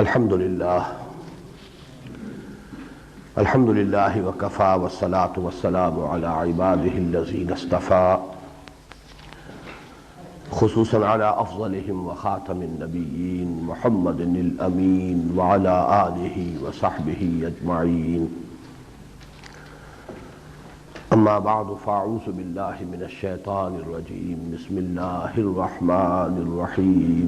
الحمد للہ وکفی والصلاة والسلام علی عباده الذین اصطفى خصوصا علی افضلهم وخاتم النبیین محمد الامین وعلی آلہ وصحبہ اجمعین اما بعد فاعوذ باللہ من الشیطان الرجیم بسم اللہ الرحمن الرحیم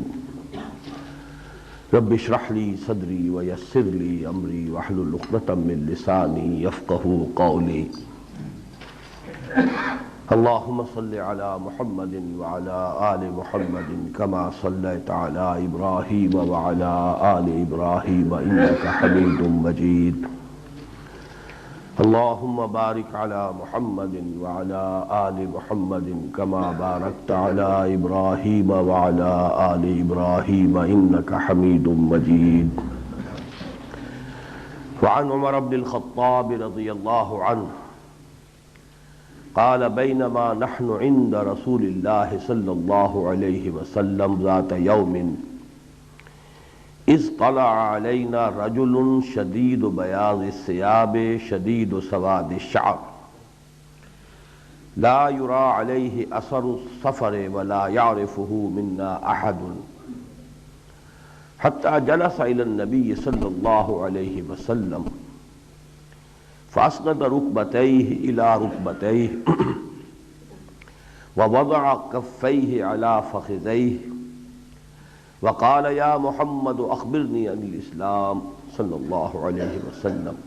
رب اشرح لي صدري ويسر لي امري واحلل عقدة من لساني يفقهوا قولي اللهم صل على محمد وعلى آل محمد كما صليت على إبراهيم وعلى آل إبراهيم إنك حميد مجيد اللهم بارك على محمد وعلى آل محمد كما باركت على إبراهيم وعلى آل إبراهيم إنك حميد مجيد وعن عمر بن الخطاب رضي الله عنه قال بينما نحن عند رسول الله صلى الله عليه وسلم ذات يوم اذ طلع علينا رجل شديد بياض الثياب شديد سواد الشعر لا يرى عليه أثر السفر ولا يعرفه منا أحد حتى جلس إلى النبي صلى الله عليه وسلم فأسند ركبتيه إلى ركبتيه ووضع كفيه على فخذيه وقال يا محمد أخبرني عن الإسلام صلى الله عليه وسلم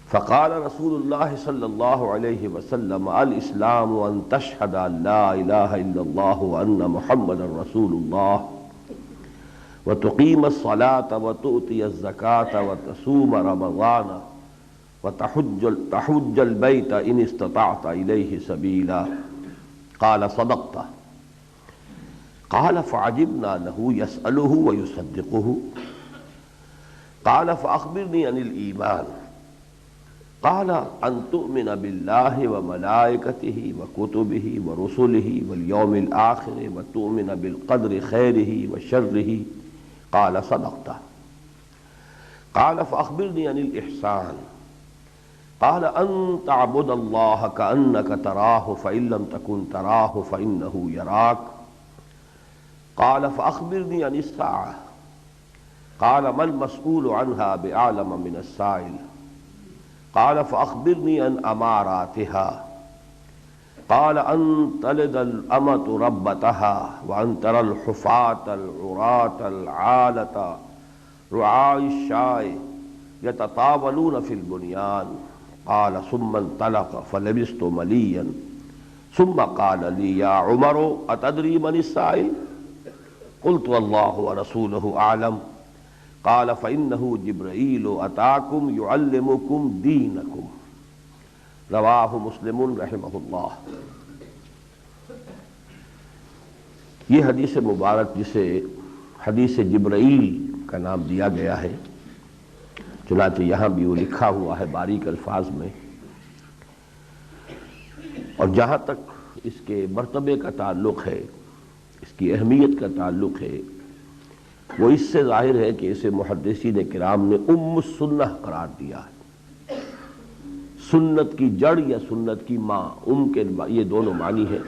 فقال رسول الله صلى الله عليه وسلم الإسلام أن تشهد أن لا إله إلا الله وأن محمد رسول الله وتقيم الصلاة وتؤتي الزكاة وتصوم رمضان وتحج البيت إن استطعت إليه سبيلا قال صدقت قال فعجبنا له يسأله ويصدقه قال فأخبرني عن الإيمان قال أن تؤمن بالله وملائكته وكتبه ورسله واليوم الآخر وتؤمن بالقدر خيره وشره قال صدقت قال فأخبرني عن الإحسان قال أن تعبد الله كأنك تراه فإن لم تكن تراه فإنه يراك قال فأخبرني عن الساعة قال ما المسؤول عنها بأعلم من السائل قال فأخبرني عن أماراتها قال أن تلد الأمة ربتها وأن ترى الحفاة العراة العالة رعاء الشاء يتطاولون في البنيان قال ثم انطلق فلبثت مليا ثم قال لي يا عمر أتدري من السائل قلت الله ورسوله أعلم قال فإنه جبرائيل أتاكم يعلمكم دينكم رواه مسلم رحمہ اللہ۔ یہ حدیث مبارک جسے حدیث جبرائیل کا نام دیا گیا ہے، چنانچہ یہاں بھی وہ لکھا ہوا ہے باریک الفاظ میں، اور جہاں تک اس کے مرتبے کا تعلق ہے، اس کی اہمیت کا تعلق ہے، وہ اس سے ظاہر ہے کہ اسے محدثین کرام نے ام السنہ قرار دیا ہے، سنت کی جڑ یا سنت کی ماں، ام کے یہ دونوں معنی ہیں۔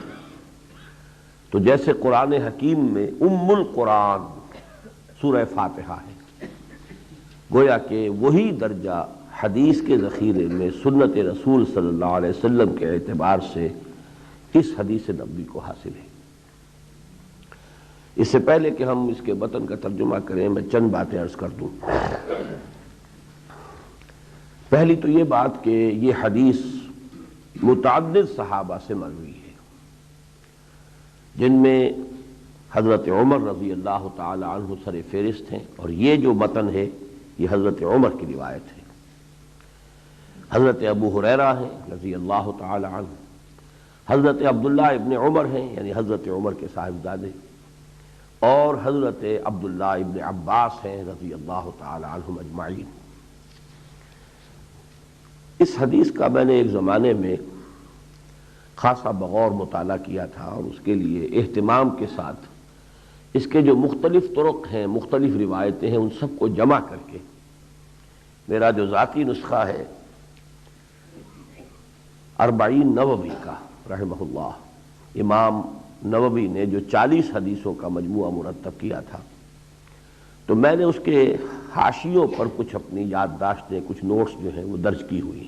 تو جیسے قرآن حکیم میں ام القرآن سورہ فاتحہ ہے، گویا کہ وہی درجہ حدیث کے ذخیرے میں سنت رسول صلی اللہ علیہ وسلم کے اعتبار سے اس حدیث نبوی کو حاصل ہے۔ اس سے پہلے کہ ہم اس کے متن کا ترجمہ کریں، میں چند باتیں عرض کر دوں۔ پہلی تو یہ بات کہ یہ حدیث متعدد صحابہ سے مروی ہے، جن میں حضرت عمر رضی اللہ تعالی عنہ سر فہرست ہیں، اور یہ جو متن ہے یہ حضرت عمر کی روایت ہے۔ حضرت ابو ہریرہ ہیں رضی اللہ تعالی عنہ، حضرت عبداللہ ابن عمر ہیں یعنی حضرت عمر کے صاحبزادے، اور حضرت عبداللہ ابن عباس ہیں رضی اللہ تعالی عنہم اجمعین۔ اس حدیث کا میں نے ایک زمانے میں خاصا بغور مطالعہ کیا تھا، اور اس کے لیے اہتمام کے ساتھ اس کے جو مختلف طرق ہیں، مختلف روایتیں ہیں، ان سب کو جمع کر کے میرا جو ذاتی نسخہ ہے 40 نووی کا رحمہ اللہ، امام نووی نے جو 40 حدیثوں کا مجموعہ مرتب کیا تھا، تو میں نے اس کے حاشیوں پر کچھ اپنی یادداشتیں، کچھ نوٹس جو ہیں وہ درج کی ہوئی،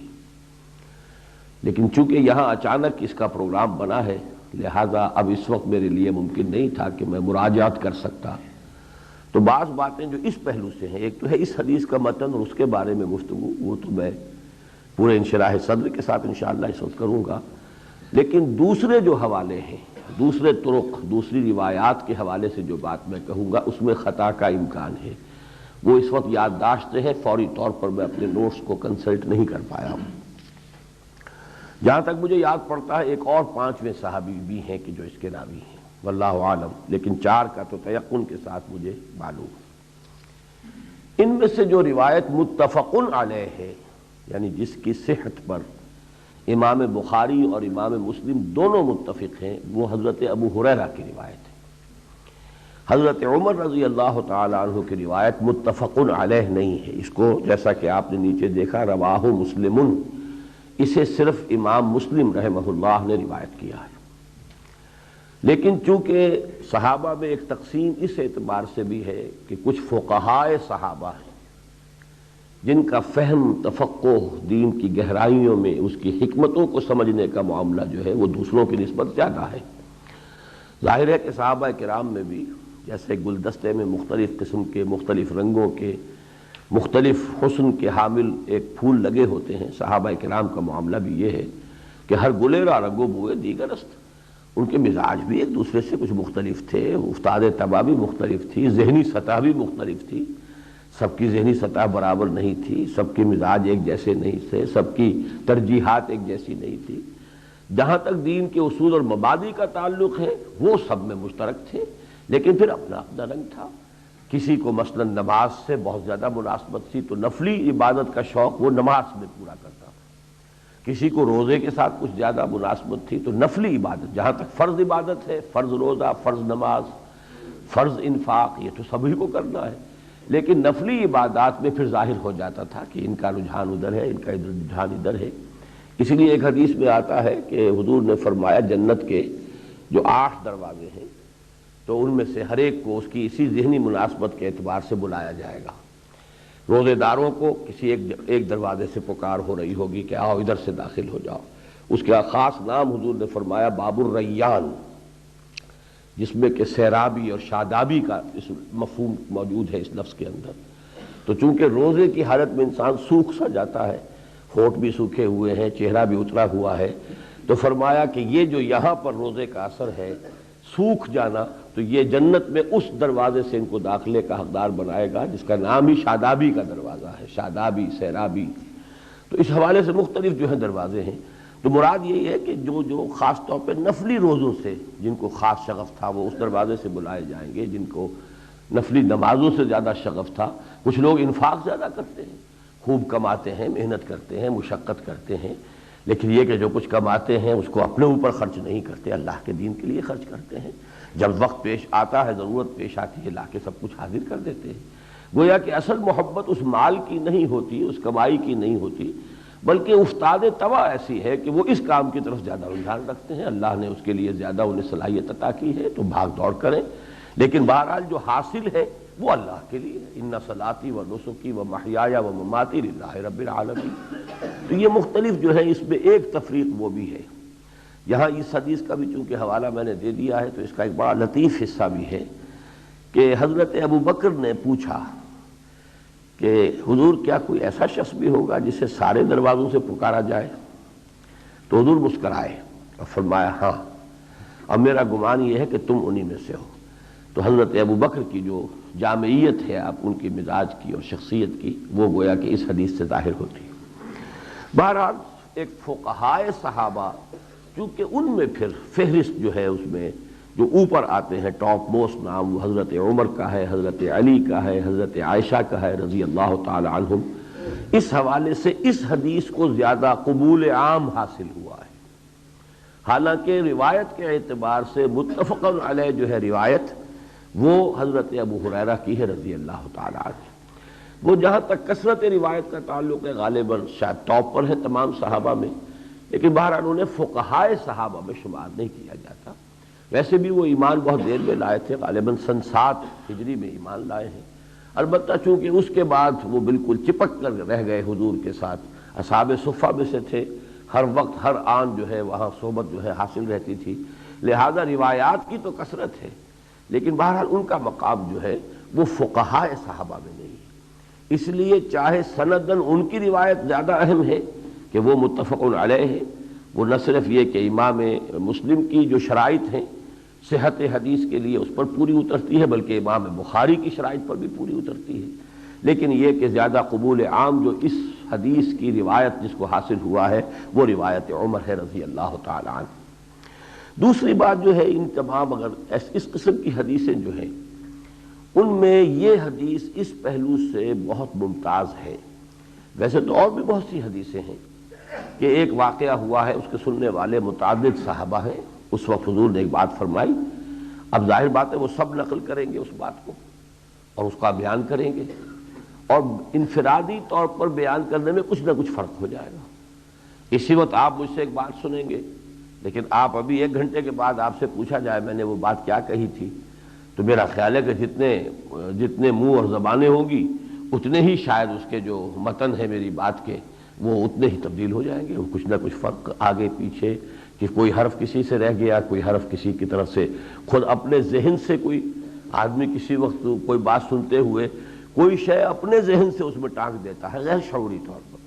لیکن چونکہ یہاں اچانک اس کا پروگرام بنا ہے، لہذا اب اس وقت میرے لیے ممکن نہیں تھا کہ میں مراجعات کر سکتا، تو بعض باتیں جو اس پہلو سے ہیں، ایک تو ہے اس حدیث کا متن اور اس کے بارے میں گفتگو، وہ تو میں پورے انشراح صدر کے ساتھ انشاءاللہ اس وقت کروں گا، لیکن دوسرے جو حوالے ہیں، دوسرے طرق، دوسری روایات کے حوالے سے جو بات میں کہوں گا اس میں خطا کا امکان ہے، وہ اس وقت یادداشتیں ہیں، فوری طور پر میں اپنے نوٹس کو کنسلٹ نہیں کر پایا ہوں۔ جہاں تک مجھے یاد پڑتا ہے ایک اور 5ویں صحابی بھی ہیں کہ جو اس کے راوی ہیں، واللہ عالم، لیکن 4 کا تو تیقن کے ساتھ مجھے معلوم ہے۔ ان میں سے جو روایت متفق علیہ ہے، یعنی جس کی صحت پر امام بخاری اور امام مسلم دونوں متفق ہیں، وہ حضرت ابو ہریرہ کی روایت ہے۔ حضرت عمر رضی اللہ تعالی عنہ کی روایت متفق علیہ نہیں ہے، اس کو جیسا کہ آپ نے نیچے دیکھا رواہ مسلم، اسے صرف امام مسلم رحمہ اللہ نے روایت کیا ہے، لیکن چونکہ صحابہ میں ایک تقسیم اس اعتبار سے بھی ہے کہ کچھ فقہائے صحابہ ہیں جن کا فہم، تفقہ دین کی گہرائیوں میں، اس کی حکمتوں کو سمجھنے کا معاملہ جو ہے وہ دوسروں کی نسبت زیادہ ہے۔ ظاہر ہے کہ صحابہ کرام میں بھی جیسے گلدستے میں مختلف قسم کے، مختلف رنگوں کے، مختلف حسن کے حامل ایک پھول لگے ہوتے ہیں، صحابہ کرام کا معاملہ بھی یہ ہے کہ ہر گلیرا رنگو بوئے دیگر است، ان کے مزاج بھی ایک دوسرے سے کچھ مختلف تھے، افتاد طبع بھی مختلف تھی، ذہنی سطح بھی مختلف تھی، سب کی ذہنی سطح برابر نہیں تھی، سب کے مزاج ایک جیسے نہیں تھے، سب کی ترجیحات ایک جیسی نہیں تھی۔ جہاں تک دین کے اصول اور مبادی کا تعلق ہے وہ سب میں مشترک تھے، لیکن پھر اپنا اپنا رنگ تھا۔ کسی کو مثلا نماز سے بہت زیادہ مناسبت تھی تو نفلی عبادت کا شوق وہ نماز میں پورا کرتا تھا، کسی کو روزے کے ساتھ کچھ زیادہ مناسبت تھی تو نفلی عبادت، جہاں تک فرض عبادت ہے، فرض روزہ، فرض نماز، فرض انفاق، یہ تو سبھی کو کرنا ہے، لیکن نفلی عبادات میں پھر ظاہر ہو جاتا تھا کہ ان کا رجحان ادھر ہے، ان کا رجحان ادھر ہے۔ اس لیے ایک حدیث میں آتا ہے کہ حضور نے فرمایا جنت کے جو 8 دروازے ہیں تو ان میں سے ہر ایک کو اس کی اسی ذہنی مناسبت کے اعتبار سے بلایا جائے گا۔ روزے داروں کو کسی ایک دروازے سے پکار ہو رہی ہوگی کہ آؤ ادھر سے داخل ہو جاؤ، اس کا خاص نام حضور نے فرمایا باب الریان، جس میں کہ سیرابی اور شادابی کا اس مفہوم موجود ہے اس لفظ کے اندر۔ تو چونکہ روزے کی حالت میں انسان سوکھ سا جاتا ہے، ہونٹ بھی سوکھے ہوئے ہیں، چہرہ بھی اترا ہوا ہے، تو فرمایا کہ یہ جو یہاں پر روزے کا اثر ہے سوکھ جانا، تو یہ جنت میں اس دروازے سے ان کو داخلے کا حقدار بنائے گا جس کا نام ہی شادابی کا دروازہ ہے، شادابی، سیرابی۔ تو اس حوالے سے مختلف جو ہیں دروازے ہیں، تو مراد یہی ہے کہ جو خاص طور پہ نفلی روزوں سے جن کو خاص شغف تھا وہ اس دروازے سے بلائے جائیں گے، جن کو نفلی نمازوں سے زیادہ شغف تھا۔ کچھ لوگ انفاق زیادہ کرتے ہیں، خوب کماتے ہیں، محنت کرتے ہیں، مشقت کرتے ہیں، لیکن یہ کہ جو کچھ کماتے ہیں اس کو اپنے اوپر خرچ نہیں کرتے، اللہ کے دین کے لیے خرچ کرتے ہیں، جب وقت پیش آتا ہے، ضرورت پیش آتی ہے، لا کے سب کچھ حاضر کر دیتے ہیں۔ گویا کہ اصل محبت اس مال کی نہیں ہوتی، اس کمائی کی نہیں ہوتی، بلکہ افتاد طبع ایسی ہے کہ وہ اس کام کی طرف زیادہ رجحان رکھتے ہیں، اللہ نے اس کے لیے زیادہ انہیں صلاحیت عطا کی ہے تو بھاگ دوڑ کریں، لیکن بہرحال جو حاصل ہے وہ اللہ کے لیے ہے، ان صلاتی و نسکی و محیایا و مماتی للہ رب العالمین۔ تو یہ مختلف جو ہے اس میں ایک تفریق وہ بھی ہے۔ یہاں اس حدیث کا بھی چونکہ حوالہ میں نے دے دیا ہے تو اس کا ایک بڑا لطیف حصہ بھی ہے کہ حضرت ابو بکر نے پوچھا کہ حضور کیا کوئی ایسا شخص بھی ہوگا جسے سارے دروازوں سے پکارا جائے؟ تو حضور مسکرائے اور فرمایا ہاں، اب میرا گمان یہ ہے کہ تم انہی میں سے ہو۔ تو حضرت ابو بکر کی جو جامعیت ہے آپ ان کی مزاج کی اور شخصیت کی، وہ گویا کہ اس حدیث سے ظاہر ہوتی ہے۔ بہرحال ایک فقہائے صحابہ، چونکہ ان میں پھر فہرست جو ہے اس میں جو اوپر آتے ہیں ٹاپ موسٹ نام، وہ حضرت عمر کا ہے، حضرت علی کا ہے، حضرت عائشہ کا ہے رضی اللہ تعالی عنہم، اس حوالے سے اس حدیث کو زیادہ قبول عام حاصل ہوا ہے۔ حالانکہ روایت کے اعتبار سے متفق علیہ جو ہے روایت، وہ حضرت ابو ہریرہ کی ہے رضی اللہ تعالیٰ عنہ۔ وہ جہاں تک کثرت روایت کا تعلق ہے غالباً شاید ٹاپ پر ہے تمام صحابہ میں، لیکن بہرحال انہیں فقہائے صحابہ میں شمار نہیں کیا جاتا۔ ویسے بھی وہ ایمان بہت دیر میں لائے تھے، غالباً سن 7 ہجری میں ایمان لائے ہیں، البتہ چونکہ اس کے بعد وہ بالکل چپک کر رہ گئے حضور کے ساتھ، اصحاب صفہ میں سے تھے، ہر وقت ہر آن جو ہے وہاں صحبت جو ہے حاصل رہتی تھی، لہذا روایات کی تو کثرت ہے، لیکن بہرحال ان کا مقام جو ہے وہ فقہائے صحابہ میں نہیں ہے۔ اس لیے چاہے سندن ان کی روایت زیادہ اہم ہے کہ وہ متفق علیہ ہے، وہ نہ صرف یہ کہ امام مسلم کی جو شرائط ہیں صحت حدیث کے لیے اس پر پوری اترتی ہے، بلکہ امام بخاری کی شرائط پر بھی پوری اترتی ہے، لیکن یہ کہ زیادہ قبول عام جو اس حدیث کی روایت جس کو حاصل ہوا ہے وہ روایت عمر ہے رضی اللہ تعالی عنہ۔ دوسری بات جو ہے، ان تمام اگر اس قسم کی حدیثیں جو ہیں ان میں یہ حدیث اس پہلو سے بہت ممتاز ہے، ویسے تو اور بھی بہت سی حدیثیں ہیں کہ ایک واقعہ ہوا ہے، اس کے سننے والے متعدد صحابہ ہیں، اس وقت حضور نے ایک بات فرمائی، اب ظاہر بات ہے وہ سب نقل کریں گے اس بات کو اور اس کا بیان کریں گے، اور انفرادی طور پر بیان کرنے میں کچھ نہ کچھ فرق ہو جائے گا۔ اسی وقت آپ مجھ سے ایک بات سنیں گے، لیکن آپ ابھی 1 گھنٹے کے بعد آپ سے پوچھا جائے میں نے وہ بات کیا کہی تھی، تو میرا خیال ہے کہ جتنے منہ اور زبانیں ہوں گی اتنے ہی شاید اس کے جو متن ہے میری بات کے وہ اتنے ہی تبدیل ہو جائیں گے، وہ کچھ نہ کچھ فرق آگے پیچھے، کہ کوئی حرف کسی سے رہ گیا، کوئی حرف کسی کی طرف سے، خود اپنے ذہن سے کوئی آدمی کسی وقت کوئی بات سنتے ہوئے کوئی شے اپنے ذہن سے اس میں ٹانک دیتا ہے غیر شعوری طور پر،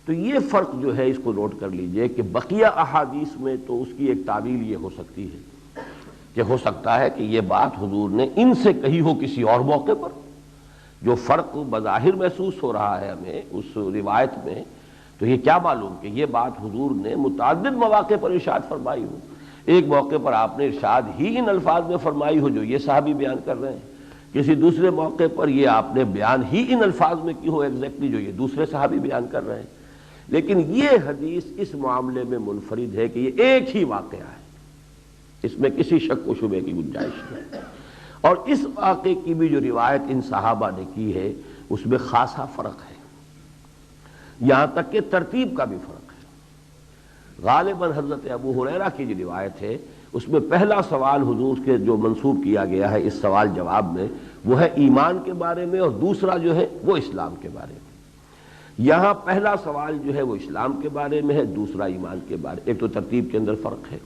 تو یہ فرق جو ہے اس کو نوٹ کر لیجئے کہ بقیہ احادیث میں تو اس کی ایک تعویل یہ ہو سکتی ہے کہ ہو سکتا ہے کہ یہ بات حضور نے ان سے کہی ہو کسی اور موقع پر، جو فرق بظاہر محسوس ہو رہا ہے ہمیں اس روایت میں، تو یہ کیا معلوم کہ یہ بات حضور نے متعدد مواقع پر ارشاد فرمائی ہو، ایک موقع پر آپ نے ارشاد ہی ان الفاظ میں فرمائی ہو جو یہ صحابی بیان کر رہے ہیں، کسی دوسرے موقع پر یہ آپ نے بیان ہی ان الفاظ میں کی ہو ایگزیکٹلی جو یہ دوسرے صحابی بیان کر رہے ہیں، لیکن یہ حدیث اس معاملے میں منفرد ہے کہ یہ ایک ہی واقعہ ہے، اس میں کسی شک و شبے کی گنجائش نہیں، اور اس واقعے کی بھی جو روایت ان صحابہ نے کی ہے اس میں خاصا فرق ہے، یہاں تک کہ ترتیب کا بھی فرق ہے۔ غالباً حضرت ابو ہریرہ کی جو روایت ہے اس میں پہلا سوال حضور کے جو منسوب کیا گیا ہے اس سوال جواب میں وہ ہے ایمان کے بارے میں، اور دوسرا جو ہے وہ اسلام کے بارے میں۔ یہاں پہلا سوال جو ہے وہ اسلام کے بارے میں ہے، دوسرا ایمان کے بارے، ایک تو ترتیب کے اندر فرق ہے،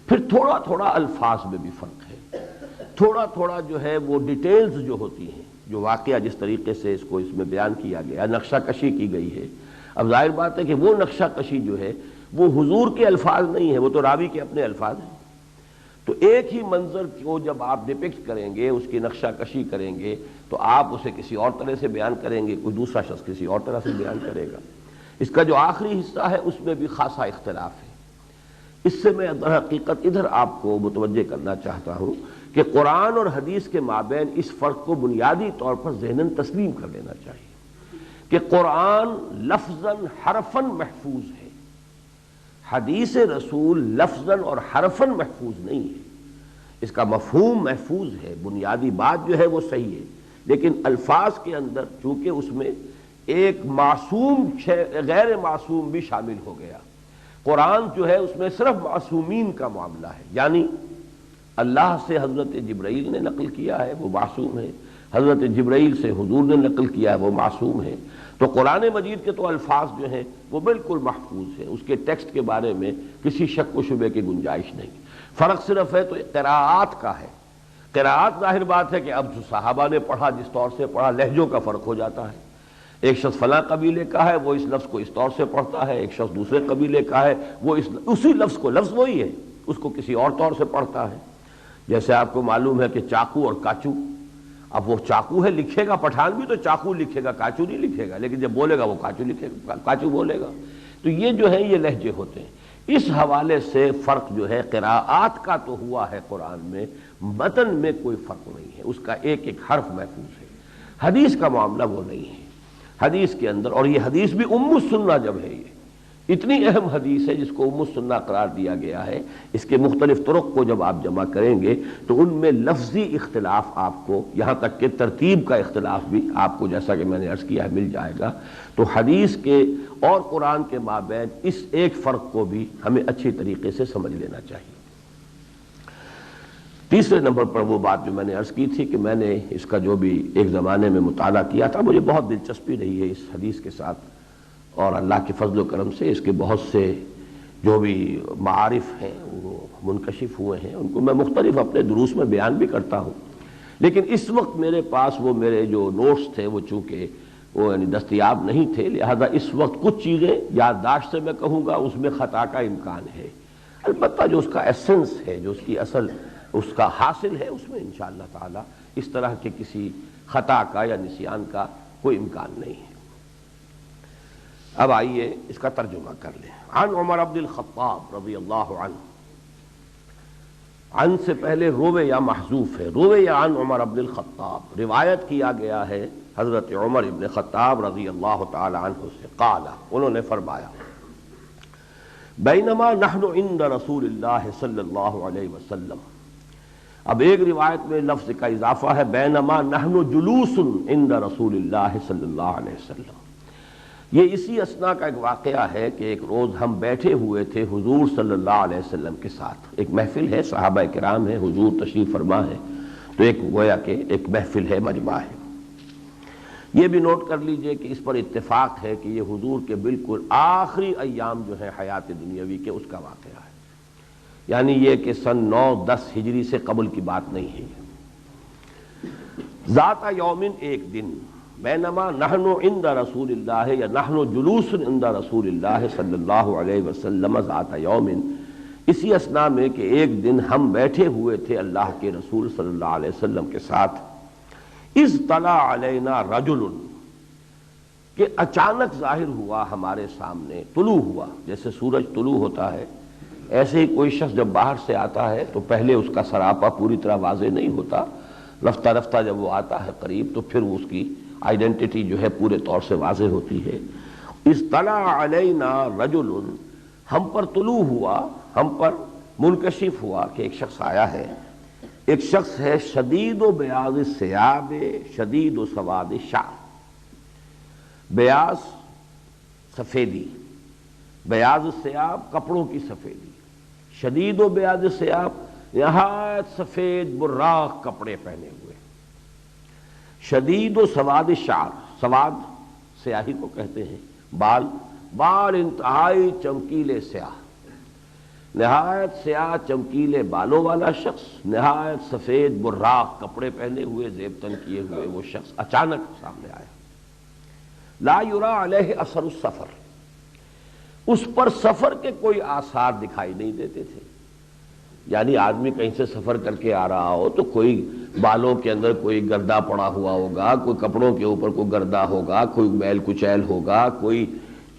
پھر تھوڑا تھوڑا الفاظ میں بھی فرق ہے، تھوڑا تھوڑا جو ہے وہ ڈیٹیلز جو ہوتی ہیں، جو واقعہ جس طریقے سے اس کو اس میں بیان کیا گیا، نقشہ کشی کی گئی ہے، اب ظاہر بات ہے کہ وہ نقشہ کشی جو ہے وہ حضور کے الفاظ نہیں ہے، وہ تو راوی کے اپنے الفاظ ہیں، تو ایک ہی منظر کو جب آپ ڈپکٹ کریں گے، اس کی نقشہ کشی کریں گے، تو آپ اسے کسی اور طرح سے بیان کریں گے، کوئی دوسرا شخص کسی اور طرح سے بیان کرے گا۔ اس کا جو آخری حصہ ہے اس میں بھی خاصا اختلاف ہے۔ اس سے میں در حقیقت ادھر آپ کو متوجہ کرنا چاہتا ہوں کہ قرآن اور حدیث کے مابین اس فرق کو بنیادی طور پر ذہناً تسلیم کر لینا چاہیے کہ قرآن لفظاً حرفاً محفوظ ہے، حدیث رسول لفظاً اور حرفاً محفوظ نہیں ہے، اس کا مفہوم محفوظ ہے، بنیادی بات جو ہے وہ صحیح ہے، لیکن الفاظ کے اندر چونکہ اس میں ایک معصوم غیر معصوم بھی شامل ہو گیا، قرآن جو ہے اس میں صرف معصومین کا معاملہ ہے، یعنی اللہ سے حضرت جبرائیل نے نقل کیا ہے وہ معصوم ہے، حضرت جبرائیل سے حضور نے نقل کیا ہے وہ معصوم ہے، تو قرآن مجید کے تو الفاظ جو ہیں وہ بالکل محفوظ ہیں، اس کے ٹیکسٹ کے بارے میں کسی شک و شبے کی گنجائش نہیں، فرق صرف ہے تو قراءات کا ہے۔ قراءات ظاہر بات ہے کہ اب جو صحابہ نے پڑھا جس طور سے پڑھا، لہجوں کا فرق ہو جاتا ہے، ایک شخص فلاں قبیلے کا ہے وہ اس لفظ کو اس طور سے پڑھتا ہے، ایک شخص دوسرے قبیلے کا ہے وہ اسی لفظ کو، لفظ وہی ہے، اس کو کسی اور طور سے پڑھتا ہے۔ جیسے آپ کو معلوم ہے کہ چاقو اور کاچو، اب وہ چاقو ہے لکھے گا پٹھان بھی تو چاقو لکھے گا، کاچو نہیں لکھے گا، لیکن جب بولے گا وہ کاچو لکھے گا، کاچو بولے گا، تو یہ جو ہے یہ لہجے ہوتے ہیں۔ اس حوالے سے فرق جو ہے قراءات کا تو ہوا ہے قرآن میں، متن میں کوئی فرق نہیں ہے، اس کا ایک ایک حرف محفوظ ہے۔ حدیث کا معاملہ وہ نہیں ہے، حدیث کے اندر، اور یہ حدیث بھی ام السنہ جب ہے اتنی اہم حدیث ہے جس کو ام السنہ قرار دیا گیا ہے، اس کے مختلف طرق کو جب آپ جمع کریں گے تو ان میں لفظی اختلاف آپ کو، یہاں تک کہ ترتیب کا اختلاف بھی آپ کو جیسا کہ میں نے عرض کیا ہے مل جائے گا۔ تو حدیث کے اور قرآن کے مابین اس ایک فرق کو بھی ہمیں اچھی طریقے سے سمجھ لینا چاہیے۔ تیسرے نمبر پر وہ بات جو میں نے عرض کی تھی کہ میں نے اس کا جو بھی ایک زمانے میں مطالعہ کیا تھا، مجھے بہت دلچسپی رہی ہے اس حدیث کے ساتھ، اور اللہ کے فضل و کرم سے اس کے بہت سے جو بھی معارف ہیں وہ منکشف ہوئے ہیں، ان کو میں مختلف اپنے دروس میں بیان بھی کرتا ہوں، لیکن اس وقت میرے پاس وہ میرے جو نوٹس تھے وہ چونکہ وہ یعنی دستیاب نہیں تھے، لہذا اس وقت کچھ چیزیں یادداشت سے میں کہوں گا اس میں خطا کا امکان ہے، البتہ جو اس کا ایسنس ہے، جو اس کی اصل اس کا حاصل ہے، اس میں انشاءاللہ تعالی اس طرح کے کسی خطا کا یا نسیان کا کوئی امکان نہیں ہے۔ اب آئیے اس کا ترجمہ کر لیں۔ عن عمر بن الخطاب رضی اللہ عنہ، عن سے پہلے روے یا محذوف ہے، روے یا عن عمر بن الخطاب، روایت کیا گیا ہے حضرت عمر بن خطاب رضی اللہ تعالی عنہ سے، قال، انہوں نے فرمایا، بینما نحن عند رسول اللہ صلی اللہ علیہ وسلم۔ اب ایک روایت میں لفظ کا اضافہ ہے، بینما نحن جلوس عند رسول اللہ صلی اللہ علیہ وسلم۔ یہ اسی اثنا کا ایک واقعہ ہے کہ ایک روز ہم بیٹھے ہوئے تھے حضور صلی اللہ علیہ وسلم کے ساتھ، ایک محفل ہے، صحابہ کرام ہیں، حضور تشریف فرما ہے، تو ایک گویا کہ ایک محفل ہے، مجمع ہے۔ یہ بھی نوٹ کر لیجئے کہ اس پر اتفاق ہے کہ یہ حضور کے بالکل آخری ایام جو ہے حیات دنیاوی کے، اس کا واقعہ ہے، یعنی یہ کہ سن 9-10 ہجری سے قبل کی بات نہیں ہے۔ ذات یومن، ایک دن، بینما نحن عند رسول اللہ یا نحن جلوس عند رسول اللہ صلی اللہ علیہ وسلم ذات یومن، اسی اثنا میں کہ ایک دن ہم بیٹھے ہوئے تھے اللہ کے رسول صلی اللہ علیہ وسلم کے ساتھ، اذ طلع علینا رجل، کہ اچانک ظاہر ہوا ہمارے سامنے، طلوع ہوا، جیسے سورج طلوع ہوتا ہے ایسے ہی کوئی شخص جب باہر سے آتا ہے تو پہلے اس کا سراپا پوری طرح واضح نہیں ہوتا، رفتہ رفتہ جب وہ آتا ہے قریب تو پھر اس کی آئیڈینٹی جو ہے پورے طور سے واضح ہوتی ہے۔ اطلع علینا رجل، ہم پر طلوع ہوا، ہم پر منکشف ہوا کہ ایک شخص آیا ہے، ایک شخص ہے شدید و بیاض الثیاب شدید و سواد الشعر، بیاض سفیدی، بیاض الثیاب کپڑوں کی سفیدی، شدید و بیاض الثیاب نہایت سفید براق کپڑے پہنے ہوئے، شدید و سواد الشعر، سواد سیاہی کو کہتے ہیں، بال انتہائی چمکیلے سیاہ، نہایت سیاہ چمکیلے بالوں والا شخص، نہایت سفید براق کپڑے پہنے ہوئے، زیب تن کیے ہوئے وہ شخص اچانک سامنے آیا۔ لا یرا علیہ اثر السفر، اس پر سفر کے کوئی آثار دکھائی نہیں دیتے تھے، یعنی آدمی کہیں سے سفر کر کے آ رہا ہو تو کوئی بالوں کے اندر کوئی گردہ پڑا ہوا ہوگا، کوئی کپڑوں کے اوپر کوئی گردہ ہوگا، کوئی میل کچیل ہوگا، کوئی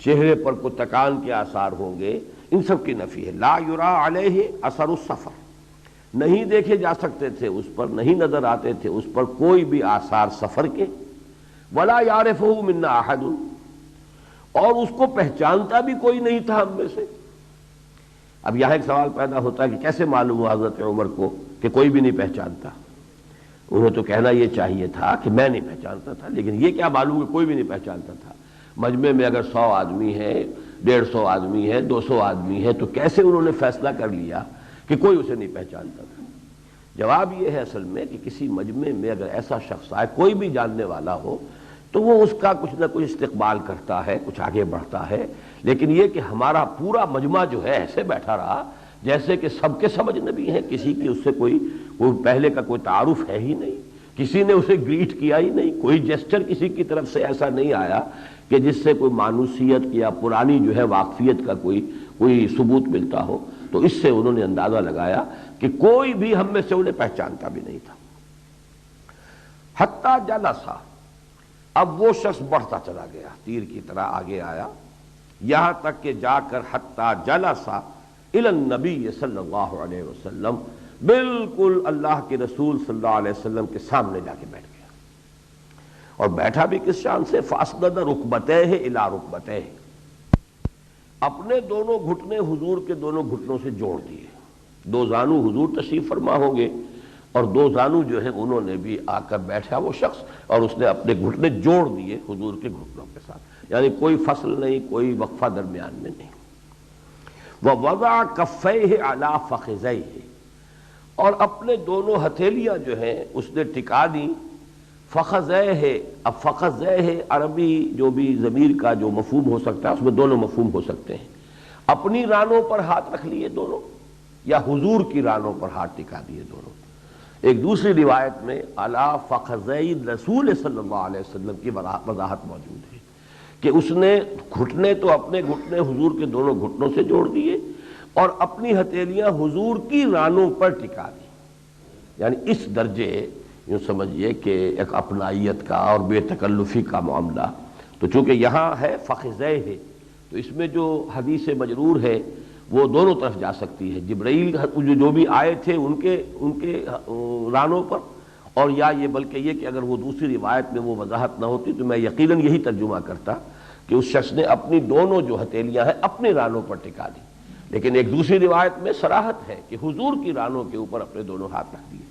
چہرے پر کوئی تکان کے آثار ہوں گے، ان سب کی نفی ہے۔ لا یرا علیہ اثر السفر، نہیں دیکھے جا سکتے تھے اس پر، نہیں نظر آتے تھے اس پر کوئی بھی آثار سفر کے، ولا یعرفہ منا احد، اور اس کو پہچانتا بھی کوئی نہیں تھا ہم میں سے۔ اب یہاں ایک سوال پیدا ہوتا ہے کہ کیسے معلوم ہوا حضرت عمر کو کہ کوئی بھی نہیں پہچانتا؟ انہیں تو کہنا یہ چاہیے تھا کہ میں نہیں پہچانتا تھا، لیکن یہ کیا معلوم کہ کوئی بھی نہیں پہچانتا تھا؟ مجمع میں اگر 100 آدمی ہے، 150 آدمی ہے، 200 آدمی ہے، تو کیسے انہوں نے فیصلہ کر لیا کہ کوئی اسے نہیں پہچانتا تھا؟ جواب یہ ہے اصل میں کہ کسی مجمع میں اگر ایسا شخص آئے، کوئی بھی جاننے والا ہو، تو وہ اس کا کچھ نہ کچھ استقبال کرتا ہے، کچھ آگے بڑھتا ہے، لیکن یہ کہ ہمارا پورا مجمع جو ہے ایسے بیٹھا رہا جیسے کہ سب کے سب اجنبی ہیں، کسی کی اس سے کوئی پہلے کا کوئی تعارف ہے ہی نہیں، کسی نے اسے گریٹ کیا ہی نہیں، کوئی جیسچر کسی کی طرف سے ایسا نہیں آیا کہ جس سے کوئی مانوسیت یا پرانی جو ہے واقفیت کا کوئی ثبوت ملتا ہو، تو اس سے انہوں نے اندازہ لگایا کہ کوئی بھی ہم میں سے انہیں پہچانتا بھی نہیں تھا۔ حتیٰ جلسا، اب وہ شخص بڑھتا چلا گیا، تیر کی طرح آگے آیا، یہاں تک کہ جا کر حتیٰ جلسا الی النبی صلی اللہ علیہ وسلم، بالکل اللہ کے رسول صلی اللہ علیہ وسلم کے سامنے جا کے بیٹھ گیا، اور بیٹھا بھی کس شان سے؟ فاسند رکبتیہ الی رکبتیہ، اپنے دونوں گھٹنے حضور کے دونوں گھٹنوں سے جوڑ دیے. دو زانو حضور تشریف فرما ہوں گے اور دو زانو جو ہیں انہوں نے بھی آ کر بیٹھا وہ شخص اور اس نے اپنے گھٹنے جوڑ دیے حضور کے گھٹنوں کے ساتھ، یعنی کوئی فصل نہیں، کوئی وقفہ درمیان میں نہیں. وَوَضَعَ كَفَّيْهِ عَلَى فَخِذَيْهِ، اور اپنے دونوں ہتھیلیاں جو ہیں اس نے ٹکا دیں فخذیہ. اب فخذیہ عربی جو بھی ضمیر کا جو مفہوم ہو سکتا ہے اس میں دونوں مفہوم ہو سکتے ہیں. اپنی رانوں پر ہاتھ رکھ لیے دونوں، یا حضور کی رانوں پر ہاتھ ٹکا دیے دونوں. ایک دوسری روایت میں علی فخذی رسول صلی اللہ علیہ وسلم کی وضاحت موجود ہے کہ اس نے گھٹنے تو اپنے گھٹنے حضور کے دونوں گھٹنوں سے جوڑ دیے اور اپنی ہتھیلیاں حضور کی رانوں پر ٹکا دی. یعنی اس درجے یوں سمجھیے کہ ایک اپنائیت کا اور بے تکلفی کا معاملہ. تو چونکہ یہاں ہے فخذیہ ہے تو اس میں جو حدیث مجرور ہے وہ دونوں طرف جا سکتی ہے. جبرائیل جو بھی آئے تھے ان کے رانوں پر، اور یا یہ بلکہ یہ کہ اگر وہ دوسری روایت میں وہ وضاحت نہ ہوتی تو میں یقیناً یہی ترجمہ کرتا کہ اس شخص نے اپنی دونوں جو ہتھیلیاں ہیں اپنے رانوں پر ٹکا دی. لیکن ایک دوسری روایت میں صراحت ہے کہ حضور کی رانوں کے اوپر اپنے دونوں ہاتھ رکھ دیے.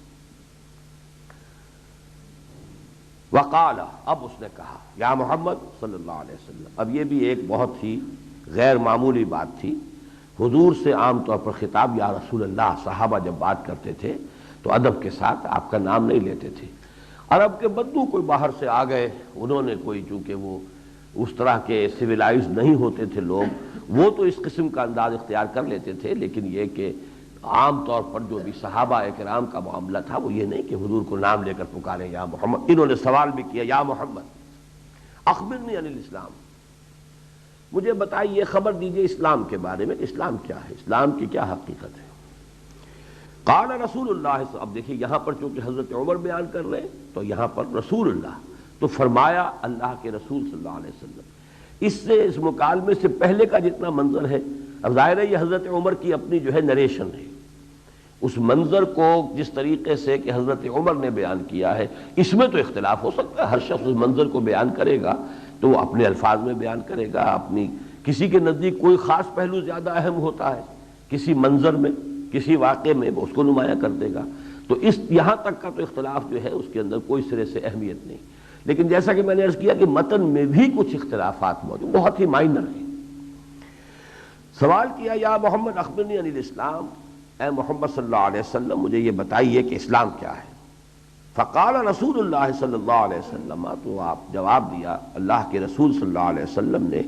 وقال، اب اس نے کہا یا محمد صلی اللہ علیہ وسلم. اب یہ بھی ایک بہت ہی غیر معمولی بات تھی. حضور سے عام طور پر خطاب یا رسول اللہ، صحابہ جب بات کرتے تھے تو ادب کے ساتھ آپ کا نام نہیں لیتے تھے. عرب کے بدو کوئی باہر سے آ گئے، انہوں نے کوئی چونکہ وہ اس طرح کے سویلائز نہیں ہوتے تھے لوگ، وہ تو اس قسم کا انداز اختیار کر لیتے تھے. لیکن یہ کہ عام طور پر جو بھی صحابہ کرام کا معاملہ تھا وہ یہ نہیں کہ حضور کو نام لے کر پکاریں یا محمد. انہوں نے سوال بھی کیا یا محمد اخبرنی عن الاسلام، مجھے بتائیے، خبر دیجئے اسلام کے بارے میں کہ اسلام کیا ہے، اسلام کی کیا حقیقت ہے. قال رسول اللہ، اب دیکھیے یہاں پر چونکہ حضرت عمر بیان کر رہے ہیں تو یہاں پر رسول اللہ، تو فرمایا اللہ کے رسول صلی اللہ علیہ وسلم. اس مکالمے سے پہلے کا جتنا منظر ہے، اب ظاہر ہے یہ حضرت عمر کی اپنی جو ہے نریشن ہے. اس منظر کو جس طریقے سے کہ حضرت عمر نے بیان کیا ہے اس میں تو اختلاف ہو سکتا ہے. ہر شخص اس منظر کو بیان کرے گا تو وہ اپنے الفاظ میں بیان کرے گا. اپنی کسی کے نزدیک کوئی خاص پہلو زیادہ اہم ہوتا ہے کسی منظر میں، کسی واقعے میں، وہ اس کو نمایاں کر دے گا. تو اس یہاں تک کا تو اختلاف جو ہے اس کے اندر کوئی سرے سے اہمیت نہیں. لیکن جیسا کہ میں نے عرض کیا کہ متن میں بھی کچھ اختلافات موجود، بہت ہی مائنر ہیں. سوال کیا یا محمد اخبرنی عن الاسلام، اے محمد صلی اللہ علیہ وسلم مجھے یہ بتائیے کہ اسلام کیا ہے. فقال رسول اللہ صلی اللہ علیہ وسلم، تو آپ جواب دیا اللہ کے رسول صلی اللہ علیہ وسلم نے،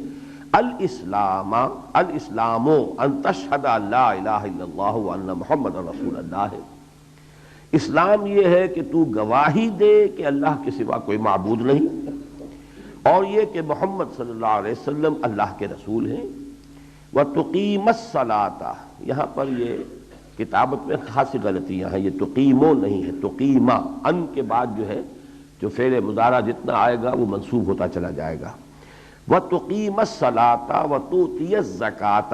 الاسلام ان تشہد ان لا الہ الا اللہ وان محمد رسول اللہ. اسلام یہ ہے کہ تو گواہی دے کہ اللہ کے سوا کوئی معبود نہیں اور یہ کہ محمد صلی اللہ علیہ وسلم اللہ کے رسول ہیں. وَتُقِيمَ الصَّلَاةَ، یہاں پر یہ کتابت میں خاصی غلطیاں ہیں، یہ تقیمو نہیں ہے، تقیمہ. ان کے بعد جو ہے جو فعل مضارع جتنا آئے گا وہ منصوب ہوتا چلا جائے گا. وَتُقِيمَ الصَّلَاةَ وَتُؤْتِيَ الزَّكَاةَ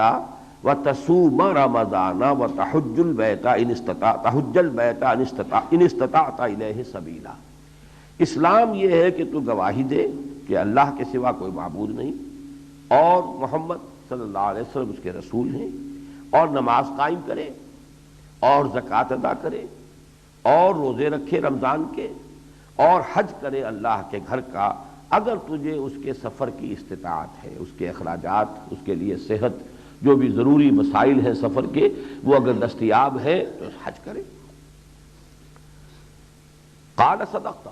وَتَصُومَ رَمَضَانَ وَتَحُجَّ الْبَيْتَ إِنِ اسْتَطَعْتَ إِلَيْهِ سَبِيلًا. اسلام یہ ہے کہ تو گواہی دے کہ اللہ کے سوا کوئی معبود نہیں اور محمد صلی اللہ علیہ وسلم اس کے رسول ہیں، اور نماز قائم کرے اور زکوٰۃ ادا کرے اور روزے رکھے رمضان کے اور حج کرے اللہ کے گھر کا اگر تجھے اس کے سفر کی استطاعت ہے، اس کے اخراجات، اس کے لیے صحت، جو بھی ضروری مسائل ہیں سفر کے وہ اگر دستیاب ہے تو حج کرے. قال صدقت،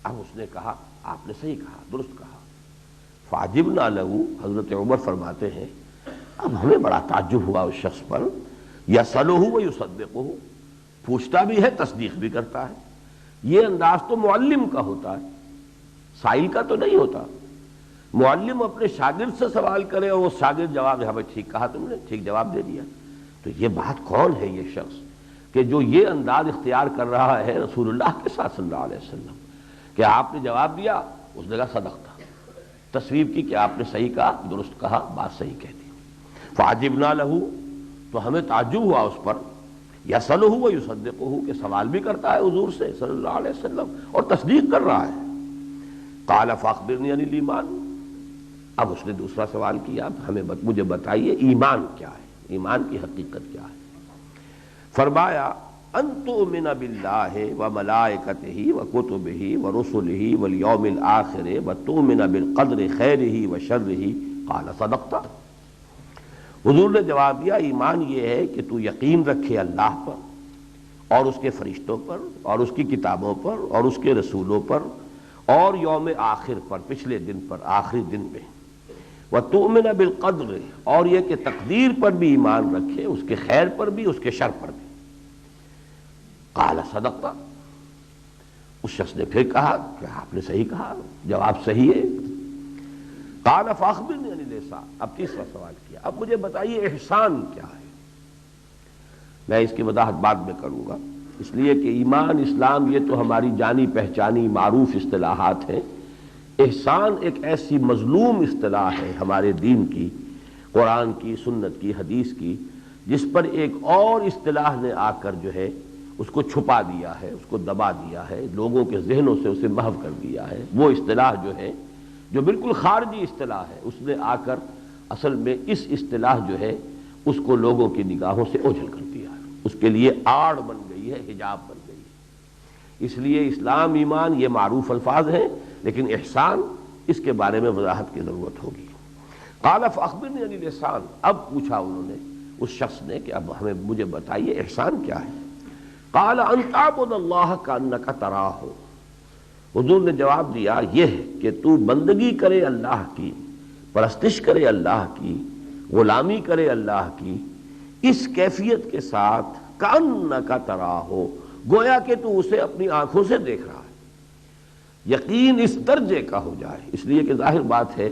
اب اس نے کہا آپ نے صحیح کہا، درست کہا. فعجبنا له، حضرت عمر فرماتے ہیں اب ہمیں بڑا تعجب ہوا اس شخص پر. یسألہ ویصدقہ، پوچھتا بھی ہے تصدیق بھی کرتا ہے. یہ انداز تو معلم کا ہوتا ہے، سائل کا تو نہیں ہوتا. معلم اپنے شاگرد سے سوال کرے اور وہ شاگرد جواب دے، ہمیں ٹھیک کہا تم نے، ٹھیک جواب دے دیا. تو یہ بات کون ہے یہ شخص کہ جو یہ انداز اختیار کر رہا ہے رسول اللہ کے ساتھ صلی اللہ علیہ وسلم کہ آپ نے جواب دیا، اس نے کہا صدقتا، تصویب کی کہ آپ نے صحیح کہا، درست کہا، بات صحیح کہہ دی. فعجبنا لہ، تو ہمیں تعجب ہوا اس پر. یسألہ ویصدقہ، کہ سوال بھی کرتا ہے حضور سے صلی اللہ علیہ وسلم اور تصدیق کر رہا ہے. قال فاخبرنی عن الایمان، اب اس نے دوسرا سوال کیا، مجھے بتائیے ایمان کیا ہے، ایمان کی حقیقت کیا ہے؟ فرمایا ان تؤمن باللہ وملائکتہ وکتبہ ورسلہ والیوم الآخر وتؤمن بالقدر خیرہ وشرہ قال صدقت۔ حضور نے جواب دیا ایمان یہ ہے کہ تو یقین رکھے اللہ پر اور اس کے فرشتوں پر اور اس کی کتابوں پر اور اس کے رسولوں پر اور یوم آخر پر، پچھلے دن پر، آخری دن میں، وتؤمن بالقدر، اور یہ کہ تقدیر پر بھی ایمان رکھے، اس کے خیر پر بھی اس کے شر پر بھی۔ قال صدقت، اس شخص نے پھر کہا کہ آپ نے صحیح کہا، جواب صحیح ہے۔ قال فاخبرنی عن الاحسان، اب تیسرا سوال کیا، اب مجھے بتائیے احسان کیا ہے۔ میں اس کی وضاحت بعد میں کروں گا، اس لیے کہ ایمان، اسلام، یہ تو ہماری جانی پہچانی معروف اصطلاحات ہیں۔ احسان ایک ایسی مظلوم اصطلاح ہے ہمارے دین کی، قرآن کی، سنت کی، حدیث کی، جس پر ایک اور اصطلاح نے آ کر جو ہے اس کو چھپا دیا ہے، اس کو دبا دیا ہے، لوگوں کے ذہنوں سے اسے محو کر دیا ہے۔ وہ اصطلاح جو ہے، جو بالکل خارجی اصطلاح ہے، اس نے آ کر اصل میں اس اصطلاح جو ہے اس کو لوگوں کی نگاہوں سے اوجھل کر دیا ہے، اس کے لیے آڑ بن گئی ہے، حجاب بن گئی ہے۔ اس لیے اسلام، ایمان یہ معروف الفاظ ہیں، لیکن احسان اس کے بارے میں وضاحت کی ضرورت ہوگی۔ قال فاخبرنی عن الاحسان، اب پوچھا انہوں نے، اس شخص نے کہ اب مجھے بتائیے احسان کیا ہے۔ قال ان تعبد اللہ کانک تراہ، حضور نے جواب دیا یہ ہے کہ تو بندگی کرے اللہ کی، پرستش کرے اللہ کی، غلامی کرے اللہ کی، اس کیفیت کے ساتھ کانک تراہ، گویا کہ تو اسے اپنی آنکھوں سے دیکھ رہا ہے۔ یقین اس درجے کا ہو جائے، اس لیے کہ ظاہر بات ہے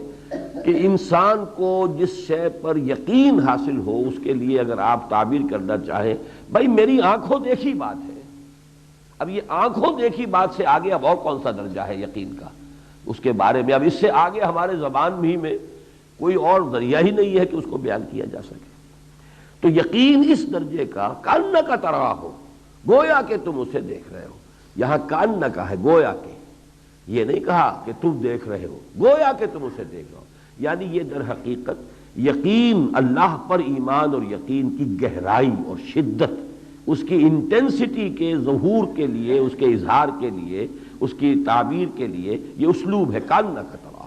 کہ انسان کو جس شے پر یقین حاصل ہو، اس کے لیے اگر آپ تعبیر کرنا چاہیں، بھائی میری آنکھوں دیکھی بات ہے، اب یہ آنکھوں دیکھی بات سے آگے اب اور کون سا درجہ ہے یقین کا، اس کے بارے میں اب اس سے آگے ہمارے زبان بھی میں کوئی اور ذریعہ ہی نہیں ہے کہ اس کو بیان کیا جا سکے۔ تو یقین اس درجے کا، کانک تراہ ہو، گویا کہ تم اسے دیکھ رہے ہو۔ یہاں کانک ہے، گویا کہ، یہ نہیں کہا کہ تم دیکھ رہے ہو، گویا کہ تم اسے دیکھ رہے ہو، یعنی یہ در حقیقت یقین، اللہ پر ایمان اور یقین کی گہرائی اور شدت، اس کی انٹینسٹی کے ظہور کے لیے، اس کے اظہار کے لیے، اس کی تعبیر کے لیے یہ اسلوب ہے، کانک تراہ۔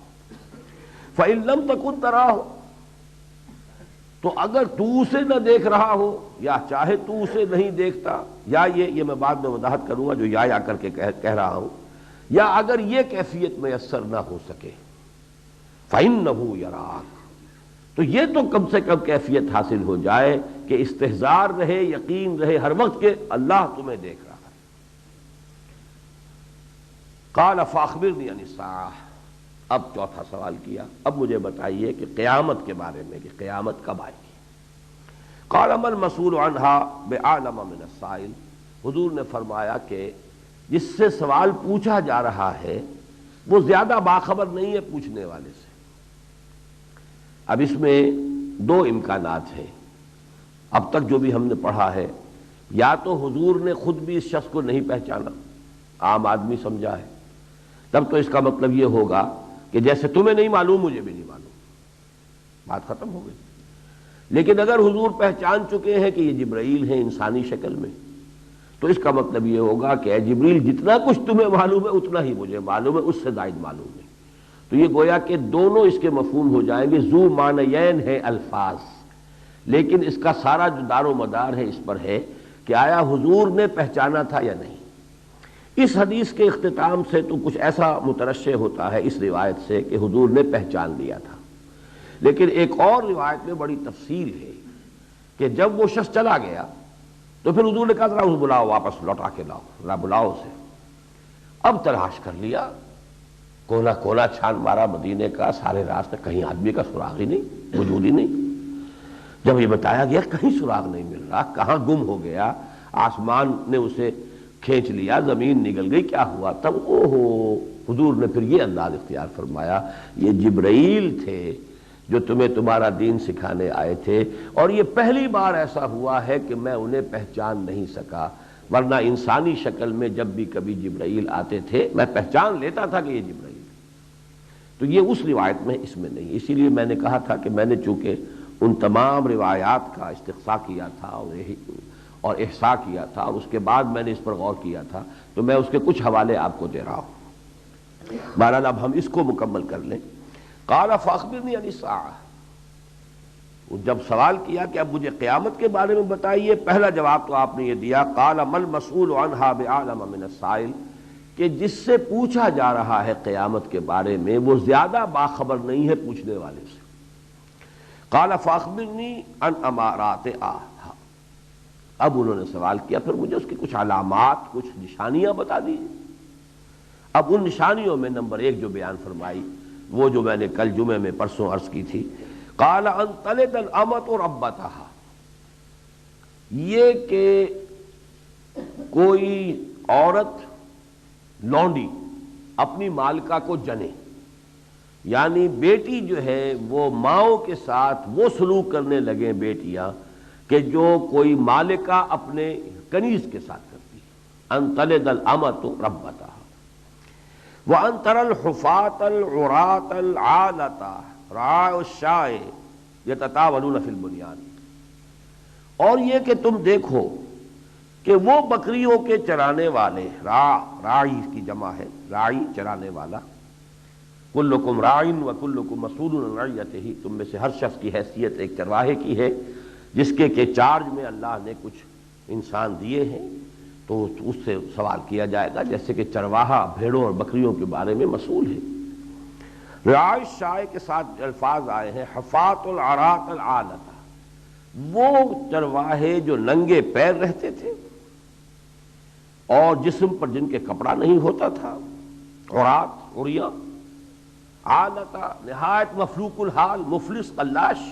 فإن لم تکن تراہ، تو اگر تو اسے نہ دیکھ رہا ہو، یا چاہے تو اسے نہیں دیکھتا، یا یہ میں بعد میں وضاحت کروں گا جو یا کر کے کہہ رہا ہوں، یا اگر یہ کیفیت میسر نہ ہو سکے، فإنہ یراک، تو یہ تو کم سے کم کیفیت حاصل ہو جائے کہ استحضار رہے، یقین رہے ہر وقت کہ اللہ تمہیں دیکھ رہا ہے۔ قال فاخبرنی عن الساعہ، اب چوتھا سوال کیا، اب مجھے بتائیے کہ قیامت کے بارے میں، کہ قیامت کب آئے گی۔ قال ما المسؤول عنہا بأعلم من السائل، حضور نے فرمایا کہ جس سے سوال پوچھا جا رہا ہے وہ زیادہ باخبر نہیں ہے پوچھنے والے سے۔ اب اس میں دو امکانات ہیں، اب تک جو بھی ہم نے پڑھا ہے، یا تو حضور نے خود بھی اس شخص کو نہیں پہچانا، عام آدمی سمجھا ہے، تب تو اس کا مطلب یہ ہوگا کہ جیسے تمہیں نہیں معلوم مجھے بھی نہیں معلوم، بات ختم ہو گئی۔ لیکن اگر حضور پہچان چکے ہیں کہ یہ جبرائیل ہیں انسانی شکل میں، تو اس کا مطلب یہ ہوگا کہ اے جبریل جتنا کچھ تمہیں معلوم ہے اتنا ہی مجھے معلوم ہے، اس سے زائد معلوم ہے۔ تو یہ گویا کہ دونوں اس کے مفہوم ہو جائیں گے، ذو معنیین ہے الفاظ، لیکن اس کا سارا جو دار و مدار ہے اس پر ہے کہ آیا حضور نے پہچانا تھا یا نہیں۔ اس حدیث کے اختتام سے تو کچھ ایسا مترشح ہوتا ہے اس روایت سے کہ حضور نے پہچان لیا تھا، لیکن ایک اور روایت میں بڑی تفصیل ہے کہ جب وہ شخص چلا گیا تو پھر حضور نے کہا ذرا اسے بلاؤ، واپس لوٹا کے لاؤ، ذرا بلاؤ اسے۔ اب تلاش کر لیا، کونا کونا چھان مارا مدینے کا، سارے راستے، کہیں آدمی کا سراغ ہی نہیں، وجود ہی نہیں۔ جب یہ بتایا گیا کہیں سراغ نہیں مل رہا، کہاں گم ہو گیا، آسمان نے اسے کھینچ لیا، زمین نگل گئی، کیا ہوا، تب حضور نے پھر یہ انداز اختیار فرمایا، یہ جبرائیل تھے جو تمہیں تمہارا دین سکھانے آئے تھے، اور یہ پہلی بار ایسا ہوا ہے کہ میں انہیں پہچان نہیں سکا، ورنہ انسانی شکل میں جب بھی کبھی جبرائیل آتے تھے میں پہچان لیتا تھا کہ یہ جبرائیل، تو یہ اس روایت میں اس میں نہیں. اسی لیے میں نے کہا تھا کہ میں نے چونکہ ان تمام روایات کا استقصاء کیا تھا اور احصاء کیا تھا، اور اس کے بعد میں نے اس پر غور کیا تھا، تو میں اس کے کچھ حوالے آپ کو دے رہا ہوں. بہرحال اب ہم اس کو مکمل کر لیں. قال فاخبرنی عن الساعہ، جب سوال کیا کہ اب مجھے قیامت کے بارے میں بتائیے، پہلا جواب تو آپ نے یہ دیا قال ما المسئول عنہا بعلم من السائل، کہ جس سے پوچھا جا رہا ہے قیامت کے بارے میں وہ زیادہ باخبر نہیں ہے پوچھنے والے سے. قال فاخبرنی عن امارات اب انہوں نے سوال کیا پھر مجھے اس کی کچھ علامات، کچھ نشانیاں بتا دیجیے. اب ان نشانیوں میں نمبر 1 جو بیان فرمائی وہ جو میں نے کل جمعے میں پرسوں عرض کی تھی، قال ان تلد الامۃ ربتها، یہ کہ کوئی عورت لونڈی اپنی مالکہ کو جنے، یعنی بیٹی جو ہے وہ ماؤں کے ساتھ وہ سلوک کرنے لگیں بیٹیاں کہ جو کوئی مالکہ اپنے کنیز کے ساتھ کرتی ہے. ان تلد الامۃ ربتها وان ترى الحفاة العراة العالة رعاء الشاء یتطاولون فی البنیان، اور یہ کہ تم دیکھو کہ وہ بکریوں کے چرانے والے، راعی کی جمع ہے، راعی چرانے والا، کلکم راعٍ وکلکم مسئول عن رعیتہ، تم میں سے ہر شخص کی حیثیت ایک چرواہے کی ہے جس کے کہ چارج میں اللہ نے کچھ انسان دیے ہیں، تو اس سے سوال کیا جائے گا جیسے کہ چرواہا بھیڑوں اور بکریوں کے بارے میں مسئول ہے. رعاء شائع کے ساتھ الفاظ آئے ہیں حفاۃ العراۃ العالۃ، وہ چرواہے جو ننگے پیر رہتے تھے اور جسم پر جن کے کپڑا نہیں ہوتا تھا، عراۃ عریاں، عالۃ نہایت مفروق الحال مفلس قلاش،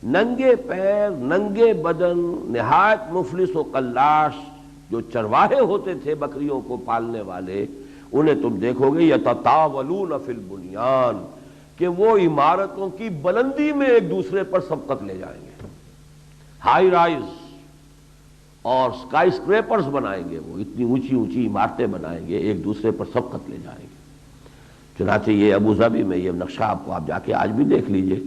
ننگے پیر ننگے بدن نہایت مفلس و قلاش جو چرواہے ہوتے تھے بکریوں کو پالنے والے، انہیں تم دیکھو گے یتطاولون فی البنیان، کہ وہ عمارتوں کی بلندی میں ایک دوسرے پر سبقت لے جائیں گے، ہائی رائز اور سکائی اسکریپرز بنائیں گے، وہ اتنی اونچی اونچی عمارتیں بنائیں گے، ایک دوسرے پر سبقت لے جائیں گے. چنانچہ یہ ابوظبی میں یہ نقشہ آپ کو آپ جا کے آج بھی دیکھ لیجئے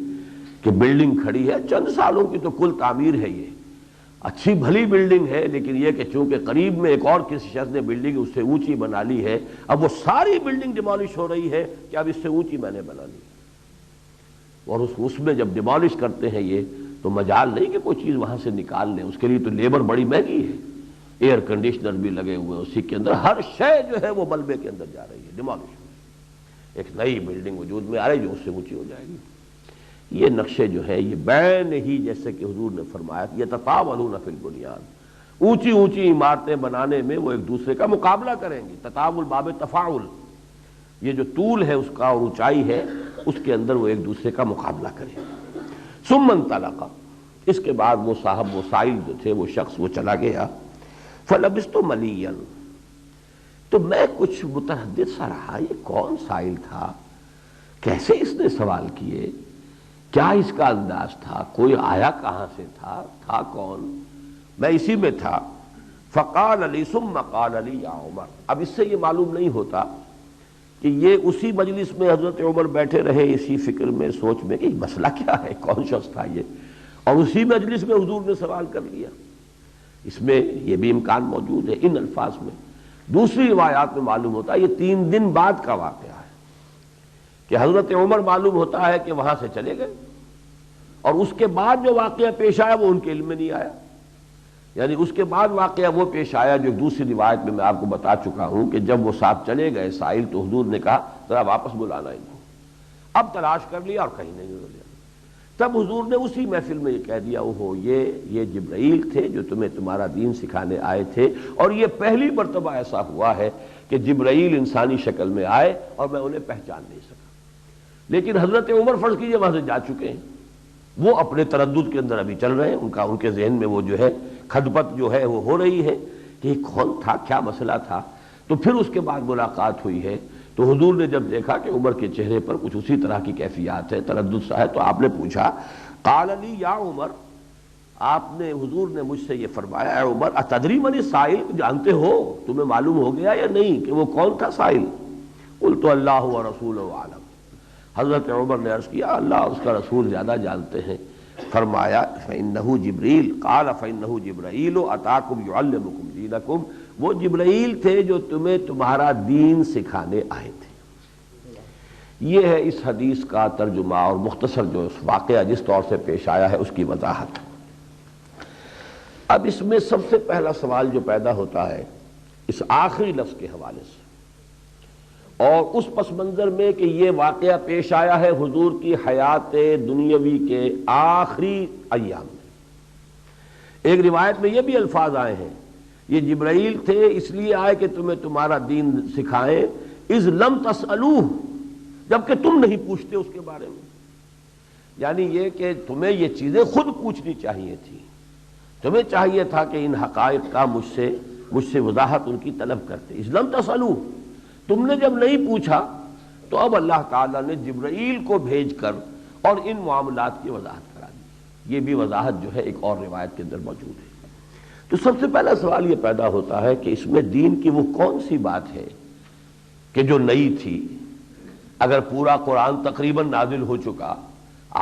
کہ بلڈنگ کھڑی ہے، چند سالوں کی تو کل تعمیر ہے، یہ اچھی بھلی بلڈنگ ہے، لیکن یہ کہ چونکہ قریب میں ایک اور کسی شخص نے بلڈنگ اس سے اونچی بنا لی ہے، اب وہ ساری بلڈنگ ڈیمالش ہو رہی ہے کہ اب اس سے اونچی میں نے بنا لی، اور اس میں جب ڈیمالش کرتے ہیں یہ تو مجال نہیں کہ کوئی چیز وہاں سے نکال لیں، اس کے لیے تو لیبر بڑی مہنگی ہے، ایئر کنڈیشنر بھی لگے ہوئے، اسی کے اندر ہر شے جو ہے وہ ملبے کے اندر جا رہی ہے، ڈیمالش ہو رہی ہے، ایک نئی بلڈنگ وجود میں آ رہی جو اس سے اونچی ہو جائے گی. یہ نقشے جو ہے یہ بین ہی جیسے کہ حضور نے فرمایا یتطاولون فی البنیان، اونچی اونچی عمارتیں بنانے میں وہ ایک دوسرے کا مقابلہ کریں گے. تطاول باب تفاعل، یہ جو طول ہے اس کا اور اونچائی ہے اس کے اندر وہ ایک دوسرے کا مقابلہ کریں گے. ثم انطلق، اس کے بعد وہ صاحب وہ سائل جو تھے وہ شخص وہ چلا گیا. فلبثت ملیا، تو میں کچھ متردد سا رہا، یہ کون سائل تھا، کیسے اس نے سوال کیے، کیا اس کا انداز تھا، کوئی آیا کہاں سے تھا کون، میں اسی میں تھا. فقال علی ثم قال علی یا عمر، اب اس سے یہ معلوم نہیں ہوتا کہ یہ اسی مجلس میں حضرت عمر بیٹھے رہے اسی فکر میں سوچ میں کہ مسئلہ کیا ہے، کون شخص تھا یہ، اور اسی مجلس میں حضور نے سوال کر لیا. اس میں یہ بھی امکان موجود ہے ان الفاظ میں. دوسری روایات میں معلوم ہوتا ہے یہ 3 دن بعد کا واقعہ ہے کہ حضرت عمر معلوم ہوتا ہے کہ وہاں سے چلے گئے، اور اس کے بعد جو واقعہ پیش آیا وہ ان کے علم میں نہیں آیا. یعنی اس کے بعد واقعہ وہ پیش آیا جو دوسری روایت میں آپ کو بتا چکا ہوں کہ جب وہ صاحب چلے گئے سائل تو حضور نے کہا ذرا واپس بلانا ان کو. اب تلاش کر لیا اور کہیں نہیں ملا. تب حضور نے اسی محفل میں یہ کہہ دیا اوہو یہ جبرائیل تھے جو تمہیں تمہارا دین سکھانے آئے تھے، اور یہ پہلی مرتبہ ایسا ہوا ہے کہ جبرائیل انسانی شکل میں آئے اور میں انہیں پہچان نہیں سکا. لیکن حضرت عمر فرض کیجئے وہاں سے جا چکے ہیں، وہ اپنے تردد کے اندر ابھی چل رہے ہیں، ان کے ذہن میں وہ جو ہے کھدپت جو ہے وہ ہو رہی ہے کہ یہ کون تھا، کیا مسئلہ تھا. تو پھر اس کے بعد ملاقات ہوئی ہے تو حضور نے جب دیکھا کہ عمر کے چہرے پر کچھ اسی طرح کی کیفیات ہے، تردد سا ہے، تو آپ نے پوچھا قال علی یا عمر، آپ نے حضور نے مجھ سے یہ فرمایا اے عمر اتدری من السائل، جانتے ہو تمہیں معلوم ہو گیا یا نہیں کہ وہ کون تھا سائل. قلت اللہ ورسولہ اعلم، حضرت عمر نے عرض کیا اللہ اس کا رسول زیادہ جانتے ہیں۔ فرمایا فإنہ جبریل، قال فإنہ جبرائیل اتاکم یعلمکم دینکم، وہ جبرائیل تھے جو تمہیں تمہارا دین سکھانے آئے تھے۔ یہ ہے اس حدیث کا ترجمہ اور مختصر جو اس واقعہ جس طور سے پیش آیا ہے اس کی وضاحت۔ اب اس میں سب سے پہلا سوال جو پیدا ہوتا ہے اس آخری لفظ کے حوالے سے، اور اس پس منظر میں کہ یہ واقعہ پیش آیا ہے حضور کی حیات دنیاوی کے آخری ایام میں۔ ایک روایت میں یہ بھی الفاظ آئے ہیں یہ جبرائیل تھے اس لیے آئے کہ تمہیں تمہارا دین سکھائیں، اذ لم تسألوہ، جبکہ تم نہیں پوچھتے اس کے بارے میں۔ یعنی یہ کہ تمہیں یہ چیزیں خود پوچھنی چاہیے تھی، تمہیں چاہیے تھا کہ ان حقائق کا مجھ سے وضاحت ان کی طلب کرتے۔ اذ لم تسألوہ، تم نے جب نہیں پوچھا تو اب اللہ تعالیٰ نے جبرائیل کو بھیج کر اور ان معاملات کی وضاحت کرا دی۔ یہ بھی وضاحت جو ہے ایک اور روایت کے اندر موجود ہے۔ تو سب سے پہلا سوال یہ پیدا ہوتا ہے کہ اس میں دین کی وہ کون سی بات ہے کہ جو نئی تھی؟ اگر پورا قرآن تقریباً نازل ہو چکا،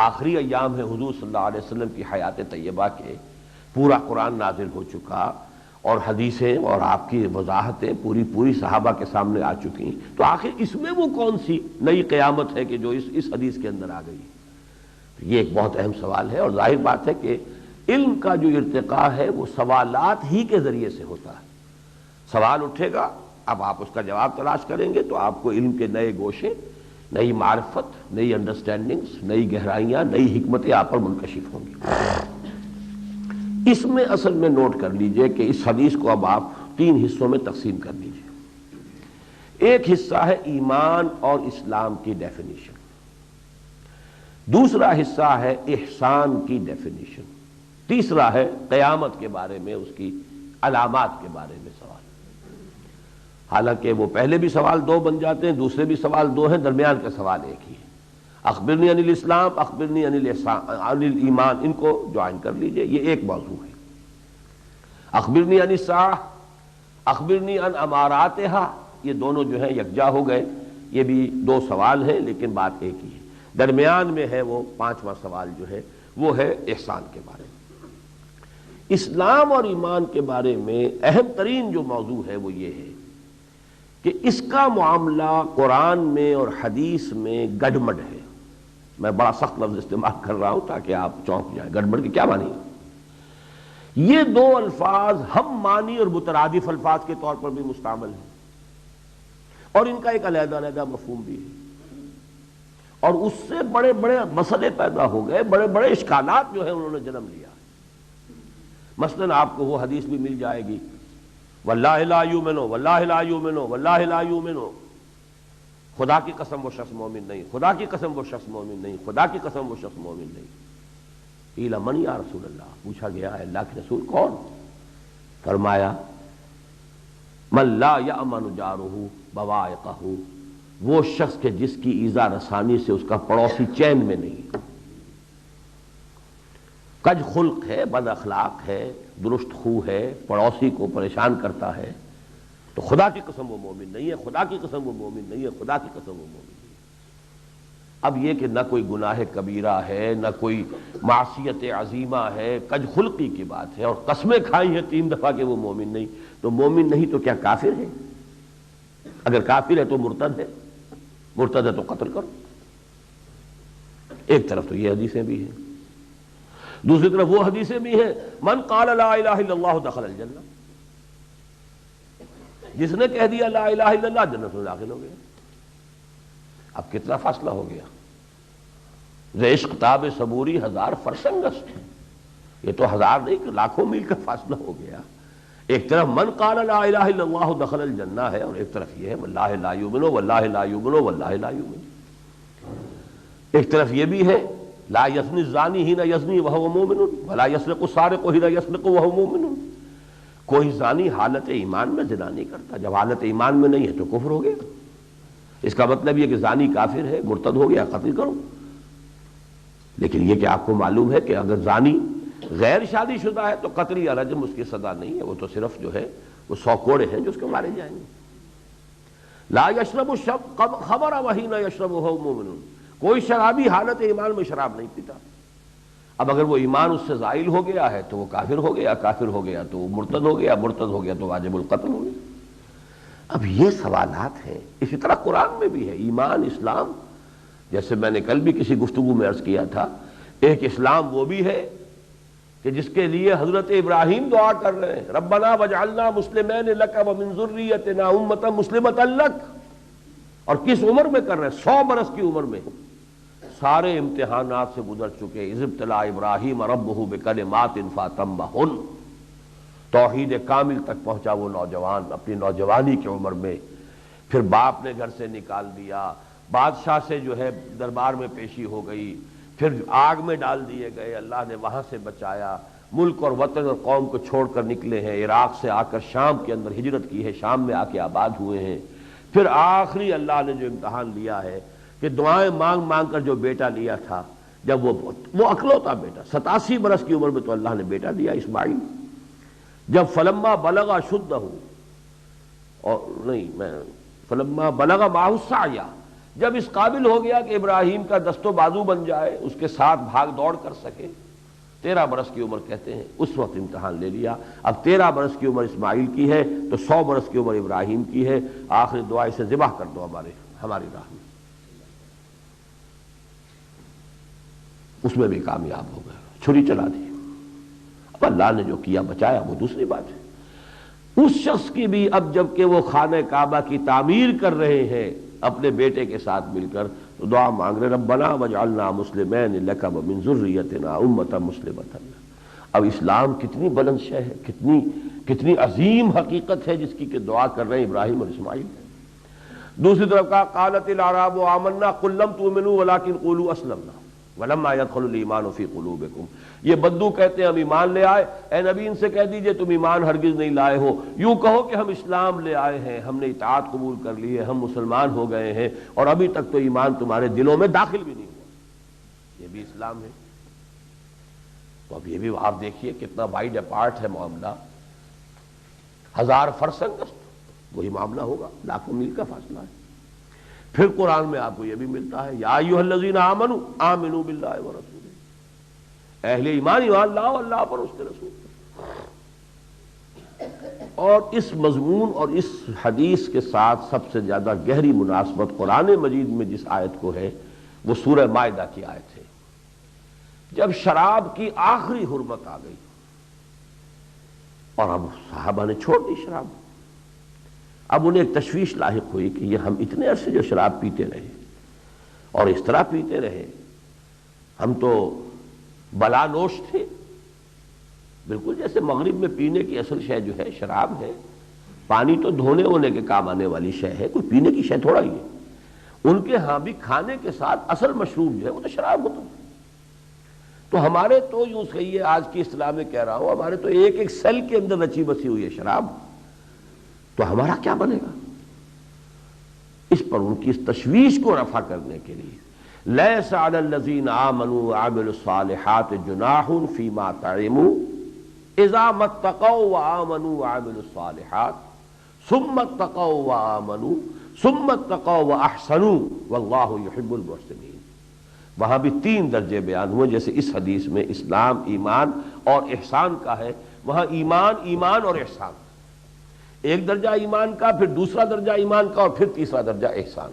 آخری ایام ہے حضور صلی اللہ علیہ وسلم کی حیات طیبہ کے، پورا قرآن نازل ہو چکا اور حدیثیں اور آپ کی وضاحتیں پوری صحابہ کے سامنے آ چکی، تو آخر اس میں وہ کون سی نئی قیامت ہے کہ جو اس حدیث کے اندر آ گئی؟ یہ ایک بہت اہم سوال ہے، اور ظاہر بات ہے کہ علم کا جو ارتقاء ہے وہ سوالات ہی کے ذریعے سے ہوتا ہے۔ سوال اٹھے گا، اب آپ اس کا جواب تلاش کریں گے تو آپ کو علم کے نئے گوشے، نئی معرفت، نئی انڈرسٹینڈنگز، نئی گہرائیاں، نئی حکمتیں آپ پر منکشف ہوں گی۔ اس میں اصل میں نوٹ کر لیجئے کہ اس حدیث کو اب آپ 3 حصوں میں تقسیم کر لیجئے۔ ایک حصہ ہے ایمان اور اسلام کی ڈیفینیشن، دوسرا حصہ ہے احسان کی ڈیفینیشن، تیسرا ہے قیامت کے بارے میں اس کی علامات کے بارے میں سوال۔ حالانکہ وہ پہلے بھی سوال 2 بن جاتے ہیں، دوسرے بھی سوال 2 ہیں، درمیان کا سوال ایک ہی ہے۔ اخبرنی عن الاسلام، اخبرنی عن الایمان، ان کو جوائن کر لیجئے، یہ ایک موضوع ہے۔ اخبرنی عن الساعہ، اخبرنی عن اماراتہا، یہ دونوں جو ہیں یکجا ہو گئے، یہ بھی 2 سوال ہیں لیکن بات ایک ہی ہے۔ درمیان میں ہے وہ 5واں سوال جو ہے وہ ہے احسان کے بارے میں۔ اسلام اور ایمان کے بارے میں اہم ترین جو موضوع ہے وہ یہ ہے کہ اس کا معاملہ قرآن میں اور حدیث میں گڈمڈ ہے۔ میں بڑا سخت لفظ استعمال کر رہا ہوں تاکہ آپ چونک جائیں۔ گڈمڈ کی کیا معنی ہے؟ یہ 2 الفاظ ہم معنی اور مترادف الفاظ کے طور پر بھی مستعمل ہیں، اور ان کا ایک علیحدہ مفہوم بھی ہے، اور اس سے بڑے بڑے مسئلے پیدا ہو گئے، بڑے بڑے اشکالات جو ہیں انہوں نے جنم لیا۔ مثلاً آپ کو وہ حدیث بھی مل جائے گی واللہ لا یؤمنو، واللہ لا یؤمنو، واللہ لا یؤمنو، خدا کی قسم وہ شخص مومن نہیں، خدا کی قسم وہ شخص مومن نہیں، خدا کی قسم وہ شخص مومن نہیں۔ قیل من یا رسول اللہ، پوچھا گیا ہے اللہ کے رسول کون؟ فرمایا من لا یأمن جارہ بوائقہ، وہ شخص کہ جس کی ایذا رسانی سے اس کا پڑوسی چین میں نہیں، کج خلق ہے، بد اخلاق ہے، درست خو ہے، پڑوسی کو پریشان کرتا ہے، تو خدا کی قسم وہ مومن نہیں ہے، خدا کی قسم وہ مومن نہیں ہے، خدا کی قسم وہ مومن نہیں ہے۔ اب یہ کہ نہ کوئی گناہ کبیرہ ہے، نہ کوئی معصیت عظیمہ ہے، کج خلقی کی بات ہے، اور قسمیں کھائی ہیں 3 دفعہ کہ وہ مومن نہیں، تو مومن نہیں تو کیا کافر ہے؟ اگر کافر ہے تو مرتد ہے، مرتد ہے تو قتل کرو۔ ایک طرف تو یہ حدیثیں بھی ہیں، دوسری طرف وہ حدیثیں بھی ہیں من قال لا الہ الا اللہ دخل الجنہ، جس نے کہہ دیا لا الہ الا اللہ جنت میں داخل ہو گیا۔ اب کتنا فاصلہ ہو گیا؟ عشق تاب صبوری 1000 فرسنگست، یہ تو 1000 نہیں کہ لاکھوں میل کا فاصلہ ہو گیا۔ ایک طرف من قال لا الہ الا اللہ دخل الجنہ ہے، اور ایک طرف یہ ہے واللہ لا یؤمنو، واللہ لا یؤمنو، واللہ لا یؤمنو۔ ایک طرف یہ بھی ہے لا یزنی الزانی حین یزنی وہو مومن، ولا یسرق السارق حین یسرق وہو مومن، کوئی زانی حالت ایمان میں زنا نہیں کرتا، جب حالت ایمان میں نہیں ہے تو کفر ہو گیا۔ اس کا مطلب یہ کہ زانی کافر ہے، مرتد ہو گیا، قتل کرو۔ لیکن یہ کہ آپ کو معلوم ہے کہ اگر زانی غیر شادی شدہ ہے تو قتل یا رجم اس کی سزا نہیں ہے، وہ تو صرف جو ہے وہ 100 کوڑے ہیں جو اس کو مارے جائیں گے۔ لا یشرب الشرب خمر وحین یشربہ مومن، کوئی شرابی حالت ایمان میں شراب نہیں پیتا۔ اب اگر وہ ایمان اس سے زائل ہو گیا ہے تو وہ کافر ہو گیا، کافر ہو گیا تو وہ مرتد ہو گیا، مرتد ہو گیا تو واجب القتل ہو گیا۔ اب یہ سوالات ہیں۔ اسی طرح قرآن میں بھی ہے ایمان اسلام، جیسے میں نے کل بھی کسی گفتگو میں عرض کیا تھا، ایک اسلام وہ بھی ہے کہ جس کے لیے حضرت ابراہیم دعا کر رہے ہیں، ربنا وجعلنا مسلمین لک ومن ذریتنا امۃ مسلمۃ لک، اور کس عمر میں کر رہے ہیں؟ 100 برس کی عمر میں، سارے امتحانات سے گزر چکے۔ اذ ابتلی ابراہیم ربہ بکلمات فاتمہن، توحید کامل تک پہنچا وہ نوجوان اپنی نوجوانی کی عمر میں، پھر باپ نے گھر سے نکال دیا، بادشاہ سے جو ہے دربار میں پیشی ہو گئی، پھر آگ میں ڈال دیے گئے، اللہ نے وہاں سے بچایا، ملک اور وطن اور قوم کو چھوڑ کر نکلے ہیں، عراق سے آ کر شام کے اندر ہجرت کی ہے، شام میں آ کے آباد ہوئے ہیں، پھر آخری اللہ نے جو امتحان لیا ہے کہ دعائیں مانگ مانگ کر جو بیٹا لیا تھا، جب وہ اکلوتا بیٹا 87 برس کی عمر میں تو اللہ نے بیٹا دیا اسماعیل، جب فلما بلغ اشدہ، اور نہیں میں فلما بلغ معہ السعی، جب اس قابل ہو گیا کہ ابراہیم کا دست و بازو بن جائے، اس کے ساتھ بھاگ دوڑ کر سکے، 13 برس کی عمر کہتے ہیں، اس وقت امتحان لے لیا۔ اب 13 برس کی عمر اسماعیل کی ہے تو 100 برس کی عمر ابراہیم کی ہے، آخری دعا اسے ذبح کر دو ہماری راہ میں، اس میں بھی کامیاب ہو گیا، چھری چلا دی۔ اب اللہ نے جو کیا بچایا وہ دوسری بات ہے۔ اس شخص کی بھی اب جب کہ وہ خانہ کعبہ کی تعمیر کر رہے ہیں اپنے بیٹے کے ساتھ مل کر، تو دعا مانگ رہے ربنا وجعلنا مسلمین لک ومن ذریتنا امۃ مسلمۃ لک۔ اب اسلام کتنی بلند شے ہے، کتنی عظیم حقیقت ہے جس کی کہ دعا کر رہے ہیں ابراہیم اور اسماعیل۔ دوسری طرف کہا قالت الاعراب آمنا قل لم تؤمنوا ولکن قولوا اسلمنا ولما يدخل الايمان في قلوبكم۔ یہ بدو کہتے ہیں ہم ایمان لے آئے، اے نبی ان سے کہہ دیجئے تم ایمان ہرگز نہیں لائے ہو، یوں کہو کہ ہم اسلام لے آئے ہیں، ہم نے اطاعت قبول کر لی ہے، ہم مسلمان ہو گئے ہیں، اور ابھی تک تو ایمان تمہارے دلوں میں داخل بھی نہیں ہوا۔ یہ بھی اسلام ہے۔ تو اب یہ بھی آپ دیکھیے کتنا وائڈ اپارٹ ہے معاملہ، 1000 فرسنگ وہی معاملہ ہوگا، لاکھوں میل کا فاصلہ ہے۔ پھر قرآن میں آپ کو یہ بھی ملتا ہے یا ایھا الذین آمنوا آمنوا باللہ ورسولہ، اہل ایمان ایمان لاؤ اللہ پر، اس کے رسول پر۔ اور اس مضمون اور اس حدیث کے ساتھ سب سے زیادہ گہری مناسبت قرآن مجید میں جس آیت کو ہے وہ سورہ مائدہ کی آیت ہے، جب شراب کی آخری حرمت آ گئی اور اب صحابہ نے چھوڑ دی شراب، اب انہیں ایک تشویش لاحق ہوئی کہ یہ ہم اتنے عرصے جو شراب پیتے رہے اور اس طرح پیتے رہے، ہم تو بلا نوش تھے، بالکل جیسے مغرب میں پینے کی اصل شے جو ہے شراب ہے، پانی تو دھونے ہونے کے کام آنے والی شے ہے، کوئی پینے کی شے تھوڑا ہی ہے۔ ان کے ہاں بھی کھانے کے ساتھ اصل مشروب جو ہے وہ تو شراب ہوتا ہے۔ تو ہمارے تو یوں کہیے آج کی اصطلاح میں کہہ رہا ہوں، ہمارے تو ایک ایک سیل کے اندر رچی بسی ہوئی ہے شراب، تو ہمارا کیا بنے گا؟ اس پر ان کی اس تشویش کو رفع کرنے کے لیے لیس علی الذین آمنوا وعملوا الصالحات جناح فیما طعموا اذا ما اتقوا وآمنوا وعملوا الصالحات ثم اتقوا وآمنوا ثم اتقوا واحسنوا واللہ یحب المحسنین۔ وہاں بھی 3 درجے بیان ہوئے، جیسے اس حدیث میں اسلام ایمان اور احسان کا ہے، وہاں ایمان اور احسان، ایک درجہ ایمان کا، پھر دوسرا درجہ ایمان کا، اور پھر تیسرا درجہ احسان۔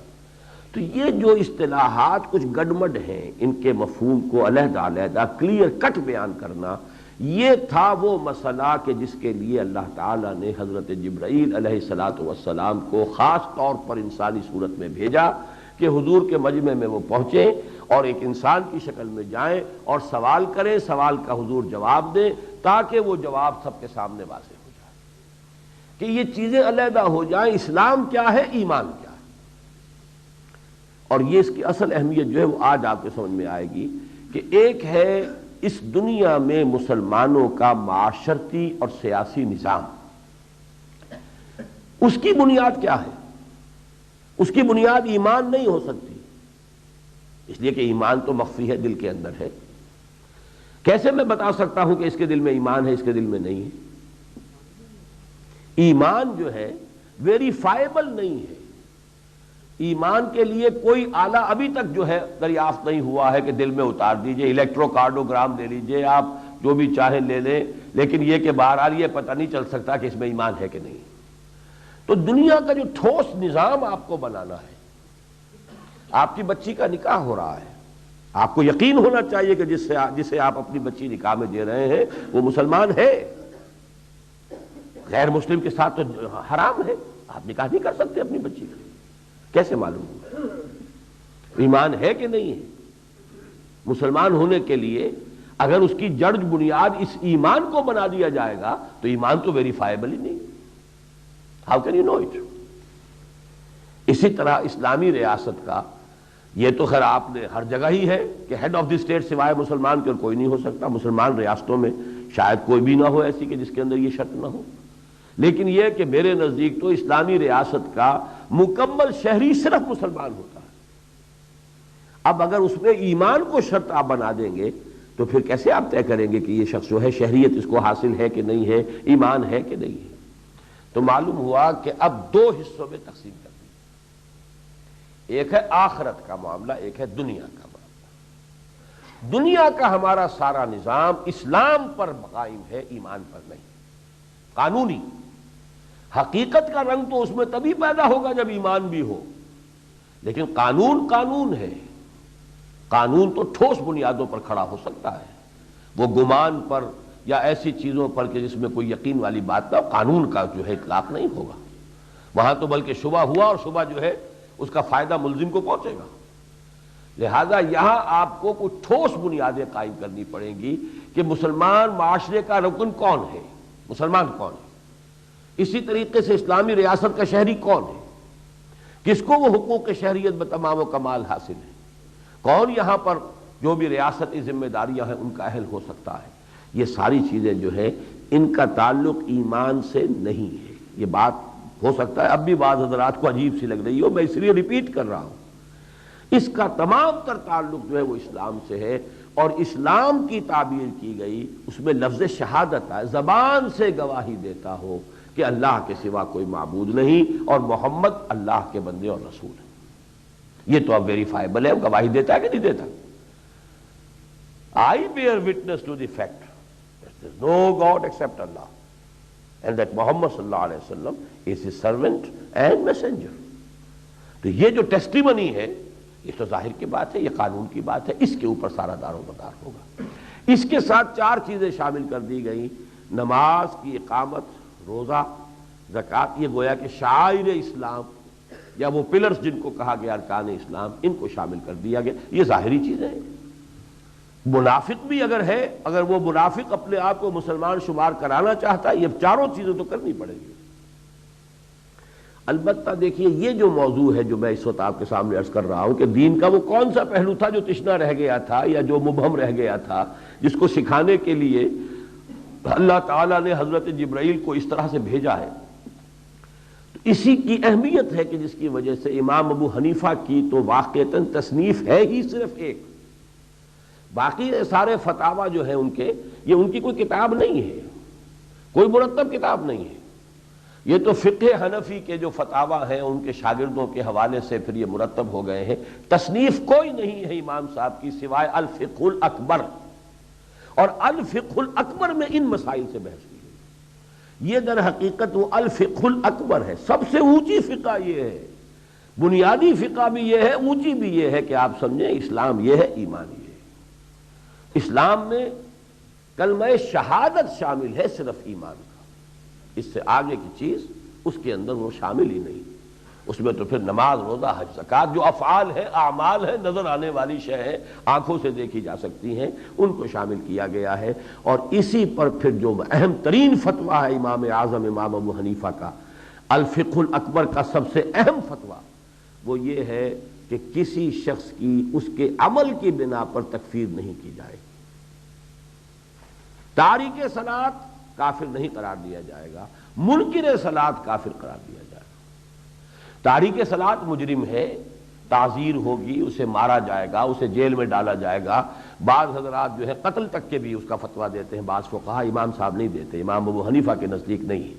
تو یہ جو اصطلاحات کچھ گڈمڈ ہیں، ان کے مفہوم کو علیحدہ علیحدہ کلیئر کٹ بیان کرنا، یہ تھا وہ مسئلہ کہ جس کے لیے اللہ تعالیٰ نے حضرت جبرائیل علیہ الصلاۃ والسلام کو خاص طور پر انسانی صورت میں بھیجا کہ حضور کے مجمع میں وہ پہنچیں اور ایک انسان کی شکل میں جائیں اور سوال کریں، سوال کا حضور جواب دیں، تاکہ وہ جواب سب کے سامنے واضح ہو جائے کہ یہ چیزیں علیحدہ ہو جائیں، اسلام کیا ہے، ایمان کیا ہے۔ اور یہ اس کی اصل اہمیت جو ہے وہ آج آپ کے سمجھ میں آئے گی کہ ایک ہے اس دنیا میں مسلمانوں کا معاشرتی اور سیاسی نظام، اس کی بنیاد کیا ہے؟ اس کی بنیاد ایمان نہیں ہو سکتی، اس لیے کہ ایمان تو مخفی ہے، دل کے اندر ہے۔ کیسے میں بتا سکتا ہوں کہ اس کے دل میں ایمان ہے، اس کے دل میں نہیں ہے؟ ایمان جو ہے ویریفائیبل نہیں ہے، ایمان کے لیے کوئی آلہ ابھی تک جو ہے دریافت نہیں ہوا ہے کہ دل میں اتار دیجئے، الیکٹرو کارڈوگرام لے لیجئے آپ، جو بھی چاہیں لے لیں، لیکن یہ کہ بہرحال یہ پتہ نہیں چل سکتا کہ اس میں ایمان ہے کہ نہیں۔ تو دنیا کا جو ٹھوس نظام آپ کو بنانا ہے، آپ کی بچی کا نکاح ہو رہا ہے، آپ کو یقین ہونا چاہیے کہ جسے آپ اپنی بچی نکاح میں دے رہے ہیں وہ مسلمان ہے، غیر مسلم کے ساتھ تو حرام ہے، آپ نکاح نہیں کر سکتے اپنی بچی کا۔ کیسے معلوم ہوگا ایمان ہے کہ نہیں ہے؟ مسلمان ہونے کے لیے اگر اس کی جڑ بنیاد اس ایمان کو بنا دیا جائے گا تو ایمان تو ویریفائبل ہی نہیں۔ How can you know it? اسی طرح اسلامی ریاست کا یہ تو خیر آپ نے ہر جگہ ہی ہے کہ ہیڈ آف دی اسٹیٹ سوائے مسلمان کے اور کوئی نہیں ہو سکتا۔ مسلمان ریاستوں میں شاید کوئی بھی نہ ہو ایسی کہ جس کے اندر یہ شرط نہ ہو، لیکن یہ کہ میرے نزدیک تو اسلامی ریاست کا مکمل شہری صرف مسلمان ہوتا ہے۔ اب اگر اس میں ایمان کو شرط آپ بنا دیں گے تو پھر کیسے آپ طے کریں گے کہ یہ شخص جو ہے شہریت اس کو حاصل ہے کہ نہیں ہے، ایمان ہے کہ نہیں ہے؟ تو معلوم ہوا کہ اب دو حصوں میں تقسیم کر دی، ایک ہے آخرت کا معاملہ، ایک ہے دنیا کا معاملہ۔ دنیا کا ہمارا سارا نظام اسلام پر قائم ہے، ایمان پر نہیں، قانونی۔ حقیقت کا رنگ تو اس میں تبھی پیدا ہوگا جب ایمان بھی ہو، لیکن قانون قانون ہے۔ قانون تو ٹھوس بنیادوں پر کھڑا ہو سکتا ہے، وہ گمان پر یا ایسی چیزوں پر کہ جس میں کوئی یقین والی بات نہ ہو، قانون کا جو ہے اطلاق نہیں ہوگا وہاں تو، بلکہ شبہ ہوا اور شبہ جو ہے اس کا فائدہ ملزم کو پہنچے گا۔ لہذا یہاں آپ کو کچھ ٹھوس بنیادیں قائم کرنی پڑیں گی کہ مسلمان معاشرے کا رکن کون ہے، مسلمان کون ہے۔ اسی طریقے سے اسلامی ریاست کا شہری کون ہے، کس کو وہ حقوق شہریت بتمام و کمال حاصل ہے، کون یہاں پر جو بھی ریاستی ذمہ داریاں ہیں ان کا اہل ہو سکتا ہے۔ یہ ساری چیزیں جو ہیں ان کا تعلق ایمان سے نہیں ہے۔ یہ بات ہو سکتا ہے اب بھی بعض حضرات کو عجیب سی لگ رہی ہو، میں اس لیے ریپیٹ کر رہا ہوں، اس کا تمام تر تعلق جو ہے وہ اسلام سے ہے، اور اسلام کی تعبیر کی گئی اس میں لفظ شہادت ہے، زبان سے گواہی دیتا ہو کہ اللہ کے سوا کوئی معبود نہیں اور محمد اللہ کے بندے اور رسول ہیں۔ یہ تو اب ویریفائبل ہے، گواہی دیتا ہے کہ نہیں دیتا؟ I bear witness to the fact that there is no God except Allah and that Muhammad sallallahu alaihi wasallam is his servant and messenger۔ تو یہ جو ٹیسٹیمنی ہے یہ تو ظاہر کی بات ہے، یہ قانون کی بات ہے، اس کے اوپر سارا دار و مدار ہوگا۔ اس کے ساتھ چار چیزیں شامل کر دی گئی، نماز کی اقامت، روزہ، زکوٰۃ، یہ گویا کہ شعائر اسلام یا وہ پلرز جن کو کہا گیا ارکان اسلام، ان کو شامل کر دیا گیا۔ یہ ظاہری چیزیں ہیں۔ منافق بھی اگر ہے، اگر وہ منافق اپنے آپ کو مسلمان شمار کرانا چاہتا ہے، یہ چاروں چیزیں تو کرنی پڑے گی۔ البتہ دیکھیے یہ جو موضوع ہے جو میں اس وقت آپ کے سامنے عرض کر رہا ہوں کہ دین کا وہ کون سا پہلو تھا جو تشنا رہ گیا تھا یا جو مبہم رہ گیا تھا، جس کو سکھانے کے لیے اللہ تعالیٰ نے حضرت جبرائیل کو اس طرح سے بھیجا ہے، تو اسی کی اہمیت ہے کہ جس کی وجہ سے امام ابو حنیفہ کی تو واقعتاً تصنیف ہے ہی صرف ایک، باقی سارے فتاوی جو ہیں ان کے، یہ ان کی کوئی کتاب نہیں ہے، کوئی مرتب کتاب نہیں ہے۔ یہ تو فقہ حنفی کے جو فتاوی ہیں ان کے شاگردوں کے حوالے سے پھر یہ مرتب ہو گئے ہیں۔ تصنیف کوئی نہیں ہے امام صاحب کی سوائے الفقہ الاکبر، اور الفقہ الاکبر میں ان مسائل سے بحث کی گئی۔ یہ در حقیقت وہ الفقہ الاکبر ہے، سب سے اونچی فقہ یہ ہے، بنیادی فقہ بھی یہ ہے، اونچی بھی یہ ہے کہ آپ سمجھیں اسلام یہ ہے، ایمان یہ ہے۔ اسلام میں کلمہ شہادت شامل ہے صرف ایمان کا، اس سے آگے کی چیز اس کے اندر وہ شامل ہی نہیں۔ اس میں تو پھر نماز، روزہ، حج، زکوٰۃ جو افعال ہیں، اعمال ہیں، نظر آنے والی شے ہیں، آنکھوں سے دیکھی جا سکتی ہیں، ان کو شامل کیا گیا ہے۔ اور اسی پر پھر جو اہم ترین فتویٰ ہے امام اعظم امام ابو حنیفہ کا، الفقہ الاکبر کا سب سے اہم فتویٰ وہ یہ ہے کہ کسی شخص کی اس کے عمل کی بنا پر تکفیر نہیں کی جائے، تارک صلاۃ کافر نہیں قرار دیا جائے گا، منکر صلاۃ کافر قرار دیا جائے گا۔ تارک صلاۃ مجرم ہے، تعزیر ہوگی، اسے مارا جائے گا، اسے جیل میں ڈالا جائے گا، بعض حضرات جو ہے قتل تک کے بھی اس کا فتویٰ دیتے ہیں، بعض فقہا، امام صاحب نہیں دیتے، امام ابو حنیفہ کے نزدیک نہیں،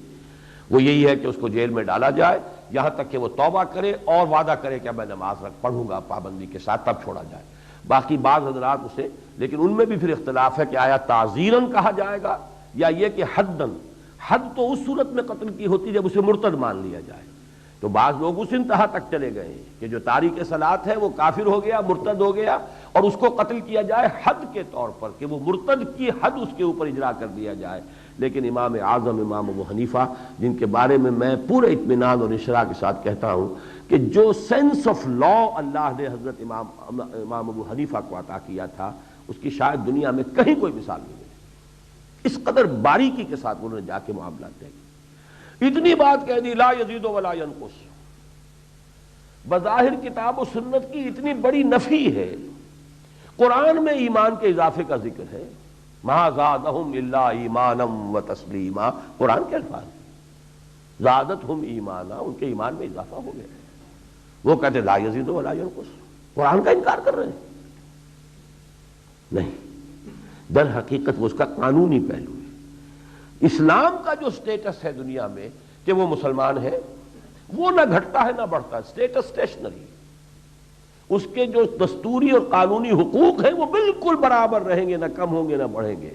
وہ یہی ہے کہ اس کو جیل میں ڈالا جائے، یہاں تک کہ وہ توبہ کرے اور وعدہ کرے کہ میں نماز پڑھوں گا پابندی کے ساتھ، تب چھوڑا جائے۔ باقی بعض حضرات اسے، لیکن ان میں بھی پھر اختلاف ہے کہ آیا تعزیراً کہا جائے گا یا یہ کہ حداً۔ حد تو اس صورت میں قتل کی ہوتی جب اسے مرتد مان لیا جائے، تو بعض لوگ اس انتہا تک چلے گئے ہیں کہ جو تاریک صلاۃ ہے وہ کافر ہو گیا، مرتد ہو گیا، اور اس کو قتل کیا جائے حد کے طور پر، کہ وہ مرتد کی حد اس کے اوپر اجرا کر دیا جائے۔ لیکن امام اعظم امام ابو حنیفہ، جن کے بارے میں میں پورے اطمینان اور اشراء کے ساتھ کہتا ہوں کہ جو سینس آف لا اللہ نے حضرت امام ابو حنیفہ کو عطا کیا تھا، اس کی شاید دنیا میں کہیں کوئی مثال نہیں ملی۔ اس قدر باریکی کے ساتھ انہوں نے جا کے معاملات طے کیے۔ اتنی بات کہہ دی لا یزید ولا ینقص، بظاہر کتاب و سنت کی اتنی بڑی نفی ہے، قرآن میں ایمان کے اضافے کا ذکر ہے، ما زادہم الا ایمانا و تسلیما، قرآن کے الفاظ، زادتہم ایمانا، ان کے ایمان میں اضافہ ہو گیا۔ وہ کہتے لا یزید ولا ینقص، قرآن کا انکار کر رہے ہیں۔ نہیں، در حقیقت وہ اس کا قانونی پہلو ہے۔ اسلام کا جو سٹیٹس ہے دنیا میں کہ وہ مسلمان ہے، وہ نہ گھٹتا ہے نہ بڑھتا ہے، سٹیٹس اسٹیشنری۔ اس کے جو دستوری اور قانونی حقوق ہیں وہ بالکل برابر رہیں گے، نہ کم ہوں گے نہ بڑھیں گے۔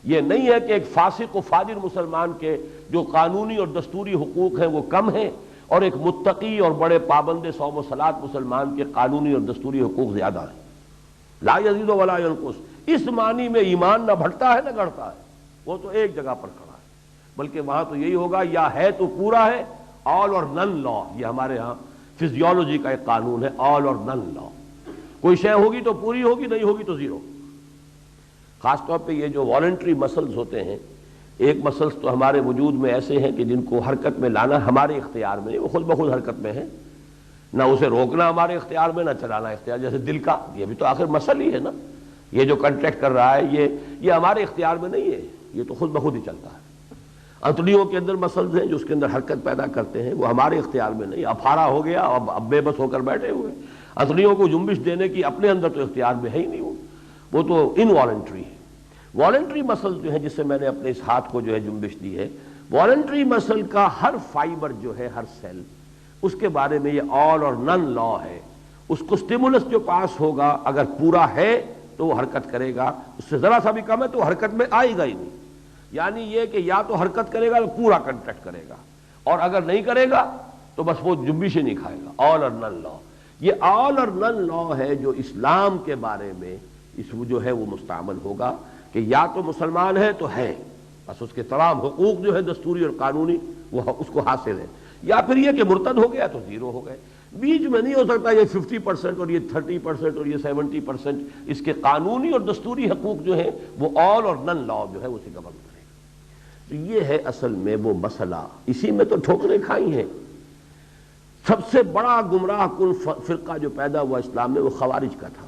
یہ نہیں ہے کہ ایک فاسق و فاجر مسلمان کے جو قانونی اور دستوری حقوق ہیں وہ کم ہیں، اور ایک متقی اور بڑے پابند صوم و صلاۃ مسلمان کے قانونی اور دستوری حقوق زیادہ ہیں۔ لا یزید ولا ینقص، اس معنی میں ایمان نہ بڑھتا ہے نہ گھٹتا ہے، وہ تو ایک جگہ پر کھڑا ہے، بلکہ وہاں تو یہی ہوگا یا ہے تو پورا ہے، آل اور نن لا، یہ ہمارے ہاں فزیولوجی کا ایک قانون ہے، آل اور نن لا۔ کوئی شے ہوگی تو پوری ہوگی، نہیں ہوگی تو زیرو۔ خاص طور پہ یہ جو والنٹری مسلز ہوتے ہیں، ایک مسلز تو ہمارے وجود میں ایسے ہیں کہ جن کو حرکت میں لانا ہمارے اختیار میں نہیں، وہ خود بخود حرکت میں ہے، نہ اسے روکنا ہمارے اختیار میں نہ چلانا اختیار۔ جیسے دل کا، یہ بھی تو آخر مسل ہی ہے نا، یہ جو کنٹریکٹ کر رہا ہے یہ ہمارے اختیار میں نہیں ہے، یہ تو خود بخود ہی چلتا ہے۔ انتڑیوں کے اندر مسلز ہیں جو اس کے اندر حرکت پیدا کرتے ہیں، وہ ہمارے اختیار میں نہیں۔ اب پھاڑا ہو گیا، اب بے بس ہو کر بیٹھے ہوئے، انتڑیوں کو جنبش دینے کی اپنے اندر تو اختیار میں ہے ہی نہیں، وہ تو انوالنٹری ہے۔ والنٹری مسل جو ہے، جس سے میں نے اپنے اس ہاتھ کو جو ہے جنبش دی ہے، والنٹری مسل کا ہر فائبر جو ہے، ہر سیل، اس کے بارے میں یہ آل اور نن لا ہے۔ اس کو سٹیمولس جو پاس ہوگا اگر پورا ہے تو وہ حرکت کرے گا، اس سے ذرا سا بھی کم ہے تو حرکت میں آئے گا ہی نہیں۔ یعنی یہ کہ یا تو حرکت کرے گا تو پورا کنٹریکٹ کرے گا، اور اگر نہیں کرے گا تو بس وہ جنبش ہی نہیں کھائے گا۔ آل اور نن لا، یہ آل اور نن لا ہے جو اسلام کے بارے میں اس جو ہے وہ مستعمل ہوگا، کہ یا تو مسلمان ہے تو ہے، بس اس کے تمام حقوق جو ہے دستوری اور قانونی وہ اس کو حاصل ہے، یا پھر یہ کہ مرتد ہو گیا تو زیرو ہو گئے۔ بیچ میں نہیں ہو سکتا یہ 50% اور یہ 30% اور یہ 70%۔ اس کے قانونی اور دستوری حقوق جو ہیں وہ آل اور نن لا جو ہے اسے گورن کرے گا۔ تو یہ ہے اصل میں وہ مسئلہ، اسی میں تو ٹھوکریں کھائی ہیں۔ سب سے بڑا گمراہ کن فرقہ جو پیدا ہوا اسلام میں وہ خوارج کا تھا،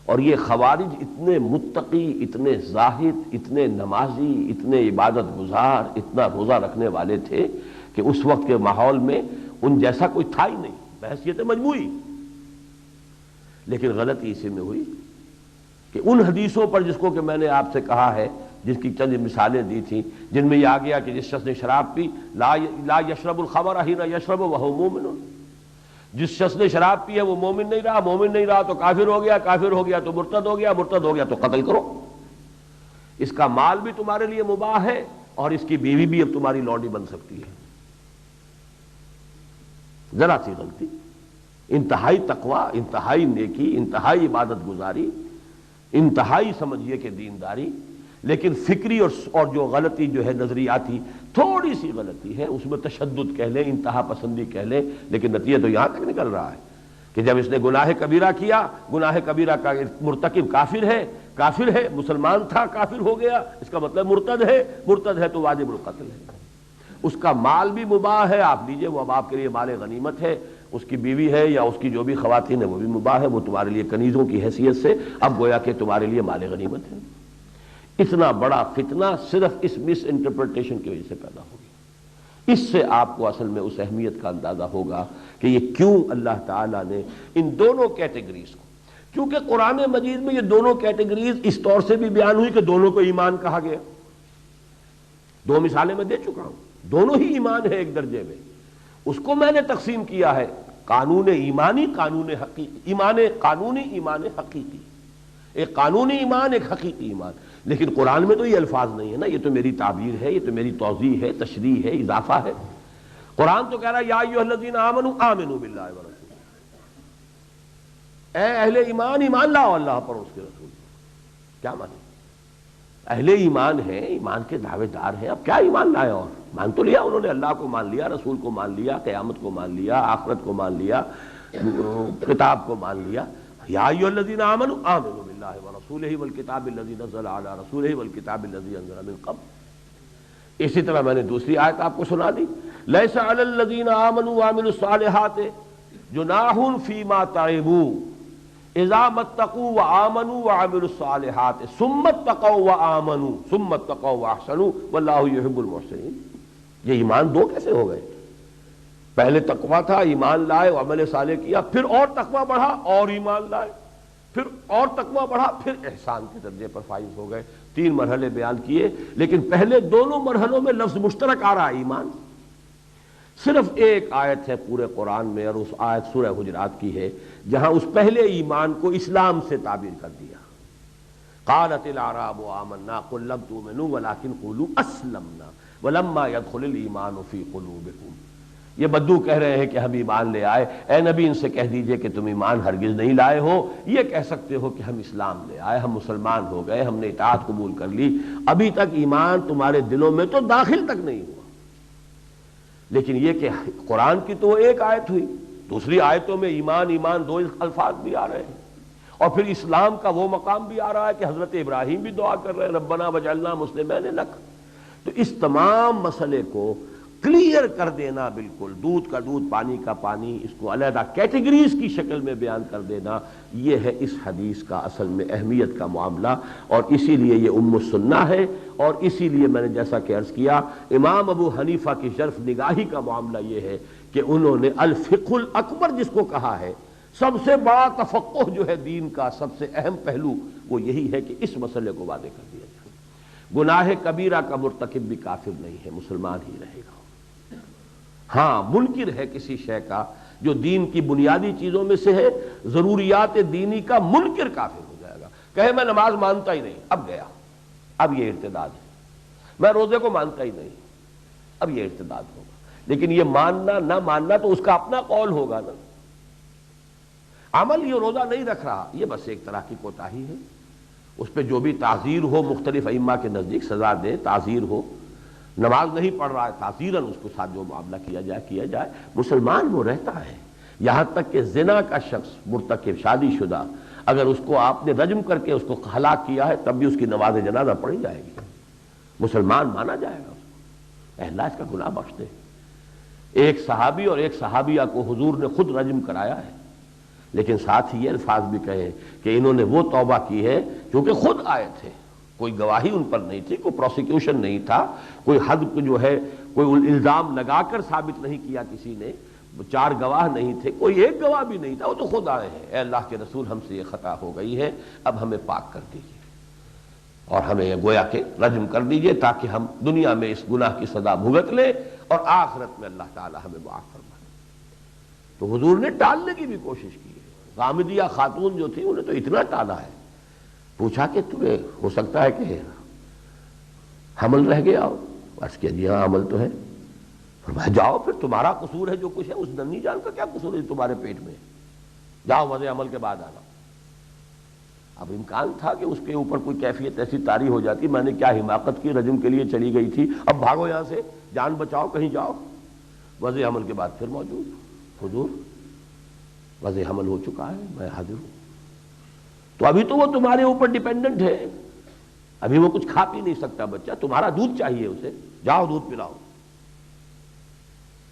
اور یہ خوارج اتنے متقی، اتنے زاہد، اتنے نمازی، اتنے عبادت گزار، اتنا روزہ رکھنے والے تھے کہ اس وقت کے ماحول میں ان جیسا کوئی تھا ہی نہیں، بحیثیت مجموعی۔ لیکن غلطی اسی میں ہوئی کہ ان حدیثوں پر جس کو کہ میں نے آپ سے کہا ہے، جس کی چند مثالیں دی تھیں، جن میں یہ آ گیا کہ جس شخص نے شراب پی، لا یشرب الخمر حین یشرب وہو مومن، جس شخص نے شراب پی ہے وہ مومن نہیں رہا، مومن نہیں رہا تو کافر ہو گیا، کافر ہو گیا تو مرتد ہو گیا، مرتد ہو گیا تو قتل کرو۔ اس کا مال بھی تمہارے لیے مباح ہے، اور اس کی بیوی بھی اب تمہاری لونڈی بن سکتی ہے۔ ذرا سی غلطی، انتہائی تقوی، انتہائی نیکی، انتہائی عبادت گزاری، انتہائی سمجھیے کہ دینداری، لیکن فکری اور جو غلطی جو ہے نظریاتی، تھوڑی سی غلطی ہے، اس میں تشدد کہہ لیں، انتہا پسندی کہہ لیں، لیکن نتیجہ تو یہاں تک نکل رہا ہے کہ جب اس نے گناہ کبیرہ کیا، گناہ کبیرہ کا مرتکب کافر ہے، مسلمان تھا کافر ہو گیا، اس کا مطلب مرتد ہے تو واجب القتل ہے۔ اس کا مال بھی مباح ہے، آپ لیجئے، وہ اب آپ کے لیے مال غنیمت ہے، اس کی بیوی ہے یا اس کی جو بھی خواتین ہے وہ بھی مباح ہے، وہ تمہارے لیے کنیزوں کی حیثیت سے اب گویا کہ تمہارے لیے مال غنیمت ہے۔ اتنا بڑا فتنہ صرف اس مس انٹرپریٹیشن کی وجہ سے پیدا ہو گیا۔ اس سے آپ کو اصل میں اس اہمیت کا اندازہ ہوگا کہ یہ کیوں اللہ تعالیٰ نے ان دونوں کیٹیگریز کو، کیونکہ قرآن مجید میں یہ دونوں کیٹیگریز اس طور سے بھی بیان ہوئی کہ دونوں کو ایمان کہا گیا۔ دو مثالیں میں دے چکا ہوں، دونوں ہی ایمان ہے ایک درجے میں۔ اس کو میں نے تقسیم کیا ہے قانون ایمانی، قانون حقیقی، ایمان قانونی، ایمان حقیقی، ایک قانونی ایمان، ایک حقیقی ایمان۔ لیکن قرآن میں تو یہ الفاظ نہیں ہے نا، یہ تو میری تعبیر ہے، یہ تو میری توضیح ہے، تشریح ہے، اضافہ ہے۔ قرآن تو کہہ رہا ہے یا ایھا الذین آمنوا آمنوا باللہ ورسولہ، اے اہل ایمان، ایمان لاؤ اللہ پر، اس کے رسول پر۔ کیا مانے؟ اہل ایمان ہیں، ایمان کے دعوے دار ہیں، اب کیا ایمان لائے؟ اور مان تو لیا انہوں نے، اللہ کو مان لیا، رسول کو مان لیا، قیامت کو مان لیا، آخرت کو مان لیا، کتاب کو مان لیا۔ یا ایھا الذین آمنوا آمنوا باللہ ورسولہ والکتاب الذی نزل علی رسولہ والکتاب الذی انزل من قبل۔ اسی طرح میں نے دوسری آیت آپ کو سنا دی، لیس علی الذین آمنوا وعملوا الصالحات جناح فیما تعبوا اذا ما اتقوا وآمنوا وعملوا الصالحات ثم اتقوا وآمنوا ثم اتقوا واحسنوا واللہ یحب المحسنین۔ یہ ایمان دو کیسے ہو گئے؟ پہلے تقویٰ تھا، ایمان لائے، عمل صالح کیا، پھر اور تقویٰ بڑھا اور ایمان لائے، پھر اور تقویٰ بڑھا، پھر احسان کے درجے پر فائز ہو گئے۔ تین مرحلے بیان کیے، لیکن پہلے دونوں مرحلوں میں لفظ مشترک آ رہا ہے ایمان۔ صرف ایک آیت ہے پورے قرآن میں، اور اس آیت سورہ حجرات کی ہے، جہاں اس پہلے ایمان کو اسلام سے تعبیر کر دیا۔ قالت الاعراب آمنا قل لم تؤمنوا ولکن قولوا اسلمنا ولما يدخل الایمان فی قلوبکم۔ یہ بدو کہہ رہے ہیں کہ ہم ایمان لے آئے، اے نبی ان سے کہہ دیجئے کہ تم ایمان ہرگز نہیں لائے ہو، یہ کہہ سکتے ہو کہ ہم اسلام لے آئے، ہم مسلمان ہو گئے، ہم نے اطاعت قبول کر لی، ابھی تک ایمان تمہارے دلوں میں تو داخل تک نہیں ہوا۔ لیکن یہ کہ قرآن کی تو ایک آیت ہوئی، دوسری آیتوں میں ایمان ایمان دو الفاظ بھی آ رہے ہیں، اور پھر اسلام کا وہ مقام بھی آ رہا ہے کہ حضرت ابراہیم بھی دعا کر رہے ہیں ربنا وجعلنا مسلمین لک۔ تو اس تمام مسئلے کو کلیئر کر دینا، بالکل دودھ کا دودھ، پانی کا پانی، اس کو علیحدہ کیٹیگریز کی شکل میں بیان کر دینا، یہ ہے اس حدیث کا اصل میں اہمیت کا معاملہ، اور اسی لیے یہ ام السنہ ہے، اور اسی لیے میں نے جیسا کہ عرض کیا امام ابو حنیفہ کی شرف نگاہی کا معاملہ یہ ہے کہ انہوں نے الفقہ الاکبر جس کو کہا ہے، سب سے بڑا تفقہ جو ہے دین کا، سب سے اہم پہلو وہ یہی ہے کہ اس مسئلے کو واضح کر دیا جائے۔ گناہ کبیرہ کا مرتکب بھی کافر نہیں ہے، مسلمان ہی رہے گا۔ ہاں منکر ہے کسی شے کا جو دین کی بنیادی چیزوں میں سے ہے، ضروریات دینی کا منکر کافر ہو جائے گا۔ کہے میں نماز مانتا ہی نہیں، اب گیا، اب یہ ارتداد ہے۔ میں روزے کو مانتا ہی نہیں، اب یہ ارتداد ہوگا۔ لیکن یہ ماننا نہ ماننا تو اس کا اپنا قول ہوگا نا۔ عمل یہ روزہ نہیں رکھ رہا، یہ بس ایک طرح کی کوتاہی ہے، اس پہ جو بھی تعزیر ہو، مختلف ائمہ کے نزدیک سزا دے، تعزیر ہو۔ نماز نہیں پڑھ رہا ہے، تعزیراً اس کو ساتھ جو معاملہ کیا جائے۔ مسلمان وہ رہتا ہے، یہاں تک کہ زنا کا شخص مرتکب، شادی شدہ، اگر اس کو آپ نے رجم کر کے اس کو ہلاک کیا ہے تب بھی اس کی نماز جنازہ پڑھی جائے گی، مسلمان مانا جائے گا اس کو، اے اللہ اس کا گناہ بخش دے۔ ایک صحابی اور ایک صحابیہ کو حضور نے خود رجم کرایا ہے، لیکن ساتھ ہی یہ الفاظ بھی کہے کہ انہوں نے وہ توبہ کی ہے کیونکہ خود آئے تھے، کوئی گواہی ان پر نہیں تھی، کوئی پروسیکیوشن نہیں تھا، کوئی حد جو ہے کوئی الزام لگا کر ثابت نہیں کیا کسی نے، چار گواہ نہیں تھے، کوئی ایک گواہ بھی نہیں تھا، وہ تو خود آئے ہیں، اے اللہ کے رسول ہم سے یہ خطا ہو گئی ہے، اب ہمیں پاک کر دیجیے اور ہمیں یہ گویا کہ رجم کر دیجیے تاکہ ہم دنیا میں اس گناہ کی سزا بھگت لیں اور آخرت میں اللہ تعالی ہمیں معاف فرمائے۔ تو حضور نے ٹالنے کی بھی کوشش کی ہے۔ غامدیہ خاتون جو تھی انہیں تو اتنا ٹالا ہے، پوچھا کہ تمہیں ہو سکتا ہے کہ حمل رہ گیا ہو؟ عرض کیا جی ہاں حمل تو ہے۔ فرمایا جاؤ پھر، تمہارا قصور ہے جو کچھ ہے، اس ننھی جان کا کیا قصور ہے تمہارے پیٹ میں، جاؤ وضع عمل کے بعد آنا۔ اب امکان تھا کہ اس کے اوپر کوئی کیفیت ایسی طاری ہو جاتی، میں نے کیا حماقت کی، رجم کے لیے چلی گئی تھی، اب بھاگو یہاں سے، جان بچاؤ، کہیں جاؤ۔ وضع عمل کے بعد پھر موجود، حضور وضع عمل ہو چکا ہے، میں حاضر ہوں۔ تو ابھی تو وہ تمہارے اوپر ڈیپینڈنٹ ہے، ابھی وہ کچھ کھا پی نہیں سکتا بچہ، تمہارا دودھ چاہیے اسے، جاؤ دودھ پلاؤ۔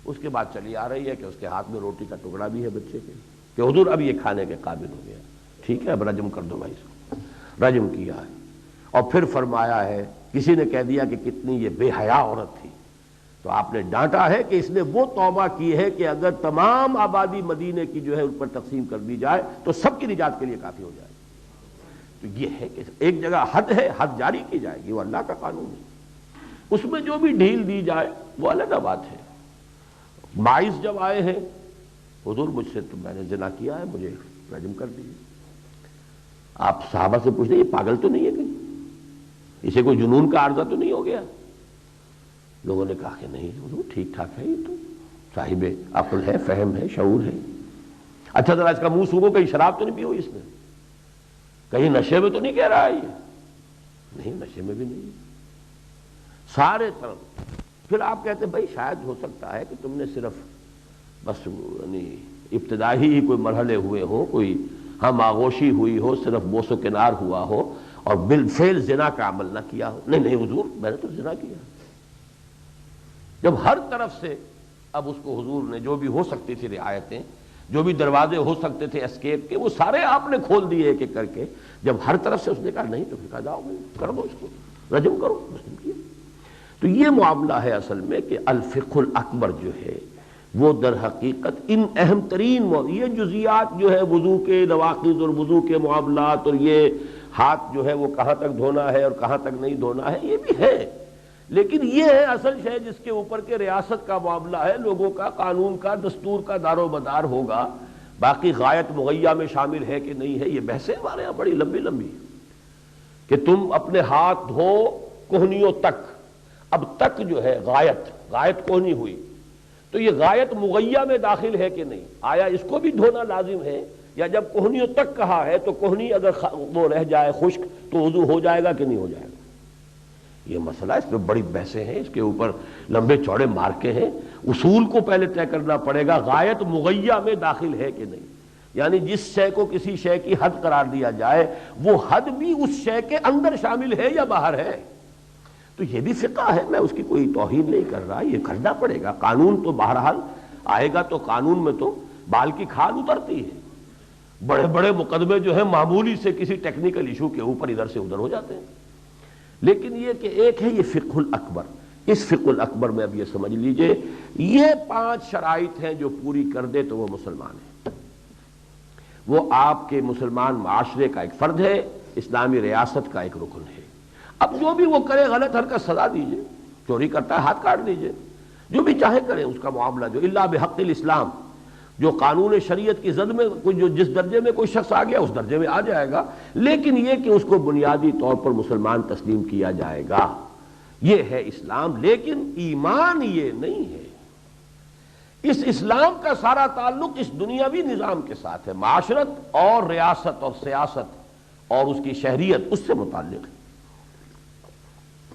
اس کے بعد چلی آ رہی ہے کہ اس کے ہاتھ میں روٹی کا ٹکڑا بھی ہے بچے کے، کہ حضور اب یہ کھانے کے قابل ہو گیا، ٹھیک ہے اب رجم کر دو بھائی اس کو۔ رجم کیا ہے، اور پھر فرمایا ہے، کسی نے کہہ دیا کہ کتنی یہ بے حیا عورت تھی، تو آپ نے ڈانٹا ہے کہ اس نے وہ توبہ کی ہے کہ اگر تمام آبادی مدینے کی جو ہے ان پر تقسیم کر دی جائے تو سب کی نجات کے لیے کافی ہو جائے۔ تو یہ ہے کہ ایک جگہ حد ہے، حد جاری کی جائے گی، وہ اللہ کا قانون ہے، اس میں جو بھی ڈھیل دی جائے وہ الگ بات ہے۔ 22 جب آئے ہیں حضور مجھ سے تو میں نے زنا کیا ہے، مجھے رجم کر دیجیے. آپ صحابہ سے پوچھتے یہ پاگل تو نہیں ہے کہیں، اسے کوئی جنون کا عارضہ تو نہیں ہو گیا؟ لوگوں نے کہا کہ نہیں حضور ٹھیک ٹھاک ہے، یہ تو صاحب عقل ہے، فہم ہے، شعور ہے. اچھا ذرا اس کا منہ سونگو، کہیں شراب تو نہیں پی ہوئی اس نے، کہیں نشے میں تو نہیں کہہ رہا ہے یہ؟ نہیں نشے میں بھی نہیں. سارے طرف. پھر آپ کہتے ہیں بھائی شاید ہو سکتا ہے کہ تم نے صرف بس یعنی ابتدائی ہی کوئی مرحلے ہوئے ہو، کوئی ہم آغوشی ہوئی ہو، صرف بوس و کنار ہوا ہو اور بالفعل زنا کا عمل نہ کیا ہو. نہیں نہیں حضور میں نے تو زنا کیا. جب ہر طرف سے اب اس کو حضور نے جو بھی ہو سکتی تھی رعایتیں، جو بھی دروازے ہو سکتے تھے اسکیپ کے، وہ سارے آپ نے کھول دیے ایک ایک کر کے. جب ہر طرف سے اس نے کہا نہیں تو پھر کہا جاؤ کر دو اس کو، رجم کرو، رجم کیا. تو یہ معاملہ ہے اصل میں کہ الفقہ الاکبر جو ہے وہ در حقیقت ان اہم ترین یہ جزیات جو ہے وضو کے نواقض اور وضو کے معاملات اور یہ ہاتھ جو ہے وہ کہاں تک دھونا ہے اور کہاں تک نہیں دھونا ہے یہ بھی ہے، لیکن یہ ہے اصل شے جس کے اوپر کے ریاست کا معاملہ ہے، لوگوں کا، قانون کا، دستور کا دار و مدار ہوگا. باقی غایت مغیہ میں شامل ہے کہ نہیں ہے یہ بحثیں ہمارے یہاں بڑی لمبی لمبی کہ تم اپنے ہاتھ دھو کوہنیوں تک. اب تک جو ہے غایت کوہنی ہوئی تو یہ غایت مغیہ میں داخل ہے کہ نہیں؟ آیا اس کو بھی دھونا لازم ہے؟ یا جب کوہنیوں تک کہا ہے تو کوہنی اگر وہ رہ جائے خشک تو وضو ہو جائے گا کہ نہیں ہو جائے گا؟ یہ مسئلہ، اس پہ بڑی بحثیں ہیں، اس کے اوپر لمبے چوڑے مارکے ہیں. اصول کو پہلے طے کرنا پڑے گا غایت مغیہ میں داخل ہے کہ نہیں، یعنی جس شے کو کسی شے کی حد قرار دیا جائے وہ حد بھی اس شے کے اندر شامل ہے یا باہر ہے. تو یہ بھی فقہ ہے، میں اس کی کوئی توہین نہیں کر رہا، یہ کرنا پڑے گا. قانون تو بہرحال آئے گا تو قانون میں تو بال کی کھال اترتی ہے. بڑے بڑے مقدمے جو ہیں معمولی سے کسی ٹیکنیکل ایشو کے اوپر ادھر سے ادھر ہو جاتے ہیں. لیکن یہ کہ ایک ہے یہ فقہ الاکبر، اس فقہ الاکبر میں اب یہ سمجھ لیجئے یہ 5 شرائط ہیں جو پوری کر دے تو وہ مسلمان ہے، وہ آپ کے مسلمان معاشرے کا ایک فرد ہے، اسلامی ریاست کا ایک رکن ہے. اب جو بھی وہ کرے غلط حرکت سزا دیجئے، چوری کرتا ہے ہاتھ کاٹ دیجئے، جو بھی چاہے کرے اس کا معاملہ جو الا بحق الاسلام، جو قانون شریعت کی زد میں جو جس درجے میں کوئی شخص آ گیا اس درجے میں آ جائے گا، لیکن یہ کہ اس کو بنیادی طور پر مسلمان تسلیم کیا جائے گا، یہ ہے اسلام. لیکن ایمان یہ نہیں ہے. اس اسلام کا سارا تعلق اس دنیاوی نظام کے ساتھ ہے، معاشرت اور ریاست اور سیاست اور اس کی شہریت اس سے متعلق ہے.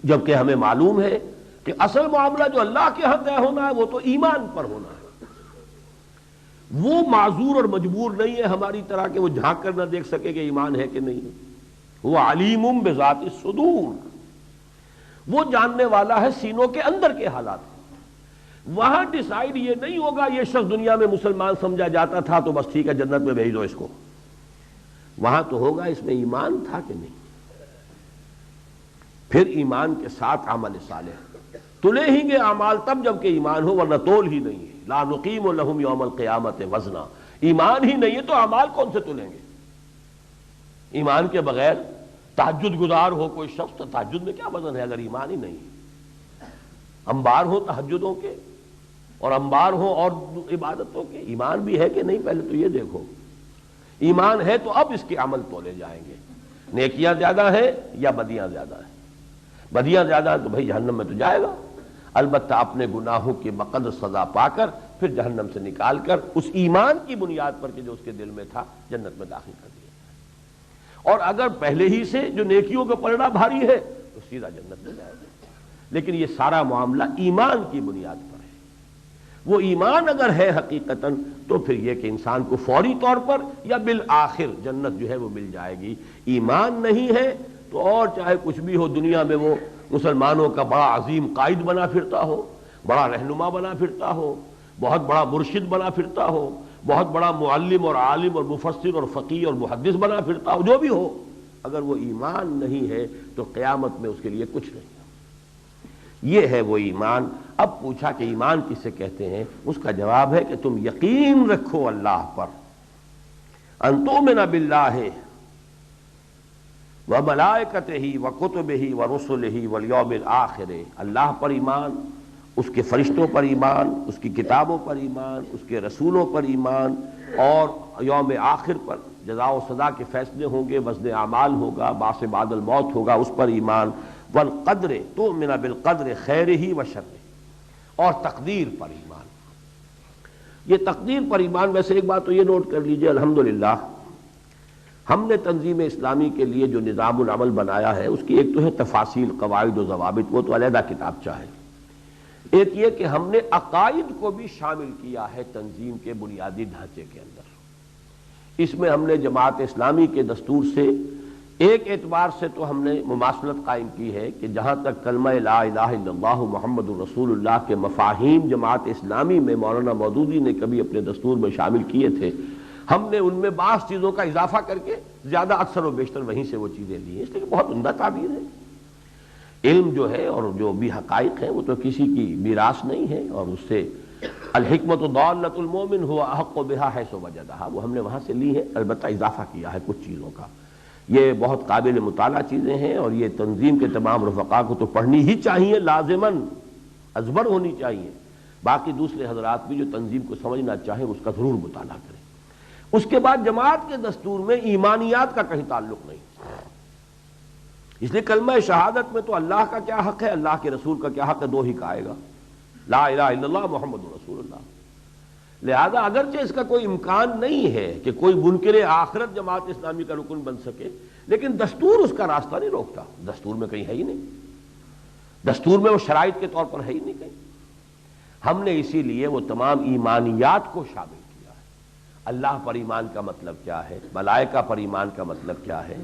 جبکہ ہمیں معلوم ہے کہ اصل معاملہ جو اللہ کے ہاں طے ہونا ہے وہ تو ایمان پر ہونا ہے. وہ معذور اور مجبور نہیں ہے ہماری طرح کہ وہ جھانک کر نہ دیکھ سکے کہ ایمان ہے کہ نہیں. وہ علیم بذات الصدور، وہ جاننے والا ہے سینوں کے اندر کے حالات. وہاں ڈیسائیڈ یہ نہیں ہوگا یہ شخص دنیا میں مسلمان سمجھا جاتا تھا تو بس ٹھیک ہے جنت میں بھیج دو اس کو. وہاں تو ہوگا اس میں ایمان تھا کہ نہیں. پھر ایمان کے ساتھ عمل صالح تلے ہی گے اعمال تب جب کہ ایمان ہو، ورنہ تول ہی نہیں ہے. لا نقیم لہم یوم القیامت وزنا، ایمان ہی نہیں ہے تو اعمال کون سے تلیں گے؟ ایمان کے بغیر تہجد گزار ہو کوئی شخص تو تہجد میں کیا وزن ہے اگر ایمان ہی نہیں ہے؟ انبار ہو تہجدوں کے اور انبار ہو اور عبادتوں کے، ایمان بھی ہے کہ نہیں پہلے تو یہ دیکھو. ایمان ہے تو اب اس کے عمل تولے جائیں گے. نیکیاں زیادہ ہیں یا بدیاں زیادہ ہیں؟ بدیاں زیادہ ہیں تو بھائی جہنم میں تو جائے گا، البتہ اپنے گناہوں کی بقدر سزا پا کر پھر جہنم سے نکال کر اس ایمان کی بنیاد پر کہ جو اس کے دل میں تھا جنت میں داخل کر دیا. اور اگر پہلے ہی سے جو نیکیوں کا پلڑا بھاری ہے تو سیدھا جنت میں جائے گا. لیکن یہ سارا معاملہ ایمان کی بنیاد پر ہے. وہ ایمان اگر ہے حقیقتاً تو پھر یہ کہ انسان کو فوری طور پر یا بالآخر جنت جو ہے وہ مل جائے گی. ایمان نہیں ہے تو اور چاہے کچھ بھی ہو دنیا میں وہ مسلمانوں کا بڑا عظیم قائد بنا پھرتا ہو، بڑا رہنما بنا پھرتا ہو، بہت بڑا مرشد بنا پھرتا ہو، بہت بڑا معلم اور عالم اور مفسر اور فقیہ اور محدث بنا پھرتا ہو، جو بھی ہو، اگر وہ ایمان نہیں ہے تو قیامت میں اس کے لیے کچھ نہیں. یہ ہے وہ ایمان. اب پوچھا کہ ایمان کسے کہتے ہیں؟ اس کا جواب ہے کہ تم یقین رکھو اللہ پر. ان تؤمن باللہ وملائکتہ وکتبہ ورسلہ والیوم الآخر، اللہ پر ایمان اس کے فرشتوں پر ایمان، اس کی کتابوں پر ایمان، اس کے رسولوں پر ایمان، اور یوم آخر پر جزا و سزا کے فیصلے ہوں گے، وزن اعمال ہوگا، بعث بعد الموت ہوگا، اس پر ایمان، والقدر تؤمن بالقدر خیرہ و شرہ، اور تقدیر پر ایمان۔ یہ تقدیر پر ایمان، ویسے ایک بات تو یہ نوٹ کر لیجئے، الحمدللہ ہم نے تنظیم اسلامی کے لیے جو نظام العمل بنایا ہے، اس کی ایک تو ہے تفاصیل، قواعد و ضوابط، وہ تو علیحدہ کتابچہ ہے۔ ایک یہ کہ ہم نے عقائد کو بھی شامل کیا ہے تنظیم کے بنیادی ڈھانچے کے اندر۔ اس میں ہم نے جماعت اسلامی کے دستور سے ایک اعتبار سے تو ہم نے مماثلت قائم کی ہے کہ جہاں تک کلمہ لا الہ الا اللہ محمد الرسول اللہ کے مفاہیم جماعت اسلامی میں مولانا مودودی نے کبھی اپنے دستور میں شامل کیے تھے، ہم نے ان میں بعض چیزوں کا اضافہ کر کے زیادہ اکثر و بیشتر وہیں سے وہ چیزیں لی ہیں، اس لیے کہ بہت عمدہ تعبیر ہے۔ علم جو ہے اور جو بھی حقائق ہیں وہ تو کسی کی میراث نہیں ہے، اور اس سے الحکمت ضالۃ المومن هو احق بها حیث وجدها، وہ ہم نے وہاں سے لی ہے، البتہ اضافہ کیا ہے کچھ چیزوں کا۔ یہ بہت قابل مطالعہ چیزیں ہیں، اور یہ تنظیم کے تمام رفقا کو تو پڑھنی ہی چاہیے، لازماً ازبر ہونی چاہیے۔ باقی دوسرے حضرات بھی جو تنظیم کو سمجھنا چاہیں اس کا ضرور مطالعہ کریں۔ اس کے بعد جماعت کے دستور میں ایمانیات کا کہیں تعلق نہیں، اس لیے کلمہ شہادت میں تو اللہ کا کیا حق ہے، اللہ کے رسول کا کیا حق ہے، دو ہی کا آئے گا، لا الہ الا اللہ محمد رسول اللہ۔ لہذا اگرچہ اس کا کوئی امکان نہیں ہے کہ کوئی منکر آخرت جماعت اسلامی کا رکن بن سکے، لیکن دستور اس کا راستہ نہیں روکتا، دستور میں کہیں ہے ہی نہیں، دستور میں وہ شرائط کے طور پر ہے ہی نہیں کہیں۔ ہم نے اسی لیے وہ تمام ایمانیات کو شامل کیا ہے۔ اللہ پر ایمان کا مطلب کیا ہے، ملائکہ پر ایمان کا مطلب کیا ہے،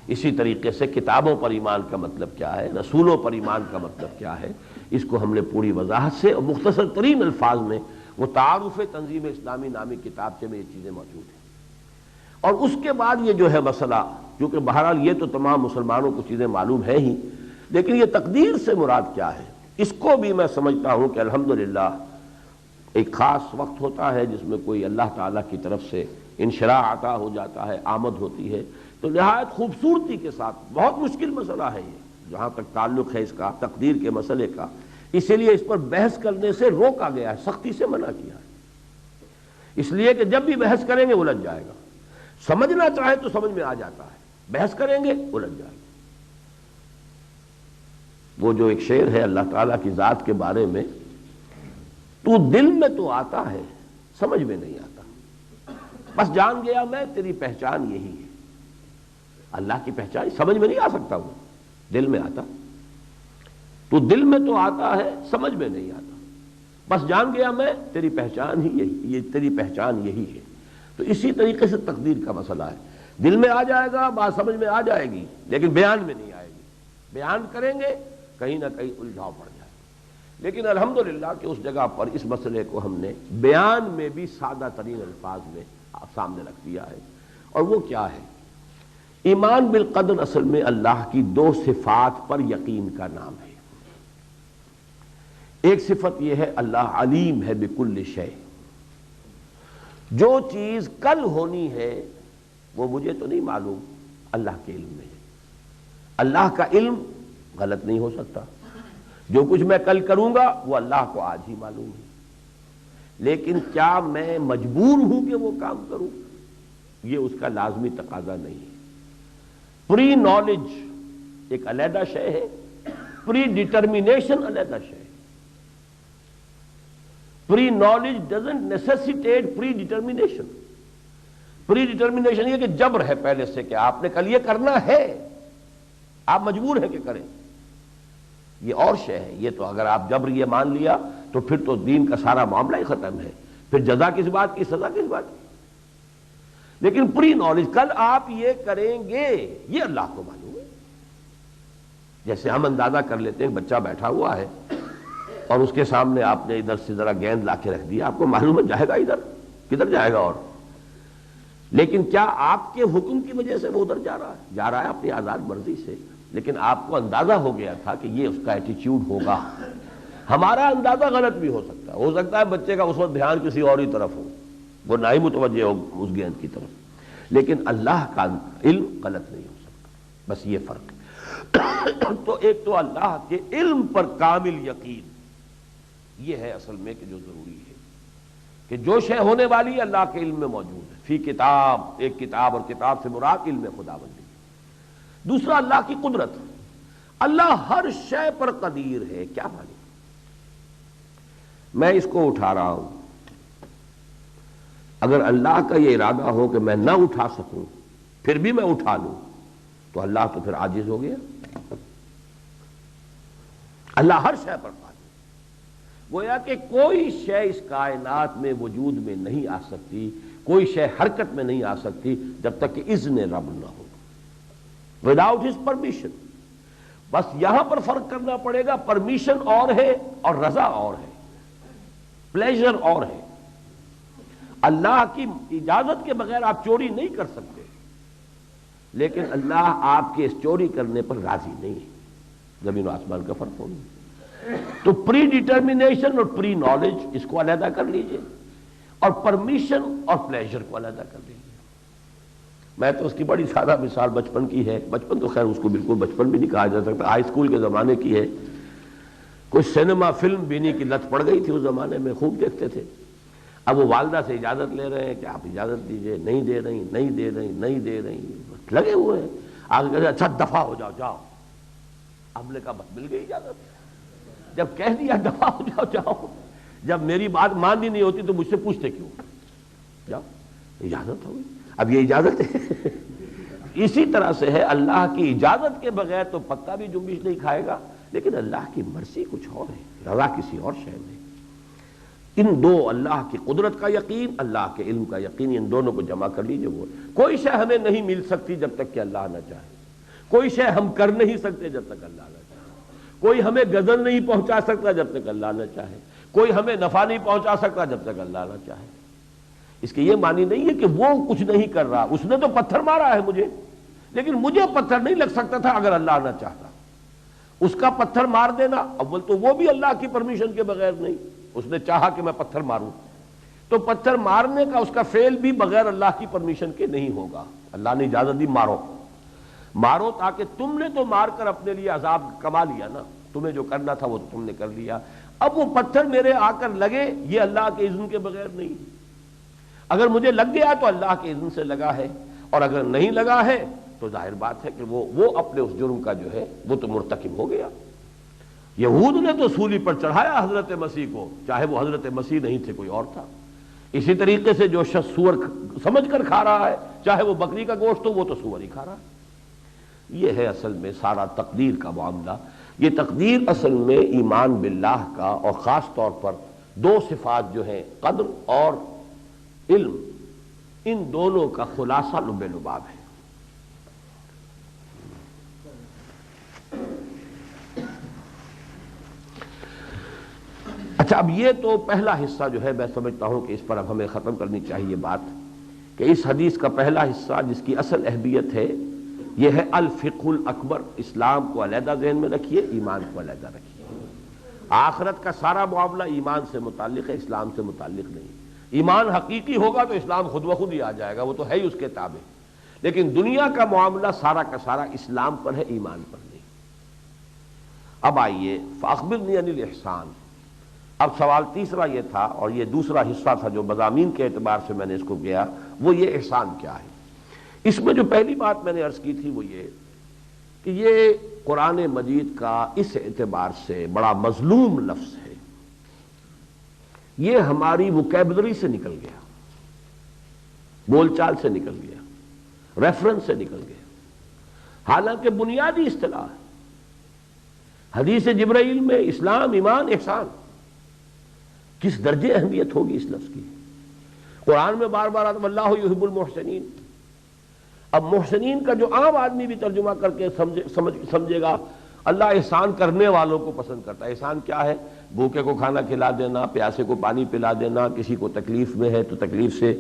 اسی طریقے سے کتابوں پر ایمان کا مطلب کیا ہے، رسولوں پر ایمان کا مطلب کیا ہے، اس کو ہم نے پوری وضاحت سے اور مختصر ترین الفاظ میں وہ تعارف تنظیم اسلامی نامی کتابچے میں یہ چیزیں موجود ہیں۔ اور اس کے بعد یہ جو ہے مسئلہ، کیونکہ بہرحال یہ تو تمام مسلمانوں کو چیزیں معلوم ہیں ہی، لیکن یہ تقدیر سے مراد کیا ہے، اس کو بھی میں سمجھتا ہوں کہ الحمدللہ ایک خاص وقت ہوتا ہے جس میں کوئی اللہ تعالیٰ کی طرف سے انشراح عطا ہو جاتا ہے، آمد ہوتی ہے، تو نہایت خوبصورتی کے ساتھ، بہت مشکل مسئلہ ہے یہ جہاں تک تعلق ہے اس کا تقدیر کے مسئلے کا، اسی لیے اس پر بحث کرنے سے روکا گیا ہے، سختی سے منع کیا ہے، اس لیے کہ جب بھی بحث کریں گے الجھ جائے گا، سمجھنا چاہے تو سمجھ میں آ جاتا ہے، بحث کریں گے الجھ جائے گا۔ وہ جو ایک شعر ہے اللہ تعالیٰ کی ذات کے بارے میں، تو دل میں تو آتا ہے سمجھ میں نہیں آتا، بس جان گیا میں تیری پہچان یہی ہے۔ اللہ کی پہچان سمجھ میں نہیں آ سکتا، وہ دل میں آتا، تو دل میں تو آتا ہے سمجھ میں نہیں آتا، بس جان گیا میں تیری پہچان ہی یہی، یہ تیری پہچان یہی ہے۔ تو اسی طریقے سے تقدیر کا مسئلہ ہے، دل میں آ جائے گا، بات سمجھ میں آ جائے گی، لیکن بیان میں نہیں آئے گی، بیان کریں گے کہیں نہ کہیں الجھاؤ پڑ جائے گا۔ لیکن الحمدللہ کہ اس جگہ پر اس مسئلے کو ہم نے بیان میں بھی سادہ ترین الفاظ میں سامنے رکھ دیا ہے، اور وہ کیا ہے؟ ایمان بالقدر اصل میں اللہ کی دو صفات پر یقین کا نام ہے۔ ایک صفت یہ ہے اللہ علیم ہے بکل شیء، جو چیز کل ہونی ہے وہ مجھے تو نہیں معلوم، اللہ کے علم میں ہے۔ اللہ کا علم غلط نہیں ہو سکتا، جو کچھ میں کل کروں گا وہ اللہ کو آج ہی معلوم ہے، لیکن کیا میں مجبور ہوں کہ وہ کام کروں؟ یہ اس کا لازمی تقاضا نہیں ہے۔ پری نالج ایک علیحدہ شے ہے، پری ڈٹرمینیشن علیحدہ شے ہے۔ Pre knowledge doesn't necessitate pre determination. Pre determination یہ کہ جبر ہے پہلے سے کہ آپ نے کل یہ کرنا ہے، آپ مجبور ہیں کہ کریں، یہ اور شے ہے۔ یہ تو اگر آپ جبر یہ مان لیا تو پھر تو دین کا سارا معاملہ ہی ختم ہے، پھر جزا کس بات کی، سزا کس بات کی۔ لیکن پری نالج کل آپ یہ کریں گے یہ اللہ کو معلوم ہے۔ جیسے ہم اندازہ کر لیتے ہیں بچہ بیٹھا ہوا ہے اور اس کے سامنے آپ نے ادھر سے ذرا گیند لا کے رکھ دی، آپ کو معلوم ہے جائے گا ادھر، کدھر جائے گا، اور لیکن کیا آپ کے حکم کی وجہ سے وہ ادھر جا رہا ہے اپنی آزاد مرضی سے، لیکن آپ کو اندازہ ہو گیا تھا کہ یہ اس کا ایٹیچیوڈ ہوگا۔ ہمارا اندازہ غلط بھی ہو سکتا ہے بچے کا اس وقت دھیان کسی اور ہی طرف ہو، وہ نہ ہی متوجہ ہو اس گیند کی طرف، لیکن اللہ کا علم غلط نہیں ہو سکتا، بس یہ فرق ہے۔ تو ایک تو اللہ کے علم پر کامل یقین، یہ ہے اصل میں کہ جو ضروری ہے کہ جو شے ہونے والی ہے اللہ کے علم میں موجود ہے، فی کتاب، ایک کتاب، اور کتاب سے مراد علم خداوندی۔ دوسرا اللہ کی قدرت، اللہ ہر شے پر قدیر ہے۔ کیا معنی؟ میں اس کو اٹھا رہا ہوں، اگر اللہ کا یہ ارادہ ہو کہ میں نہ اٹھا سکوں پھر بھی میں اٹھا لوں تو اللہ تو پھر عاجز ہو گیا۔ اللہ ہر شے پر قادر، گویا کہ کوئی شے اس کائنات میں وجود میں نہیں آ سکتی، کوئی شے حرکت میں نہیں آ سکتی جب تک کہ اذن رب نہ ہو، وداؤٹ ہز پرمیشن۔ بس یہاں پر فرق کرنا پڑے گا، پرمیشن اور ہے اور رضا اور ہے، پلیزر اور ہے۔ اللہ کی اجازت کے بغیر آپ چوری نہیں کر سکتے، لیکن اللہ آپ کے اس چوری کرنے پر راضی نہیں ہے۔ زمین و آسمان کا فرق ہوگا۔ تو پری ڈیٹرمینیشن اور پری نالج اس کو علیحدہ کر لیجئے، اور پرمیشن اور پلیزر کو علیحدہ کر لیجئے۔ میں تو اس کی بڑی سادہ مثال بچپن کی ہے، بچپن تو خیر اس کو بالکل بچپن بھی نہیں کہا جا سکتا، ہائی اسکول کے زمانے کی ہے۔ کچھ سینما فلم بینی کی لت پڑ گئی تھی اس زمانے میں، خوب دیکھتے تھے۔ اب وہ والدہ سے اجازت لے رہے ہیں کہ آپ اجازت دیجئے، نہیں دے رہی، نہیں دے رہی، نہیں دے رہی، لگے ہوئے ہیں۔ آگے کہتے اچھا دفع ہو جاؤ، جاؤ۔ ہم نے کہا بس مل گئی اجازت۔ جب کہہ دیا دفع ہو جاؤ، جاؤ، جب میری بات ماننی نہیں ہوتی تو مجھ سے پوچھتے کیوں؟ جاؤ، اجازت ہو گئی، اب یہ اجازت ہے۔ اسی طرح سے ہے، اللہ کی اجازت کے بغیر تو پکا بھی جنبش نہیں کھائے گا، لیکن اللہ کی مرضی کچھ اور ہے، رضا کسی اور شے میں۔ ان دو، اللہ کی قدرت کا یقین، اللہ کے علم کا یقین، ان دونوں کو جمع کر لیجئے۔ وہ کوئی شے ہمیں نہیں مل سکتی جب تک کہ اللہ نہ چاہے، کوئی شے ہم کر نہیں سکتے جب تک اللہ نہ چاہے، کوئی ہمیں غضب نہیں پہنچا سکتا جب تک اللہ نہ چاہے، کوئی ہمیں نفع نہیں پہنچا سکتا جب تک اللہ نہ چاہے۔ اس کے یہ معنی نہیں ہے کہ وہ کچھ نہیں کر رہا، اس نے تو پتھر مارا ہے مجھے، لیکن مجھے پتھر نہیں لگ سکتا تھا اگر اللہ نہ چاہتا۔ اس کا پتھر مار دینا، اول تو وہ بھی اللہ کی پرمیشن کے بغیر نہیں، اس نے چاہا کہ میں پتھر ماروں تو پتھر مارنے کا اس کا فعل بھی بغیر اللہ کی پرمیشن کے نہیں ہوگا۔ اللہ نے اجازت دی مارو، مارو، تاکہ تم نے تو مار کر اپنے لیے عذاب کما لیا نا، تمہیں جو کرنا تھا وہ تو تم نے کر لیا۔ اب وہ پتھر میرے آ کر لگے، یہ اللہ کے اذن کے بغیر نہیں۔ اگر مجھے لگ گیا تو اللہ کے اذن سے لگا ہے، اور اگر نہیں لگا ہے تو ظاہر بات ہے کہ وہ اپنے اس جرم کا جو ہے وہ تو مرتکب ہو گیا۔ یہود نے تو سولی پر چڑھایا حضرت مسیح کو، چاہے وہ حضرت مسیح نہیں تھے، کوئی اور تھا۔ اسی طریقے سے جو شخص سور سمجھ کر کھا رہا ہے، چاہے وہ بکری کا گوشت ہو، وہ تو سور ہی کھا رہا ہے۔ یہ ہے اصل میں سارا تقدیر کا معاملہ۔ یہ تقدیر اصل میں ایمان باللہ کا، اور خاص طور پر دو صفات جو ہیں قدر اور علم، ان دونوں کا خلاصہ لب لباب ہے۔ اچھا، اب یہ تو پہلا حصہ جو ہے، میں سمجھتا ہوں کہ اس پر اب ہمیں ختم کرنی چاہیے بات، کہ اس حدیث کا پہلا حصہ جس کی اصل اہمیت ہے یہ ہے الفقہ الاکبر۔ اسلام کو علیحدہ ذہن میں رکھیے، ایمان کو علیحدہ رکھیے۔ آخرت کا سارا معاملہ ایمان سے متعلق ہے، اسلام سے متعلق نہیں۔ ایمان حقیقی ہوگا تو اسلام خود بخود ہی آ جائے گا، وہ تو ہے ہی اس کے تابع، لیکن دنیا کا معاملہ سارا کا سارا اسلام پر ہے، ایمان پر نہیں۔ اب آئیے فاخبرنی عن الاحسان۔ اب سوال تیسرا یہ تھا، اور یہ دوسرا حصہ تھا جو مضامین کے اعتبار سے میں نے اس کو کیا، وہ یہ احسان کیا ہے۔ اس میں جو پہلی بات میں نے عرض کی تھی وہ یہ کہ یہ قرآن مجید کا اس اعتبار سے بڑا مظلوم لفظ ہے، یہ ہماری وکیبلری سے نکل گیا، بول چال سے نکل گیا، ریفرنس سے نکل گیا، حالانکہ بنیادی اصطلاح ہے۔ حدیث جبرائیل میں اسلام، ایمان، احسان، کس درجے اہمیت ہوگی اس لفظ کی۔ قرآن میں بار بار آتا واللہ یحب المحسنین۔ اب محسنین کا جو عام آدمی بھی ترجمہ کر کے سمجھے گا، اللہ احسان کرنے والوں کو پسند کرتا ہے۔ احسان کیا ہے؟ بھوکے کو کھانا کھلا دینا، پیاسے کو پانی پلا دینا، کسی کو تکلیف میں ہے تو تکلیف سے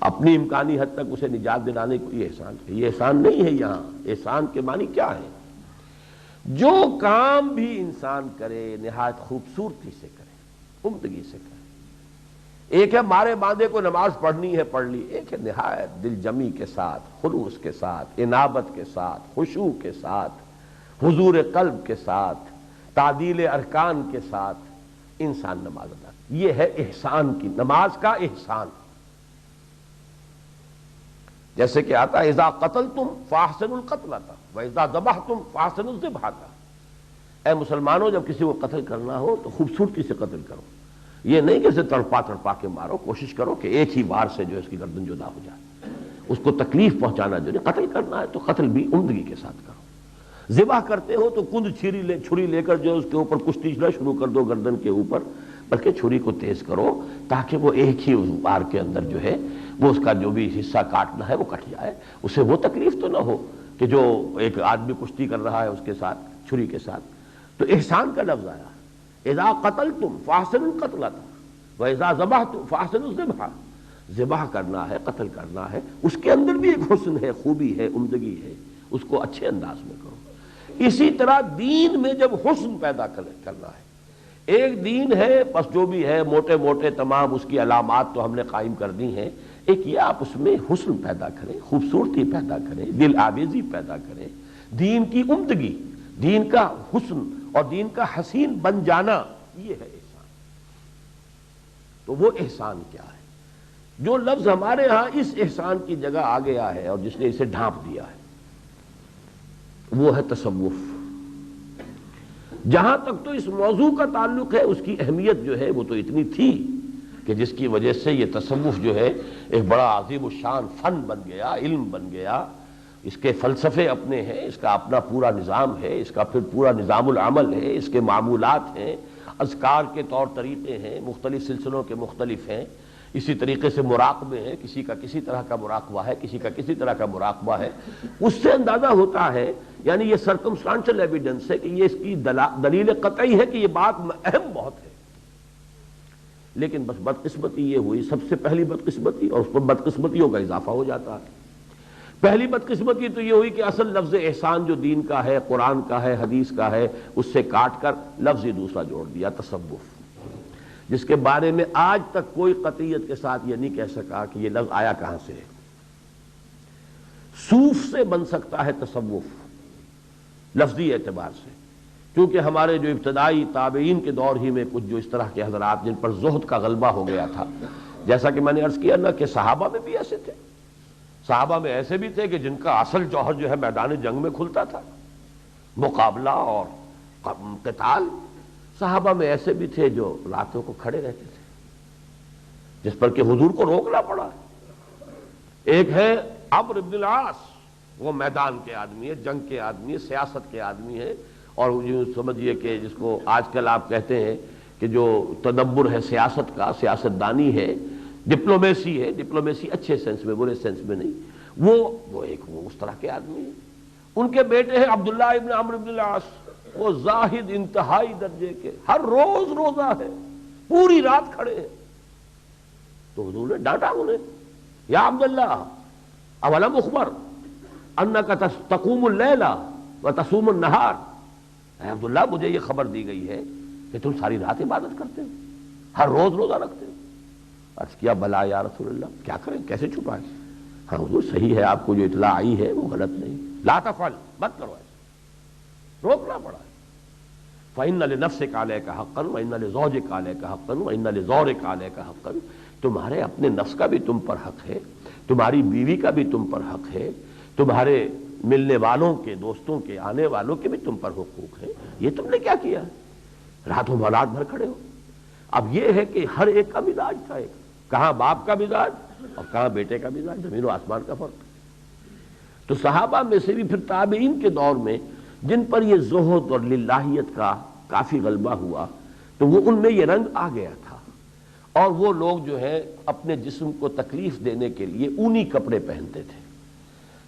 اپنی امکانی حد تک اسے نجات دلانے کو، یہ احسان ہے۔ یہ احسان نہیں ہے یہاں۔ احسان کے معنی کیا ہے؟ جو کام بھی انسان کرے نہایت خوبصورتی سے کرے، عمدگی سے کرے۔ ایک ہے مارے باندھے کو نماز پڑھنی ہے پڑھ لی، ایک ہے نہایت دل جمی کے ساتھ، خلوص کے ساتھ، انابت کے ساتھ، خشوع کے ساتھ، حضور قلب کے ساتھ، تعدیل ارکان کے ساتھ انسان نماز ادا کرے، یہ ہے احسان کی، نماز کا احسان۔ جیسے کہ آتا ہے اذا قتلتم فاحسنوا القتلۃ واذا ذبحتم فاحسنوا الذبحۃ، اے مسلمانوں جب کسی کو قتل کرنا ہو تو خوبصورتی سے قتل کرو، یہ نہیں کہ اسے تڑپا تڑپا کے مارو، کوشش کرو کہ ایک ہی بار سے جو اس کی گردن جدا ہو جائے، اس کو تکلیف پہنچانا جو نہیں، قتل کرنا ہے تو قتل بھی عمدگی کے ساتھ کرو۔ ذبح کرتے ہو تو کند چھری لے کر جو اس کے اوپر کشتی نہ شروع کر دو گردن کے اوپر، بلکہ چھری کو تیز کرو تاکہ وہ ایک ہی بار کے اندر جو ہے وہ اس کا جو بھی حصہ کاٹنا ہے وہ کٹ جائے، اسے وہ تکلیف تو نہ ہو کہ جو ایک آدمی کشتی کر رہا ہے اس کے ساتھ چھری کے ساتھ۔ تو احسان کا لفظ آیا، اذا قتلتم فاحسنوا القتلۃ واذا ذبحتم فاحسنوا الذبح، ذبح کرنا ہے، قتل کرنا ہے، اس کے اندر بھی ایک حسن ہے، خوبی ہے، عمدگی ہے، اس کو اچھے انداز میں کرو۔ اسی طرح دین میں جب حسن پیدا کرنا ہے، ایک دین ہے بس جو بھی ہے موٹے موٹے تمام اس کی علامات تو ہم نے قائم کر دی ہیں، ایک یہ آپ اس میں حسن پیدا کریں، خوبصورتی پیدا کریں، دل آویزی پیدا کریں، دین کی عمدگی، دین کا حسن اور دین کا حسین بن جانا، یہ ہے احسان۔ تو وہ احسان کیا ہے؟ جو لفظ ہمارے ہاں اس احسان کی جگہ آ گیا ہے اور جس نے اسے ڈھانپ دیا ہے وہ ہے تصوف۔ جہاں تک تو اس موضوع کا تعلق ہے اس کی اہمیت جو ہے وہ تو اتنی تھی کہ جس کی وجہ سے یہ تصوف جو ہے ایک بڑا عظیم الشان فن بن گیا، علم بن گیا، اس کے فلسفے اپنے ہیں، اس کا اپنا پورا نظام ہے، اس کا پھر پورا نظام العمل ہے، اس کے معمولات ہیں، اذکار کے طور طریقے ہیں، مختلف سلسلوں کے مختلف ہیں، اسی طریقے سے مراقبے ہیں، کسی کا کسی طرح کا مراقبہ ہے، کسی کا کسی طرح کا مراقبہ ہے۔ اس سے اندازہ ہوتا ہے، یعنی یہ سرکمسٹانشل ایویڈنس ہے کہ یہ اس کی دلیل قطعی ہے کہ یہ بات اہم بہت ہے، لیکن بس بدقسمتی یہ ہوئی، سب سے پہلی بدقسمتی، اور اس پر بدقسمتیوں کا اضافہ ہو جاتا ہے۔ پہلی بدقسمتی تو یہ ہوئی کہ اصل لفظ احسان جو دین کا ہے، قرآن کا ہے، حدیث کا ہے، اس سے کاٹ کر لفظ ہی دوسرا جوڑ دیا، تصوف، جس کے بارے میں آج تک کوئی قطعیت کے ساتھ یہ نہیں کہہ سکا کہ یہ لفظ آیا کہاں سے ہے۔ صوف سے بن سکتا ہے تصوف لفظی اعتبار سے، کیونکہ ہمارے جو ابتدائی تابعین کے دور ہی میں کچھ جو اس طرح کے حضرات جن پر زہد کا غلبہ ہو گیا تھا، جیسا کہ میں نے عرض کیا نا کہ صحابہ میں بھی ایسے تھے، صحابہ میں ایسے بھی تھے کہ جن کا اصل جوہر جو ہے میدان جنگ میں کھلتا تھا، مقابلہ اور قتال۔ صحابہ میں ایسے بھی تھے جو راتوں کو کھڑے رہتے تھے، جس پر کہ حضور کو روکنا پڑا۔ ایک ہے عمرو بن العاص، وہ میدان کے آدمی ہے، جنگ کے آدمی ہے، سیاست کے آدمی ہے، اور یوں سمجھیے کہ جس کو آج کل آپ کہتے ہیں کہ جو تدبر ہے سیاست کا، سیاست دانی ہے، ڈپلومیسی ہے، ڈپلومیسی اچھے سینس میں، برے سینس میں نہیں، وہ اس طرح کے آدمی ہیں۔ ان کے بیٹے ہیں عبداللہ ابن عمرو بن العاص، وہ زاہد انتہائی درجے کے، ہر روز روزہ ہے، پوری رات کھڑے ہیں۔ تو حضور نے ڈانٹا انہیں، یا عبداللہ اولم اخبر انک تقوم اللیل وتصوم النہار، اے عبداللہ مجھے یہ خبر دی گئی ہے کہ تم ساری رات عبادت کرتے ہو، ہر روز روزہ رکھتے ہو۔ عرض کیا بلا یا رسول اللہ، کیا کریں، کیسے چھپائیں؟ ہاں حضور صحیح ہے، آپ کو جو اطلاع آئی ہے وہ غلط نہیں، لا تفعل، مت کرو ایسا، روکنا پڑا ہے۔ فَإِنَّ لِنَفْسِكَ عَلَيْكَ حَقًّا وَإِنَّ لِزَوْجِكَ عَلَيْكَ حَقًّا وَإِنَّ لِزَوْرِكَ عَلَيْكَ حَقًّا، تمہارے اپنے نفس کا بھی تم پر حق ہے، تمہاری بیوی کا بھی تم پر حق ہے، تمہارے ملنے والوں کے، دوستوں کے، آنے والوں کے بھی تم پر حقوق ہیں، یہ تم نے کیا کیا؟ راتوں رات بھر کھڑے ہو۔ اب یہ ہے کہ ہر ایک کا مزاج تھا، ایک کہاں باپ کا مزاج اور کہاں بیٹے کا مزاج، زمین و آسمان کا فرق۔ تو صحابہ میں سے بھی پھر تابعین کے دور میں جن پر یہ زہد اور للہیت کا کافی غلبہ ہوا، تو وہ ان میں یہ رنگ آ گیا تھا، اور وہ لوگ جو ہے اپنے جسم کو تکلیف دینے کے لیے اونی کپڑے پہنتے تھے۔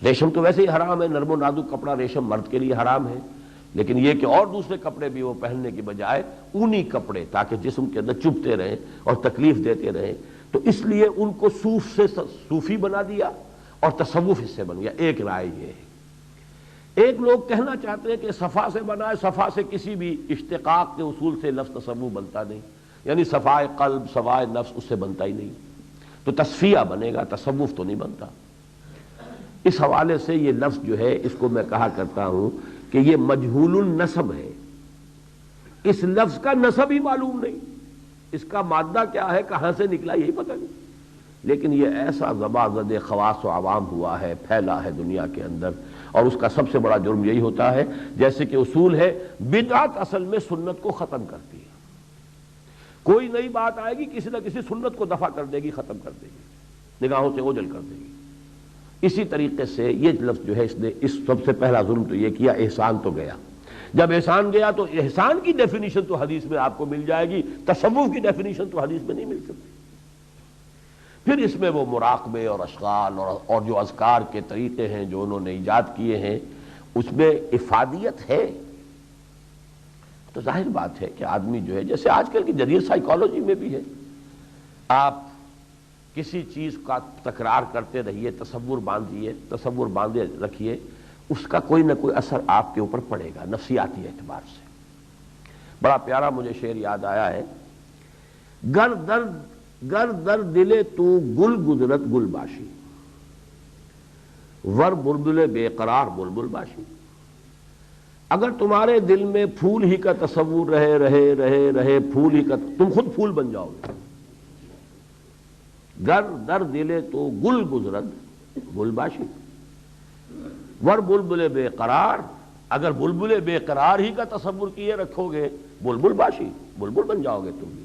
ریشم تو ویسے ہی حرام ہے، نرم و نازک کپڑا ریشم مرد کے لیے حرام ہے، لیکن یہ کہ اور دوسرے کپڑے بھی وہ پہننے کی بجائے اونی کپڑے، تاکہ جسم کے اندر چبھتے رہیں اور تکلیف دیتے رہیں، تو اس لیے ان کو صوف سے صوفی بنا دیا اور تصوف اس سے بن گیا۔ ایک رائے یہ ہے۔ ایک لوگ کہنا چاہتے ہیں کہ صفا سے بنا ہے، صفا سے کسی بھی اشتقاق کے اصول سے لفظ تصوف بنتا نہیں، یعنی صفائے قلب، صفائے نفس اس سے بنتا ہی نہیں، تو تصفیہ بنے گا، تصوف تو نہیں بنتا۔ اس حوالے سے یہ لفظ جو ہے اس کو میں کہا کرتا ہوں کہ یہ مجہول النسب ہے، اس لفظ کا نسب ہی معلوم نہیں، اس کا مادہ کیا ہے، کہاں سے نکلا، یہی پتہ نہیں، لیکن یہ ایسا زبازد خواص و عوام ہوا ہے، پھیلا ہے دنیا کے اندر، اور اس کا سب سے بڑا جرم یہی ہوتا ہے، جیسے کہ اصول ہے بدعت اصل میں سنت کو ختم کرتی ہے، کوئی نئی بات آئے گی کسی نہ کسی سنت کو دفع کر دے گی، ختم کر دے گی، نگاہوں سے اوجھل کر دے گی۔ اسی طریقے سے یہ لفظ جو ہے اس نے اس سب سے پہلا ظلم تو یہ کیا، احسان تو گیا، جب احسان گیا تو احسان کی ڈیفینیشن تو حدیث میں آپ کو مل جائے گی، تصوف کی ڈیفینیشن تو حدیث میں نہیں مل سکتی۔ پھر اس میں وہ مراقبے اور اشغال اور جو اذکار کے طریقے ہیں جو انہوں نے ایجاد کیے ہیں، اس میں افادیت ہے، تو ظاہر بات ہے کہ آدمی جو ہے، جیسے آج کل کی جدید سائیکالوجی میں بھی ہے، آپ کسی چیز کا تکرار کرتے رہیے، تصور باندھے رکھیے، اس کا کوئی نہ کوئی اثر آپ کے اوپر پڑے گا نفسیاتی اعتبار سے۔ بڑا پیارا مجھے شعر یاد آیا ہے، گر در دل تو گل گزرت گل باشی، ور بلبل بے قرار بلبل باشی۔ اگر تمہارے دل میں پھول ہی کا تصور رہے پھول ہی کا، تم خود پھول بن جاؤ گے۔ گر در دل تو گل گزرت گل باشی، ور بلبل بے قرار، اگر بلبل بے قرار ہی کا تصور کیے رکھو گے، بلبل باشی، بلبل بن جاؤ گے تم بھی۔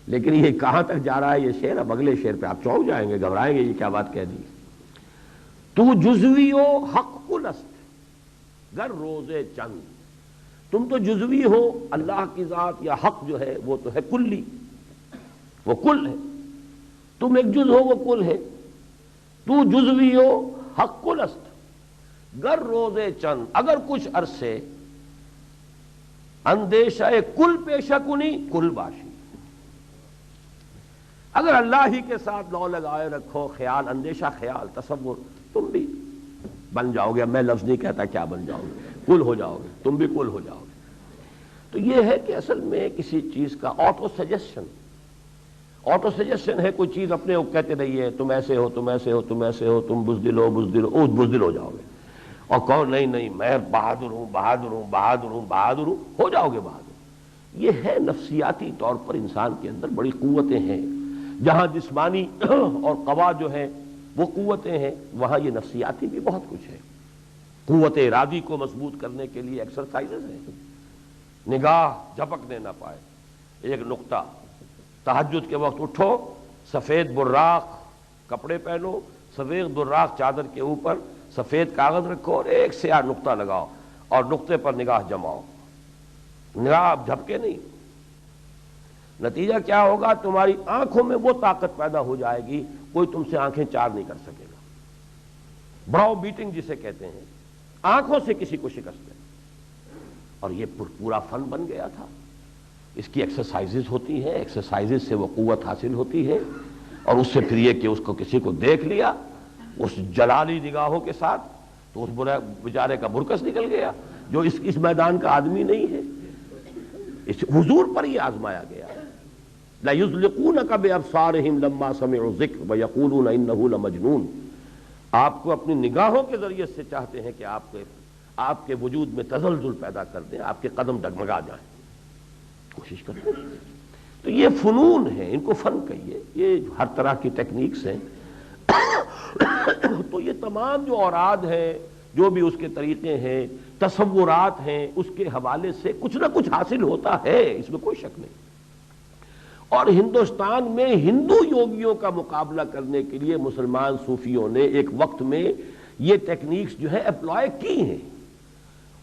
لیکن یہ کہاں تک جا رہا ہے یہ شعر؟ اب اگلے شعر پہ آپ چونک جائیں گے، گھبرائیں گے، یہ کیا بات کہہ دی۔ تو جزوی ہو حق کل است گر روز چند، تم تو جزوی ہو، اللہ کی ذات یا حق جو ہے وہ تو ہے کلی، وہ کل ہے، تم ایک جز ہو، وہ کل ہے۔ تو جزوی ہو حق کل است گر روز چند، اگر کچھ عرصے اندیشہ کل پیشہ کنی کل باشی، اگر اللہ ہی کے ساتھ لو لگائے رکھو، خیال، اندیشہ، خیال، تصور، تم بھی بن جاؤ گے۔ میں لفظ نہیں کہتا کیا بن جاؤ گے، کل ہو جاؤ گے، تم بھی کل ہو جاؤ گے۔ تو یہ ہے کہ اصل میں کسی چیز کا آٹو سجیشن ہے، کوئی چیز اپنے کہتے رہیے تم ایسے ہو، تم ایسے ہو، تم ایسے ہو، تم بزدل ہو، بزدل ہو جاؤ گے، اور کہو نہیں میں بہادر ہوں، ہو جاؤ گے بہادر۔ یہ ہے نفسیاتی طور پر انسان کے اندر بڑی قوتیں ہیں، جہاں جسمانی اور قوا جو ہیں وہ قوتیں ہیں، وہاں یہ نفسیاتی بھی بہت کچھ ہے۔ قوت ارادی کو مضبوط کرنے کے لیے ایکسرسائزز ہیں، نگاہ جھپکنے نہ پائے، ایک نقطہ، تہجد کے وقت اٹھو، سفید براق کپڑے پہنو، سفید براق چادر کے اوپر سفید کاغذ رکھو اور ایک سیاہ نقطہ لگاؤ اور نقطے پر نگاہ جماؤ، نگاہ جھپکے نہیں۔ نتیجہ کیا ہوگا؟ تمہاری آنکھوں میں وہ طاقت پیدا ہو جائے گی، کوئی تم سے آنکھیں چار نہیں کر سکے گا، براؤ بیٹنگ جسے کہتے ہیں، آنکھوں سے کسی کو شکست ہے۔ اور یہ پورا فن بن گیا تھا، اس کی ایکسرسائزز ہوتی ہیں، ایکسرسائزز سے وہ قوت حاصل ہوتی ہے، اور اس سے پھر یہ کہ اس کو کسی کو دیکھ لیا اس جلالی نگاہوں کے ساتھ تو اس بیچارے کا برکس نکل گیا، جو اس میدان کا آدمی نہیں ہے۔ اس حضور پر یہ آزمایا گیا، لا یزلقونک بابصارہم لما سمعوا الذکر ویقولون انہ لمجنون۔ آپ کو اپنی نگاہوں کے ذریعے سے چاہتے ہیں کہ آپ کے وجود میں تزلزل پیدا کر دیں، آپ کے قدم ڈگمگا جائیں، کوشش کرتے ہیں۔ تو یہ فنون ہیں، ان کو فن کہیے، یہ ہر طرح کی ٹیکنیکس ہیں۔ تو یہ تمام جو اوراد ہیں، جو بھی اس کے طریقے ہیں، تصورات ہیں، اس کے حوالے سے کچھ نہ کچھ حاصل ہوتا ہے، اس میں کوئی شک نہیں۔ اور ہندوستان میں ہندو یوگیوں کا مقابلہ کرنے کے لیے مسلمان صوفیوں نے ایک وقت میں یہ ٹیکنیکس جو ہے اپلائی کی ہیں،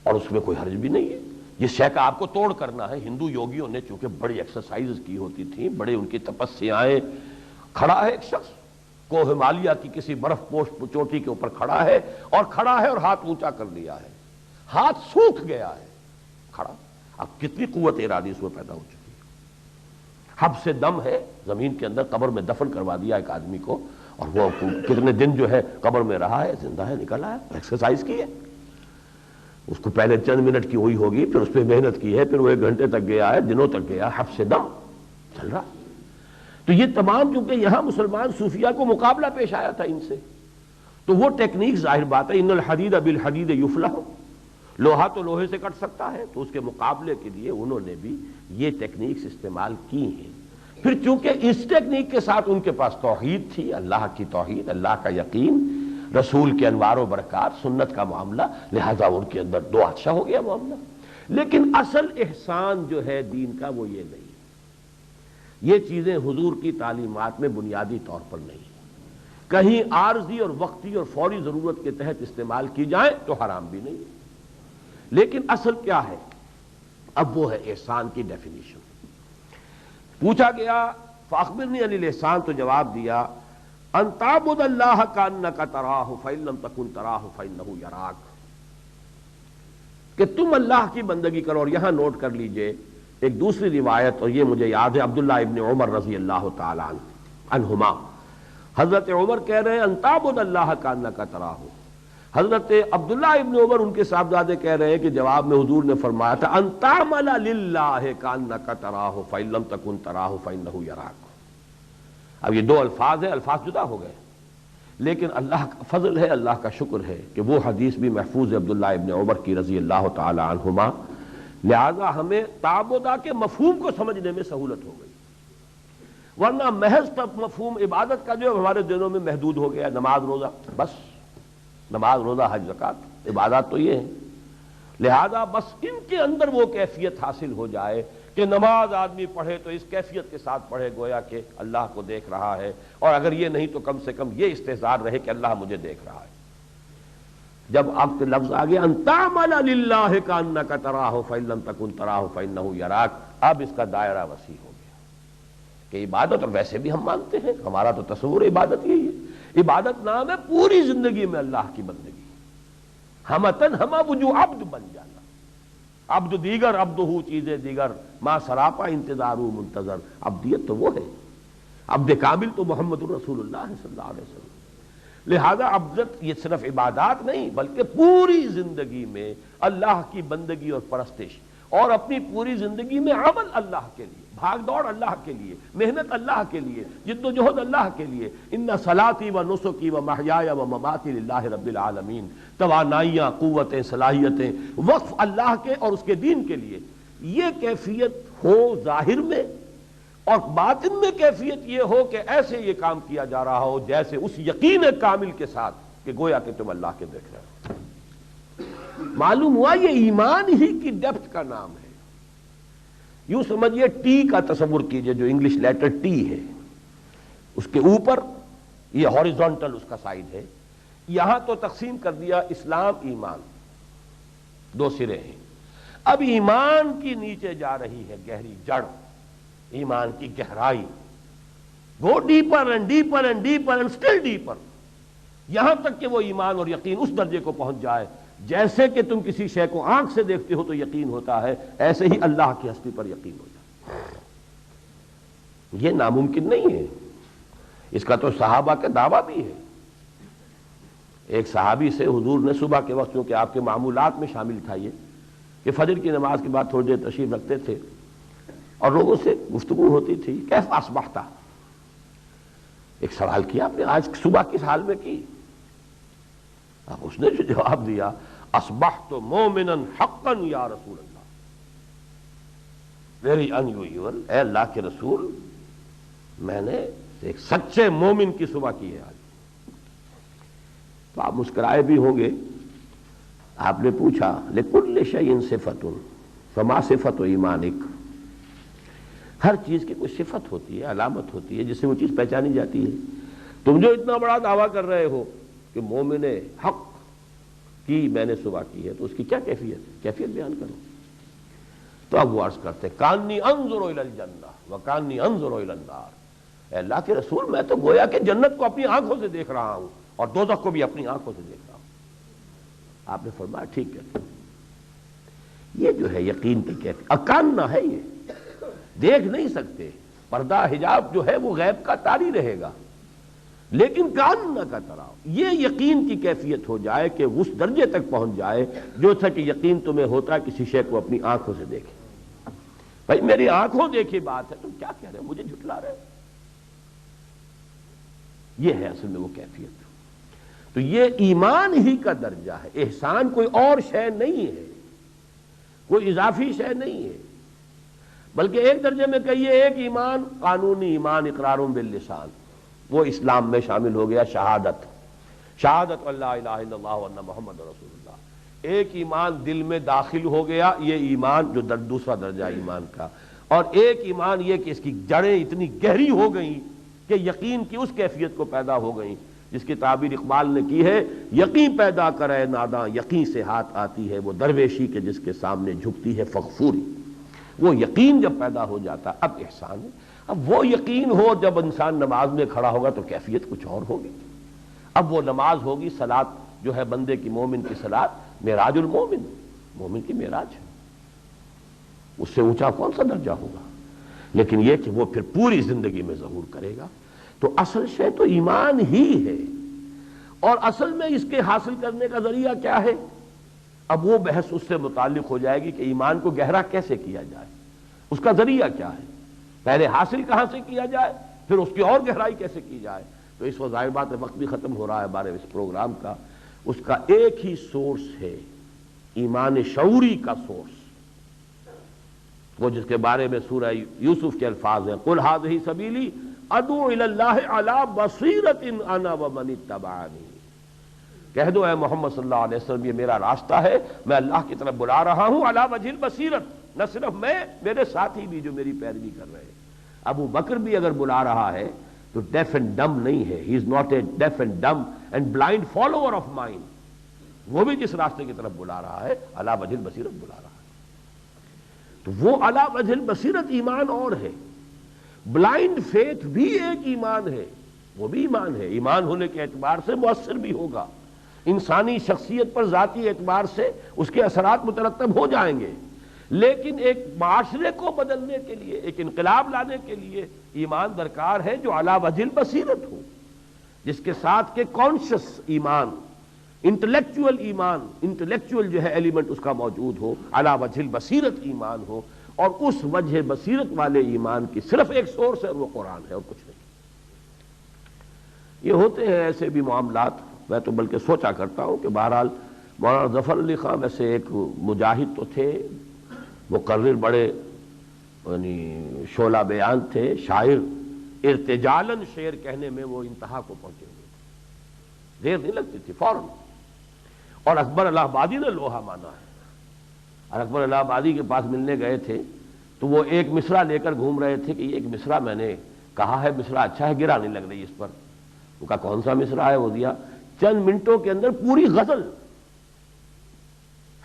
اور اس میں کوئی حرج بھی نہیں ہے۔ جس شے کا آپ کو توڑ کرنا ہے، ہندو یوگیوں نے چونکہ بڑی ایکسرسائز کی ہوتی تھیں، بڑے ان کی تپسیائیں، کھڑا ہے ایک شخص کو ہمالیہ کی کسی برف پوش چوٹی کے اوپر کھڑا ہے اور ہاتھ اونچا کر لیا ہے، ہاتھ سوکھ گیا ہے کھڑا، اب کتنی قوت ارادی اس میں پیدا ہو چکی ہے۔ حب سے دم ہے، زمین کے اندر قبر میں دفن کروا دیا ایک آدمی کو، اور وہ کتنے دن جو ہے قبر میں رہا ہے، زندہ ہے، نکل آیا، ایکسرسائز کی ہے۔ اس کو پہلے چند منٹ کی ہوئی ہوگی، پھر اس پہ محنت کی ہے، پھر وہ 1 گھنٹے تک گیا ہے، دنوں تک گیا، حب سے دم چل رہا۔ تو یہ تمام چونکہ یہاں مسلمان صوفیہ کو مقابلہ پیش آیا تھا ان سے، تو وہ ٹیکنیک ظاہر بات ہے، ان الحدید بالحدید یفلح، لوہا تو لوہے سے کٹ سکتا ہے، تو اس کے مقابلے کے لیے انہوں نے بھی یہ ٹیکنیکس استعمال کی ہیں۔ پھر چونکہ اس ٹیکنیک کے ساتھ ان کے پاس توحید تھی، اللہ کی توحید، اللہ کا یقین، رسول کے انوار و برکات، سنت کا معاملہ، لہذا ان کے اندر دو اچھا ہو گیا معاملہ۔ لیکن اصل احسان جو ہے دین کا وہ یہ نہیں، یہ چیزیں حضور کی تعلیمات میں بنیادی طور پر نہیں، کہیں عارضی اور وقتی اور فوری ضرورت کے تحت استعمال کی جائیں تو حرام بھی نہیں، لیکن اصل کیا ہے؟ اب وہ ہے احسان کی ڈیفینیشن۔ پوچھا گیا فاخبرنی عن الاحسان، تو جواب دیا ان تعبد اللہ کانک تراہ فإن لم تکن تراہ فإنہ یراک، کہ تم اللہ کی بندگی کرو۔ اور یہاں نوٹ کر لیجئے ایک دوسری روایت، اور یہ مجھے یاد ہے، عبداللہ ابن عمر رضی اللہ تعالی عنہما، حضرت عمر کہہ رہے ہیں ان تعبد اللہ کانک تراہ، حضرت عبداللہ ابن عمر ان کے صاحبزادے کہہ رہے ہیں کہ جواب میں حضور نے فرمایا تھا ان تعمل للہ کانک تراہ فإن لم تکن تراہ فإنہ یراک۔ اب یہ دو الفاظ ہیں، الفاظ جدا ہو گئے، لیکن اللہ کا فضل ہے، اللہ کا شکر ہے کہ وہ حدیث بھی محفوظ ہے عبداللہ ابن عمر کی رضی اللہ تعالی عنہما، لہذا ہمیں تعبدہ کے مفہوم کو سمجھنے میں سہولت ہو گئی، ورنہ محض تب مفہوم عبادت کا جو ہمارے دلوں میں محدود ہو گیا، نماز روزہ، بس نماز روزہ حج زکوٰۃ عبادات تو یہ ہیں، لہذا بس ان کے اندر وہ کیفیت حاصل ہو جائے کہ نماز آدمی پڑھے تو اس کیفیت کے ساتھ پڑھے گویا کہ اللہ کو دیکھ رہا ہے، اور اگر یہ نہیں تو کم سے کم یہ استحضار رہے کہ اللہ مجھے دیکھ رہا ہے۔ جب آپ کے لفظ آگے ان تعمل للہ کانک تراہ فإن لم تکن تراہ فإنہ یراک، اب اس کا دائرہ وسیع ہو گیا کہ عبادت، اور ویسے بھی ہم مانتے ہیں، ہمارا تو تصور عبادت یہی ہے، عبادت نام ہے پوری زندگی میں اللہ کی بندگی، ہمتن ہما وجو عبد بن جانا، عبد دیگر عبد ہو چیزیں دیگر، ما سراپا انتظارو منتظر، عبدیت تو وہ ہے، عبد کامل تو محمد الرسول اللہ صلی اللہ علیہ وسلم۔ لہذا عبدت یہ صرف عبادات نہیں بلکہ پوری زندگی میں اللہ کی بندگی اور پرستش، اور اپنی پوری زندگی میں عمل اللہ کے لیے، بھاگ دوڑ اللہ کے لیے، محنت اللہ کے لیے، جد و جہد اللہ کے لیے۔ ان صلاتی و نسکی و محیای و مماتی للہ رب العالمین، توانائیاں، قوتیں، صلاحیتیں وقف اللہ کے اور اس کے دین کے لیے، یہ کیفیت ہو ظاہر میں، اور باطن میں کیفیت یہ ہو کہ ایسے یہ کام کیا جا رہا ہو جیسے اس یقین کامل کے ساتھ کہ گویا کہ تم اللہ کے دیکھ رہے ہو۔ معلوم ہوا یہ ایمان ہی کی ڈیپتھ کا نام ہے۔ یوں سمجھئے ٹی کا تصور کیجئے، جو انگلش لیٹر ٹی ہے، اس کے اوپر یہ ہاریزونٹل اس کا سائڈ ہے، یہاں تو تقسیم کر دیا اسلام ایمان، دو سرے ہیں۔ اب ایمان کی نیچے جا رہی ہے گہری جڑ، ایمان کی گہرائی، go deeper and deeper and deeper and still deeper, یہاں تک کہ وہ ایمان اور یقین اس درجے کو پہنچ جائے جیسے کہ تم کسی شے کو آنکھ سے دیکھتے ہو تو یقین ہوتا ہے، ایسے ہی اللہ کی ہستی پر یقین ہو جائے۔ یہ ناممکن نہیں ہے، اس کا تو صحابہ کا دعویٰ بھی ہے۔ ایک صحابی سے حضور نے صبح کے وقت، چونکہ آپ کے معمولات میں شامل تھا یہ کہ فجر کی نماز کے بعد تھوڑی دیر تشریف رکھتے تھے اور لوگوں سے گفتگو ہوتی تھی، کیف اصبحت، ایک سوال کیا آپ نے آج صبح کس حال میں کی؟ اب اس نے جو جواب دیا، اصبحت مومنا حقا یا رسول اللہ، ویری انیوژل، اے اللہ کے رسول میں نے ایک سچے مومن کی صبح کی ہے آج۔ تو آپ مسکرائے بھی ہوں گے۔ آپ نے پوچھا لکل شیء صفۃ فما صفۃ ایمانک، ہر چیز کی کوئی صفت ہوتی ہے، علامت ہوتی ہے جس سے وہ چیز پہچانی جاتی ہے۔ تم جو اتنا بڑا دعویٰ کر رہے ہو کہ مومن حق کی میں نے صبح کی ہے، تو اس کی کیا کیفیت بیان کرو۔ تو اب وہ عرض کرتے کانی انظر الی الجنہ وکانی انظر الی النار، اے اللہ کے رسول میں تو گویا کہ جنت کو اپنی آنکھوں سے دیکھ رہا ہوں اور دوزخ کو بھی اپنی آنکھوں سے دیکھ رہا ہوں۔ آپ نے فرمایا ٹھیک ہے، یہ جو ہے یقین کی کیفیت، اکاننا ہے، یہ دیکھ نہیں سکتے، پردہ حجاب جو ہے وہ غیب کا طاری رہے گا، لیکن کان نہ کا طرح یہ یقین کی کیفیت ہو جائے کہ اس درجے تک پہنچ جائے جو تھا کہ یقین تمہیں ہوتا ہے کسی شے کو اپنی آنکھوں سے دیکھے۔ بھائی میری آنکھوں دیکھی بات ہے، تم کیا کہہ رہے ہو، مجھے جھٹلا رہے ہو؟ یہ ہے اصل میں وہ کیفیت۔ تو یہ ایمان ہی کا درجہ ہے، احسان کوئی اور شے نہیں ہے، کوئی اضافی شے نہیں ہے، بلکہ ایک درجے میں کہیے ایک ایمان قانونی ایمان اقرار باللسان، وہ اسلام میں شامل ہو گیا، شہادت اللہ الہ الا اللہ وان محمد رسول اللہ۔ ایک ایمان دل میں داخل ہو گیا، یہ ایمان جو دوسرا درجہ ایمان کا، اور ایک ایمان یہ کہ اس کی جڑیں اتنی گہری ہو گئیں کہ یقین کی اس کیفیت کو پیدا ہو گئیں جس کی تعبیر اقبال نے کی ہے، یقین پیدا کرے ناداں یقین سے ہاتھ آتی ہے وہ درویشی کے جس کے سامنے جھکتی ہے فغفوری۔ وہ یقین جب پیدا ہو جاتا اب احسان ہے۔ اب وہ یقین ہو جب انسان نماز میں کھڑا ہوگا تو کیفیت کچھ اور ہوگی۔ اب وہ نماز ہوگی، صلاۃ جو ہے بندے کی، مومن کی صلاۃ معراج المومن، مومن کی معراج ہے، اس سے اونچا کون سا درجہ ہوگا؟ لیکن یہ کہ وہ پھر پوری زندگی میں ظہور کرے گا۔ تو اصل شے تو ایمان ہی ہے، اور اصل میں اس کے حاصل کرنے کا ذریعہ کیا ہے؟ اب وہ بحث اس سے متعلق ہو جائے گی کہ ایمان کو گہرا کیسے کیا جائے، اس کا ذریعہ کیا ہے، پہلے حاصل کہاں سے کیا جائے، پھر اس کی اور گہرائی کیسے کی جائے۔ تو اس وقت ظاہر بات ہے وقت بھی ختم ہو رہا ہے ہمارے اس پروگرام کا، اس کا ایک ہی سورس ہے، ایمان شعوری کا سورس، وہ جس کے بارے میں سورہ یوسف کے الفاظ ہیں، قل ھذہ سبیلی ادعو الی اللہ علی بصیرۃ انا ومن اتبعنی، کہہ دو اے محمد صلی اللہ علیہ وسلم یہ میرا راستہ ہے، میں اللہ کی طرف بلا رہا ہوں علی وجہ البصیرۃ، نہ صرف میں، میرے ساتھی بھی جو میری پیروی کر رہے ہیں۔ ابو بکر بھی اگر بلا رہا ہے تو ڈیف اینڈ ڈم نہیں ہے، he is not a deaf and dumb and blind follower of mine, وہ بھی جس راستے کی طرف بلا رہا ہے علی وجہ البصیرۃ بلا رہا ہے۔ تو وہ علی وجہ البصیرۃ ایمان اور ہے، بلائنڈ فیتھ بھی ایک ایمان ہے، وہ بھی ایمان ہے، ایمان ہونے کے اعتبار سے مؤثر بھی ہوگا، انسانی شخصیت پر ذاتی اعتبار سے اس کے اثرات مترتب ہو جائیں گے، لیکن ایک معاشرے کو بدلنے کے لیے، ایک انقلاب لانے کے لیے ایمان درکار ہے جو علی وجہ البصیرت ہو، جس کے ساتھ کہ کانشس ایمان، انٹلیکچوئل ایمان، انٹلیکچوئل جو ہے ایلیمنٹ اس کا موجود ہو، علی وجہ البصیرت ایمان ہو، اور اس وجہ بصیرت والے ایمان کی صرف ایک سورس ہے اور وہ قرآن ہے اور کچھ نہیں۔ یہ ہوتے ہیں ایسے بھی معاملات، میں تو بلکہ سوچا کرتا ہوں کہ بہرحال مولانا ظفر علی خان ویسے ایک مجاہد تو تھے، مقرر بڑے یعنی شعلہ بیان تھے، شاعر، ارتجالن شعر کہنے میں وہ انتہا کو پہنچے ہوئے تھے، دیر نہیں لگتی تھی فوراً۔ اور اکبر الہ آبادی نے لوہا مانا ہے، اور اکبر الہ آبادی کے پاس ملنے گئے تھے تو وہ ایک مصرع لے کر گھوم رہے تھے کہ یہ ایک مصرع میں نے کہا ہے، مصرع اچھا ہے، گرا نہیں لگ رہی اس پر۔ وہ کہا کون سا مصرع ہے؟ وہ دیا، چند منٹوں کے اندر پوری غزل،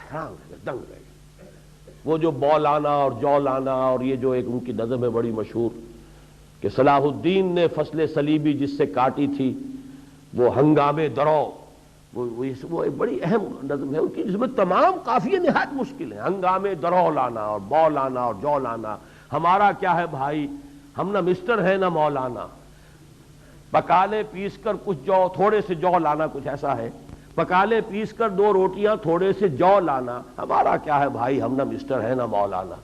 حیران رہ گئے، دنگ رہ گئے۔ وہ جو بولانا اور جولانا، اور یہ جو ایک ان کی نظم ہے بڑی مشہور کہ صلاح الدین نے فصل صلیبی جس سے کاٹی تھی وہ ہنگامے درو، وہ ایک بڑی اہم نظم ہے ان کی، جس میں تمام قافیے نہایت مشکل ہیں، ہنگامے درو لانا اور بو لانا اور جو لانا، ہمارا کیا ہے بھائی، ہم نہ مسٹر ہے نہ مولانا، پکالے پیس کر کچھ جو، تھوڑے سے جو لانا، کچھ ایسا ہے، پکالے پیس کر دو روٹیاں تھوڑے سے جو لانا، ہمارا کیا ہے بھائی، ہم نہ مسٹر ہے نہ مولانا۔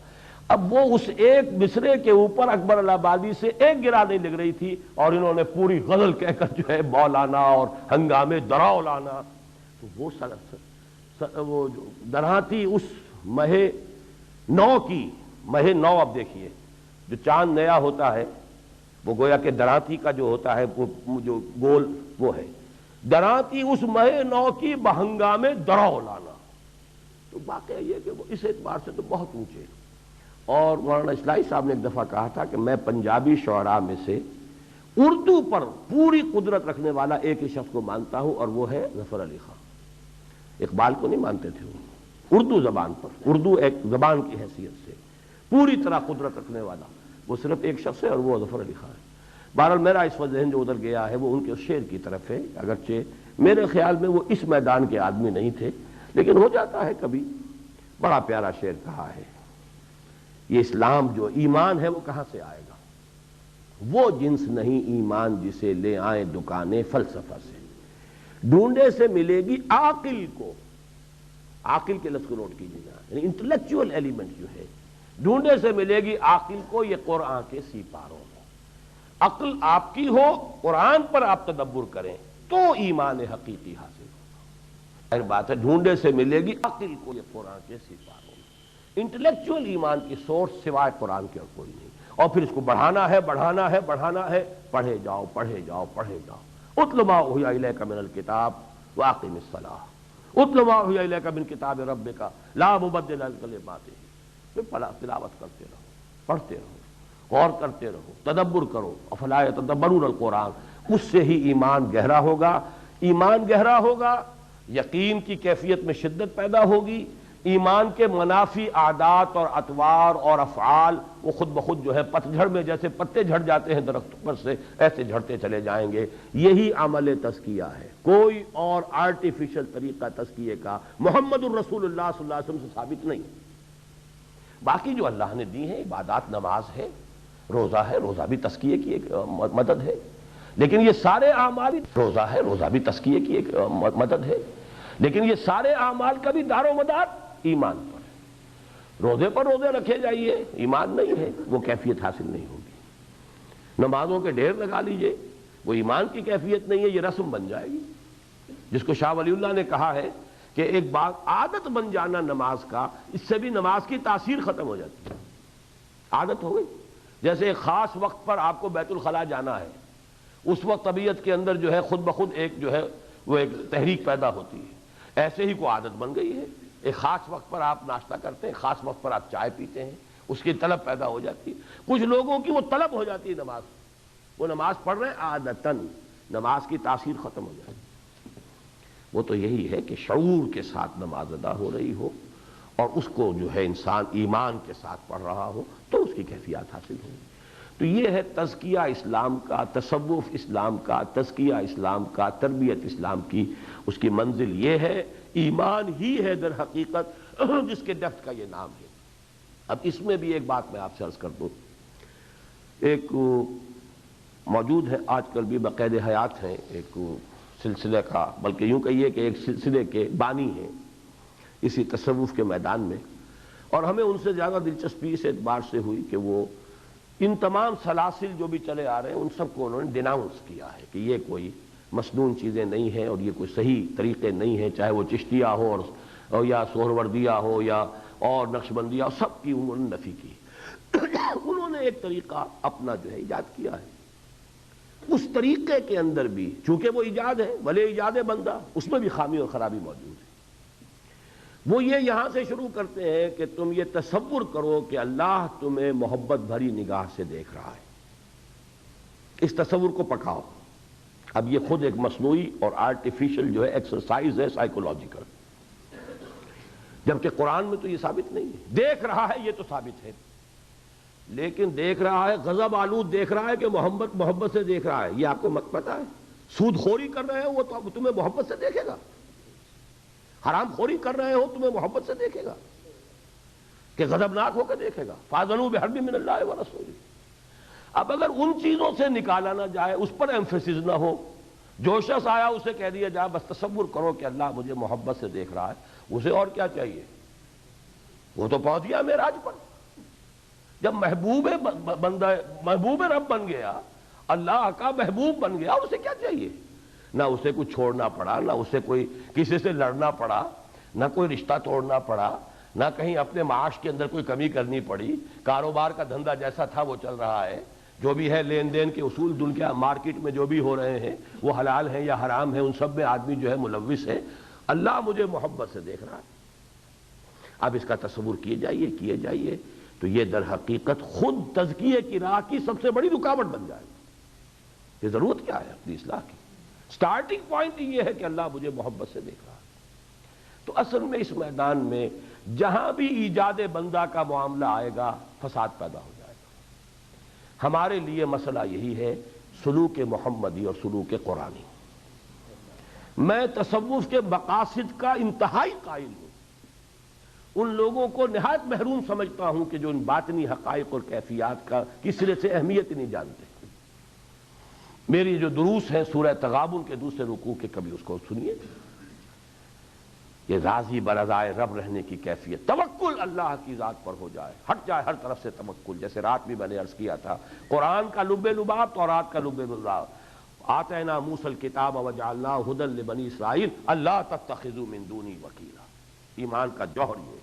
اب وہ اس ایک مصرے کے اوپر اکبر الہ آبادی سے ایک گرا نہیں لگ رہی تھی، اور انہوں نے پوری غزل کہہ کر جو ہے مولانا اور ہنگامے دراؤ لانا۔ تو وہ جو درہاتی اس مہ نو کی، مہ نو، اب دیکھیے جو چاند نیا ہوتا ہے وہ گویا کہ دراتی کا جو ہوتا ہے وہ جو گول وہ ہے، دراتی اس مہ نو کی بہنگامے دراؤ لانا۔ تو واقعہ یہ کہ وہ اس اعتبار سے تو بہت اونچے۔ اور مولانا اسلائی صاحب نے ایک دفعہ کہا تھا کہ میں پنجابی شعراء میں سے اردو پر پوری قدرت رکھنے والا ایک ہی شخص کو مانتا ہوں، اور وہ ہے ظفر علی خان۔ اقبال کو نہیں مانتے تھے وہ، اردو زبان پر، اردو ایک زبان کی حیثیت سے پوری طرح قدرت رکھنے والا وہ صرف ایک شخص ہے اور وہ ظفر علی خان ہے۔ بہرحال میرا اس وقت ذہن جو ادھر گیا ہے وہ ان کے شعر کی طرف ہے، اگرچہ میرے خیال میں وہ اس میدان کے آدمی نہیں تھے، لیکن ہو جاتا ہے کبھی۔ بڑا پیارا شعر کہا ہے، یہ اسلام جو ایمان ہے وہ کہاں سے آئے گا؟ وہ جنس نہیں ایمان جسے لے آئیں دکانیں فلسفہ سے، ڈھونڈے سے ملے گی عاقل کو، عاقل کے لفظ کو نوٹ کیجیے گا، یعنی انٹلیکچوئل ایلیمنٹ جو ہے، ڈھونڈے سے ملے گی عاقل کو یہ قرآن کے سیپاروں میں۔ عقل آپ کی ہو، قرآن پر آپ تدبر کریں، تو ایمان حقیقی حاصل ہوگا۔ ظاہر بات ہے ڈھونڈے سے ملے گی عقل کو یہ قرآن کے سپاروں میں، انٹلیکچوئل ایمان کی سورس سوائے قرآن کے اور کوئی نہیں، اور پھر اس کو بڑھانا ہے بڑھانا ہے بڑھانا ہے، پڑھے جاؤ پڑھے جاؤ پڑھے جاؤ۔ اتل ما اوحی الیک من الکتاب واقم الصلاۃ اتل ما اوحی الیک من کتاب ربک لا مبدل لکلماتہ، پھر تلاوت کرتے رہو، پڑھتے رہو، غور کرتے رہو، تدبر کرو، افلا یتدبرون القرآن، اس سے ہی ایمان گہرا ہوگا۔ ایمان گہرا ہوگا، یقین کی کیفیت میں شدت پیدا ہوگی، ایمان کے منافی عادات اور اطوار اور افعال وہ خود بخود جو ہے پتجھڑ میں جیسے پتے جھڑ جاتے ہیں درختوں پر سے، ایسے جھڑتے چلے جائیں گے۔ یہی عمل تزکیہ ہے، کوئی اور آرٹیفیشل طریقہ تزکیے کا محمد الرسول اللہ صلی اللہ علیہ وسلم سے ثابت نہیں۔ باقی جو اللہ نے دی ہیں عبادات، نماز ہے، روزہ ہے، روزہ بھی تزکیے کی ایک مدد ہے، لیکن یہ سارے اعمال، روزہ ہے، روزہ بھی تزکیے کی ایک مدد ہے، لیکن یہ سارے اعمال کا بھی دار و مدار ایمان پر ہے۔ روزے پر روزے رکھے جائیے، ایمان نہیں ہے، وہ کیفیت حاصل نہیں ہوگی۔ نمازوں کے ڈھیر لگا لیجئے، وہ ایمان کی کیفیت نہیں ہے، یہ رسم بن جائے گی، جس کو شاہ ولی اللہ نے کہا ہے کہ ایک بات عادت بن جانا نماز کا، اس سے بھی نماز کی تاثیر ختم ہو جاتی ہے۔ عادت ہو گئی، جیسے ایک خاص وقت پر آپ کو بیت الخلاء جانا ہے، اس وقت طبیعت کے اندر جو ہے خود بخود ایک جو ہے وہ ایک تحریک پیدا ہوتی ہے، ایسے ہی کوئی عادت بن گئی ہے۔ ایک خاص وقت پر آپ ناشتہ کرتے ہیں، خاص وقت پر آپ چائے پیتے ہیں، اس کی طلب پیدا ہو جاتی ہے۔ کچھ لوگوں کی وہ طلب ہو جاتی ہے نماز، وہ نماز پڑھ رہے ہیں عادتاً، نماز کی تاثیر ختم ہو جاتی ہے۔ وہ تو یہی ہے کہ شعور کے ساتھ نماز ادا ہو رہی ہو اور اس کو جو ہے انسان ایمان کے ساتھ پڑھ رہا ہو تو اس کی کیفیات حاصل ہوگی۔ تو یہ ہے تزکیہ اسلام کا، تصوف اسلام کا، تزکیہ اسلام کا، تربیت اسلام کی، اس کی منزل یہ ہے، ایمان ہی ہے در حقیقت جس کے ڈیپتھ کا یہ نام ہے۔ اب اس میں بھی ایک بات میں آپ سے عرض کر دوں، ایک موجود ہے آج کل بھی بقید حیات ہیں، ایک سلسلے کا، بلکہ یوں کہیے کہ ایک سلسلے کے بانی ہیں اسی تصوف کے میدان میں، اور ہمیں ان سے زیادہ دلچسپی اس اعتبار سے ہوئی کہ وہ ان تمام سلاسل جو بھی چلے آ رہے ہیں ان سب کو انہوں نے ڈیناؤنس کیا ہے کہ یہ کوئی مسنون چیزیں نہیں ہیں اور یہ کوئی صحیح طریقے نہیں ہیں، چاہے وہ چشتیہ ہو اور یا سہروردیہ ہو یا اور نقشبندیہ ہو، سب کی انہوں نے نفی کی۔ انہوں نے ایک طریقہ اپنا جو ہے ایجاد کیا ہے، اس طریقے کے اندر بھی چونکہ وہ ایجاد ہے، بھلے ایجاد بندہ، اس میں بھی خامی اور خرابی موجود ہے۔ وہ یہ یہاں سے شروع کرتے ہیں کہ تم یہ تصور کرو کہ اللہ تمہیں محبت بھری نگاہ سے دیکھ رہا ہے، اس تصور کو پکاؤ۔ اب یہ خود ایک مصنوعی اور آرٹیفیشل جو ہے ایکسرسائز ہے سائیکولوجیکل، جبکہ قرآن میں تو یہ ثابت نہیں ہے۔ دیکھ رہا ہے یہ تو ثابت ہے، لیکن دیکھ رہا ہے غضب آلود دیکھ رہا ہے کہ محبت سے دیکھ رہا ہے، یہ آپ کو پتہ ہے؟ سود خوری کر رہے ہو وہ تو تمہیں محبت سے دیکھے گا، حرام خوری کر رہے ہو تمہیں محبت سے دیکھے گا کہ غضبناک ہو کے دیکھے گا۔ فَاذَنُوا بِحَرْبٍ مِّنَ اللَّهِ وَرَسُولِهِ۔ اب اگر ان چیزوں سے نکالا نہ جائے، اس پر ایمفیسس نہ ہو، جو شخص آیا اسے کہہ دیا جائے بس تصور کرو کہ اللہ مجھے محبت سے دیکھ رہا ہے، اسے اور کیا چاہیے؟ وہ تو پہنچ گیا معراج پر۔ جب محبوب بندہ محبوب رب بن گیا، اللہ کا محبوب بن گیا، اور اسے کیا چاہیے؟ نہ اسے کچھ چھوڑنا پڑا، نہ اسے کوئی کسی سے لڑنا پڑا، نہ کوئی رشتہ توڑنا پڑا، نہ کہیں اپنے معاش کے اندر کوئی کمی کرنی پڑی، کاروبار کا دھندا جیسا تھا وہ چل رہا ہے، جو بھی ہے لین دین کے اصول دنیا مارکیٹ میں جو بھی ہو رہے ہیں وہ حلال ہیں یا حرام ہیں، ان سب میں آدمی جو ہے ملوث ہے۔ اللہ مجھے محبت سے دیکھ رہا ہے۔ اب اس کا تصور کیے جائیے تو یہ در حقیقت خود تزکیے کی راہ کی سب سے بڑی رکاوٹ بن جائے گا۔ یہ ضرورت کیا ہے اپنی اصلاح کی؟ سٹارٹنگ پوائنٹ یہ ہے کہ اللہ مجھے محبت سے دیکھ رہا ہے۔ تو اصل میں اس میدان میں جہاں بھی ایجاد بندہ کا معاملہ آئے گا فساد پیدا ہو جائے گا۔ ہمارے لیے مسئلہ یہی ہے سلوک محمدی اور سلوک قرآنی۔ میں تصوف کے مقاصد کا انتہائی قائل ہوں، ان لوگوں کو نہایت محروم سمجھتا ہوں کہ جو ان باطنی حقائق اور کیفیات کا کس طرح سے اہمیت نہیں جانتے۔ میری جو دروس ہیں سورہ تغابن کے دوسرے رکوع کے، کبھی اس کو سنیے، یہ راضی برضائے رب رہنے کی کیفیت، توکل اللہ کی ذات پر ہو جائے، ہٹ جائے ہر طرف سے توکل۔ جیسے رات بھی میں نے عرض کیا تھا، قرآن کا لب لباب، تورات کا لب لباب، آتینا موسیٰ الکتاب وجعلناہ ھدی لبنی اسرائیل اللہ تتخذوا من دونی وکیلا۔ ایمان کا جوہر یہ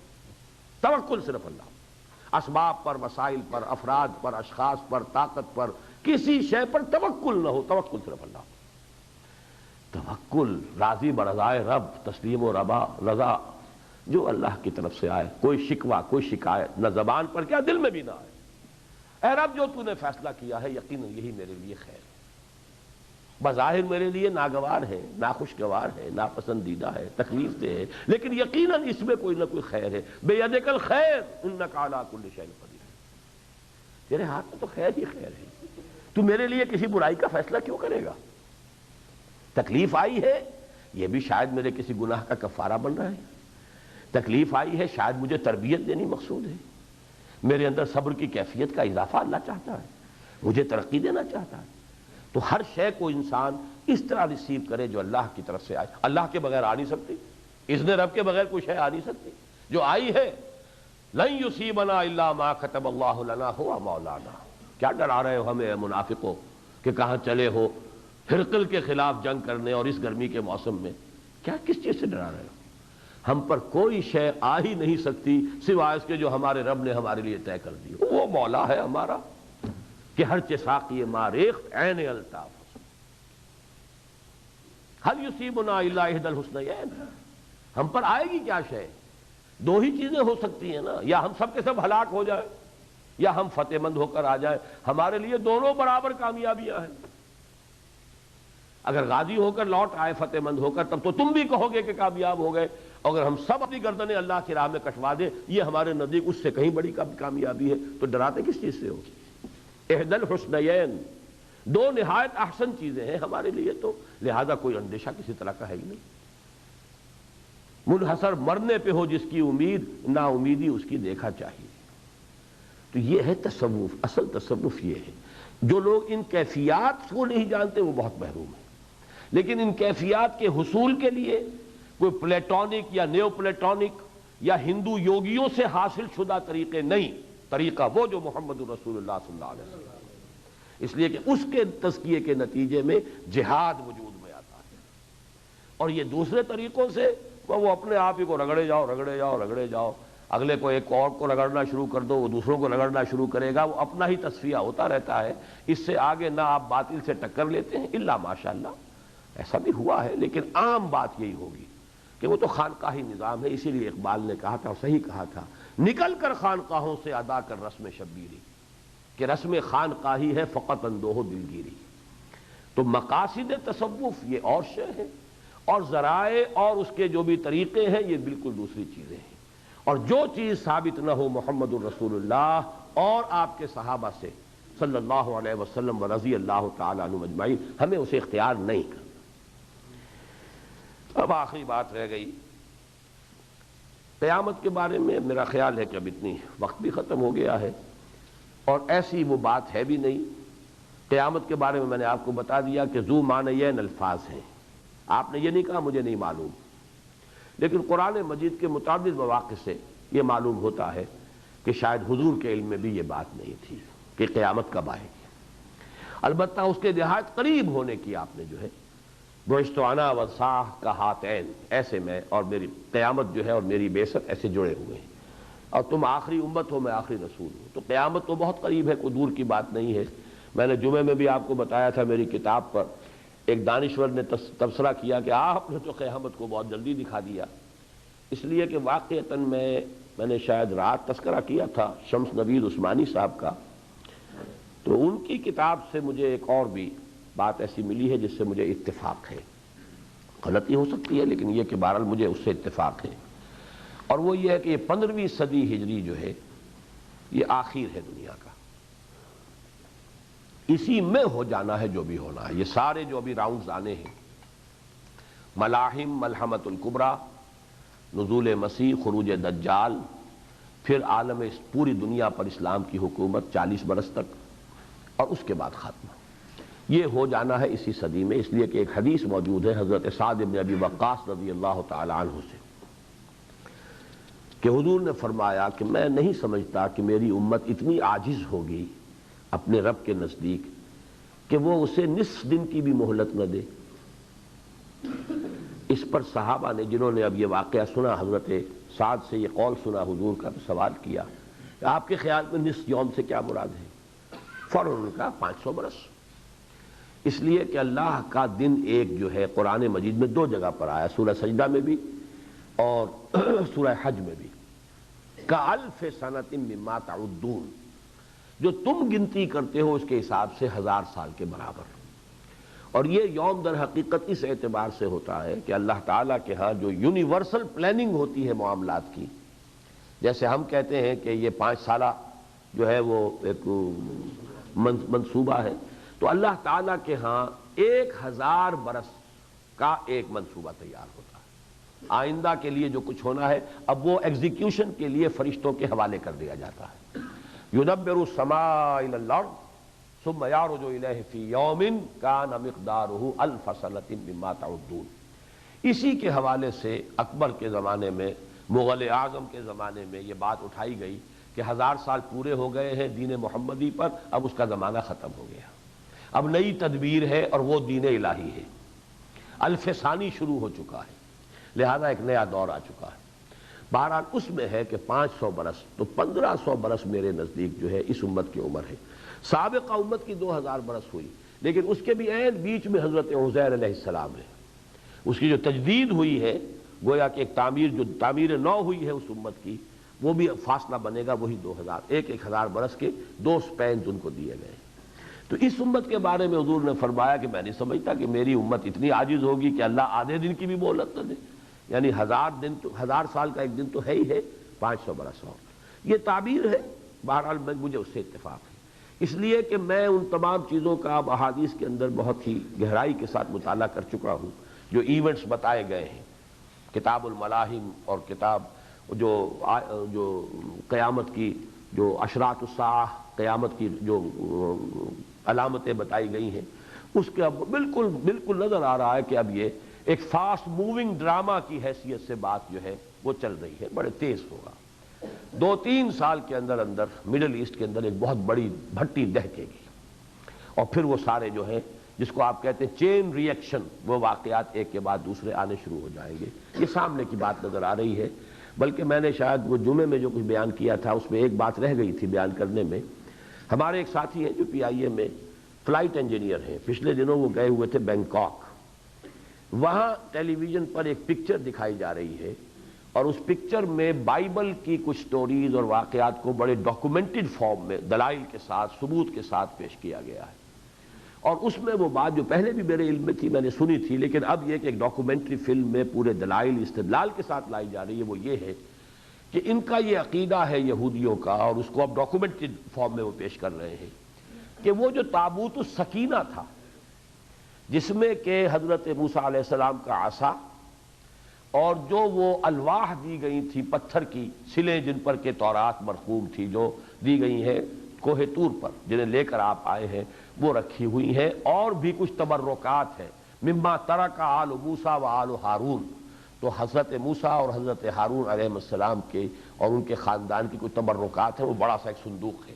توکل صرف اللہ، اسباب پر، وسائل پر، افراد پر، اشخاص پر، طاقت پر، کسی شے پر توکل نہ ہو، توکل صرف اللہ۔ توکل راضی برضائے رب، تسلیم و رضا جو اللہ کی طرف سے آئے، کوئی شکوہ کوئی شکایت نہ زبان پر کیا دل میں بھی نہ آئے۔ اے رب جو تو نے فیصلہ کیا ہے یقیناً یہی میرے لیے خیر ہے، بظاہر میرے لیے ناگوار ہے، ناخوشگوار ہے، ناپسندیدہ ہے، تکلیف دہ ہے، لیکن یقیناً اس میں کوئی نہ کوئی خیر ہے۔ بیدک الخیر انک علی کل شیء قدیر، تیرے ہاتھ میں تو خیر ہی خیر ہے، تو میرے لیے کسی برائی کا فیصلہ کیوں کرے گا؟ تکلیف آئی ہے یہ بھی شاید میرے کسی گناہ کا کفارہ بن رہا ہے، تکلیف آئی ہے شاید مجھے تربیت دینی مقصود ہے، میرے اندر صبر کی کیفیت کا اضافہ اللہ چاہتا ہے، مجھے ترقی دینا چاہتا ہے۔ تو ہر شے کو انسان اس طرح ریسیو کرے جو اللہ کی طرف سے آئے۔ اللہ کے بغیر آ نہیں سکتی، اذن رب کے بغیر کوئی شے آ نہیں سکتی، جو آئی ہے لن یصیبنا الا ما کتب اللہ لنا هو مولانا۔ کیا ڈرا رہے ہو ہمیں منافقوں کہ کہاں چلے ہو ہرقل کے خلاف جنگ کرنے، اور اس گرمی کے موسم میں کیا کس چیز سے ڈرا رہے ہو؟ ہم پر کوئی شے آ ہی نہیں سکتی سوائے اس کے جو ہمارے رب نے ہمارے لیے طے کر دی۔ وہ مولا ہے ہمارا کہ ہر ساقی ماریخت عین الطاف، هل یصیبنا الا احدی الحسنیین، ہم پر آئے گی کیا شے؟ دو ہی چیزیں ہو سکتی ہیں نا، یا ہم سب کے سب ہلاک ہو جائے یا ہم فتح مند ہو کر آ جائے۔ ہمارے لیے دونوں برابر کامیابیاں ہیں۔ اگر غازی ہو کر لوٹ آئے فتح مند ہو کر، تب تو تم بھی کہو گے کہ کامیاب ہو گئے، اگر ہم سب اپنی گردنیں اللہ کی راہ میں کٹوا دیں یہ ہمارے نزدیک اس سے کہیں بڑی کامیابی ہے۔ تو ڈراتے کس چیز سے ہو؟ احدی الحسنیین، دو نہایت احسن چیزیں ہیں ہمارے لیے، تو لہذا کوئی اندیشہ کسی طرح کا ہے ہی نہیں۔ منحصر مرنے پہ ہو جس کی امید، نا امیدی اس کی دیکھا چاہیے۔ تو یہ ہے تصوف، اصل تصوف یہ ہے۔ جو لوگ ان کیفیات کو نہیں جانتے وہ بہت محروم ہیں، لیکن ان کیفیات کے حصول کے لیے کوئی پلیٹونک یا نیو پلیٹونک یا ہندو یوگیوں سے حاصل شدہ طریقے نہیں، طریقہ وہ جو محمد رسول اللہ صلی اللہ علیہ وسلم، اس لیے کہ اس کے تزکیے کے نتیجے میں جہاد وجود میں آتا ہے، اور یہ دوسرے طریقوں سے وہ اپنے آپ ہی کو رگڑے جاؤ رگڑے جاؤ رگڑے جاؤ، اگلے کو ایک اور کو رگڑنا شروع کر دو، وہ دوسروں کو رگڑنا شروع کرے گا، وہ اپنا ہی تصفیہ ہوتا رہتا ہے۔ اس سے آگے نہ آپ باطل سے ٹکر لیتے ہیں الا ماشاءاللہ، ایسا بھی ہوا ہے، لیکن عام بات یہی ہوگی کہ وہ تو خانقاہی نظام ہے۔ اسی لیے اقبال نے کہا تھا، اور صحیح کہا تھا، نکل کر خانقاہوں سے ادا کر رسم شبیری، کہ رسم خانقاہی ہے فقط اندوہ دلگیری۔ تو مقاصد تصوف یہ اور شے ہے، اور ذرائع اور اس کے جو بھی طریقے ہیں یہ بالکل دوسری چیزیں ہیں، اور جو چیز ثابت نہ ہو محمد الرسول اللہ اور آپ کے صحابہ سے صلی اللہ علیہ وسلم و رضی اللہ تعالیٰ عنہم اجمعین، ہمیں اسے اختیار نہیں کرنا۔ اب آخری بات رہ گئی قیامت کے بارے میں۔ میرا خیال ہے کہ اب اتنی وقت بھی ختم ہو گیا ہے، اور ایسی وہ بات ہے بھی نہیں۔ قیامت کے بارے میں نے آپ کو بتا دیا کہ ذو معنیین الفاظ ہیں، آپ نے یہ نہیں کہا مجھے نہیں معلوم، لیکن قرآن مجید کے متعدد مواقع سے یہ معلوم ہوتا ہے کہ شاید حضور کے علم میں بھی یہ بات نہیں تھی کہ قیامت کب آئے گی۔ البتہ اس کے نہایت قریب ہونے کی آپ نے جو ہے بعثت انا والساعہ کا ہاتین، ایسے میں اور میری قیامت جو ہے اور میری بعثت ایسے جڑے ہوئے ہیں، اور تم آخری امت ہو میں آخری رسول ہوں، تو قیامت تو بہت قریب ہے، کوئی دور کی بات نہیں ہے۔ میں نے جمعے میں بھی آپ کو بتایا تھا، میری کتاب پر ایک دانشور نے تبصرہ کیا کہ آپ نے تو قیامت کو بہت جلدی دکھا دیا، اس لیے کہ واقعتاً میں نے شاید رات تذکرہ کیا تھا شمس نوید عثمانی صاحب کا، تو ان کی کتاب سے مجھے ایک اور بھی بات ایسی ملی ہے جس سے مجھے اتفاق ہے، غلطی ہو سکتی ہے لیکن یہ کہ بہرحال مجھے اس سے اتفاق ہے، اور وہ یہ ہے کہ یہ 15ویں صدی ہجری جو ہے یہ آخر ہے دنیا کا، اسی میں ہو جانا ہے جو بھی ہونا ہے۔ یہ سارے جو ابھی راؤنڈز آنے ہیں، ملاحم، ملحمۃ الکبریٰ، نزول مسیح، خروج دجال، پھر عالم پوری دنیا پر اسلام کی حکومت 40 برس تک، اور اس کے بعد خاتمہ، یہ ہو جانا ہے اسی صدی میں۔ اس لیے کہ ایک حدیث موجود ہے حضرت سعد بن ابی وقاص رضی اللہ تعالی عنہ سے کہ حضور نے فرمایا کہ میں نہیں سمجھتا کہ میری امت اتنی عاجز ہوگی اپنے رب کے نزدیک کہ وہ اسے نصف دن کی بھی مہلت نہ دے۔ اس پر صحابہ نے جنہوں نے اب یہ واقعہ سنا، حضرت سعد سے یہ قول سنا حضور کا، سوال کیا کہ آپ کے خیال میں نصف یوم سے کیا مراد ہے؟ فوراً انہوں نے کہا 500 برس، اس لیے کہ اللہ کا دن ایک جو ہے قرآن مجید میں 2 جگہ پر آیا، سورہ سجدہ میں بھی اور سورہ حج میں بھی، کَأَلْفِ سَنَةٍ مِّمَّا تَعُدُّونَ، جو تم گنتی کرتے ہو اس کے حساب سے 1000 سال کے برابر۔ اور یہ یوم در حقیقت اس اعتبار سے ہوتا ہے کہ اللہ تعالیٰ کے ہاں جو یونیورسل پلاننگ ہوتی ہے معاملات کی، جیسے ہم کہتے ہیں کہ یہ 5 سالہ جو ہے وہ ایک منصوبہ ہے، تو اللہ تعالیٰ کے ہاں 1000 برس کا ایک منصوبہ تیار ہوتا ہے۔ آئندہ کے لیے جو کچھ ہونا ہے اب وہ ایگزیکیوشن کے لیے فرشتوں کے حوالے کر دیا جاتا ہے۔ يُدَبِّرُ السَّمَاءَ إِلَى الْأَرْضِ ثُمَّ يَعْرُجُ إِلَيْهِ فِي يَوْمٍ كَانَ مِقْدَارُهُ أَلْفَ سَنَةٍ مِّمَّا تَعُدُّونَ۔ اسی کے حوالے سے اکبر کے زمانے میں، مغل اعظم کے زمانے میں یہ بات اٹھائی گئی کہ 1000 سال پورے ہو گئے ہیں دین محمدی پر، اب اس کا زمانہ ختم ہو گیا، اب نئی تدبیر ہے اور وہ دین الہی ہے، الف ثانی شروع ہو چکا ہے، لہذا ایک نیا دور آ چکا ہے۔ بہرحال اس میں ہے کہ 500 برس، تو 1500 برس میرے نزدیک جو ہے اس امت کی عمر ہے۔ سابقہ امت کی 2000 برس ہوئی، لیکن اس کے بھی عین بیچ میں حضرت عزیر علیہ السلام ہے، اس کی جو تجدید ہوئی ہے، گویا کہ ایک تعمیر نو ہوئی ہے اس امت کی، وہ بھی فاصلہ بنے گا وہی 2000، ایک 1000 برس کے 2 سپینز ان کو دیے گئے۔ تو اس امت کے بارے میں حضور نے فرمایا کہ میں نہیں سمجھتا کہ میری امت اتنی عاجز ہوگی کہ اللہ آدھے دن کی بھی مہلت نہ دے، یعنی 1000 سال کا ایک دن تو ہے ہی ہے، 500 برس اور یہ تعبیر ہے۔ بہرحال مجھے اس سے اتفاق ہے، اس لیے کہ میں ان تمام چیزوں کا اب احادیث کے اندر بہت ہی گہرائی کے ساتھ مطالعہ کر چکا ہوں، جو ایونٹس بتائے گئے ہیں، کتاب الملاحم اور کتاب جو قیامت کی جو اشراط الساعہ، قیامت کی جو علامتیں بتائی گئی ہیں، اس کے اب بالکل نظر آ رہا ہے کہ اب یہ ایک فاسٹ موونگ ڈراما کی حیثیت سے بات جو ہے وہ چل رہی ہے، بڑے تیز ہوگا۔ 2-3 سال کے اندر مڈل ایسٹ کے اندر ایک بہت بڑی بھٹی دہکے گی، اور پھر وہ سارے جو ہیں جس کو آپ کہتے ہیں چین ری ایکشن، وہ واقعات ایک کے بعد دوسرے آنے شروع ہو جائیں گے۔ یہ سامنے کی بات نظر آ رہی ہے، بلکہ میں نے شاید وہ جمعے میں جو کچھ بیان کیا تھا اس میں ایک بات رہ گئی تھی بیان کرنے میں۔ ہمارے ایک ساتھی ہیں جو PIA میں فلائٹ انجینئر ہیں، پچھلے دنوں وہ گئے ہوئے تھے بینکاک، وہاں ٹیلی ویژن پر ایک پکچر دکھائی جا رہی ہے، اور اس پکچر میں بائبل کی کچھ سٹوریز اور واقعات کو بڑے ڈاکومنٹڈ فارم میں دلائل کے ساتھ، ثبوت کے ساتھ پیش کیا گیا ہے۔ اور اس میں وہ بات جو پہلے بھی میرے علم میں تھی، میں نے سنی تھی، لیکن اب یہ کہ ایک ڈاکومنٹری فلم میں پورے دلائل استدلال کے ساتھ لائی جا رہی ہے، وہ یہ ہے کہ ان کا یہ عقیدہ ہے یہودیوں کا، اور اس کو اب ڈاکومنٹڈ فارم میں وہ پیش کر رہے ہیں، کہ وہ جو تابوت السکینہ تھا، جس میں کہ حضرت موسیٰ علیہ السلام کا عصا اور جو وہ الواح دی گئی تھی، پتھر کی سلیں جن پر کہ تورات مرقوم تھی، جو دی گئی ہیں کوہ طور پر، جنہیں لے کر آپ آئے ہیں، وہ رکھی ہوئی ہیں، اور بھی کچھ تبرکات ہیں، مما ترک آل موسیٰ و آل ہارون، تو حضرت موسیٰ اور حضرت ہارون علیہ السلام کے اور ان کے خاندان کی کچھ تبرکات ہیں۔ وہ بڑا سا ایک صندوق ہے،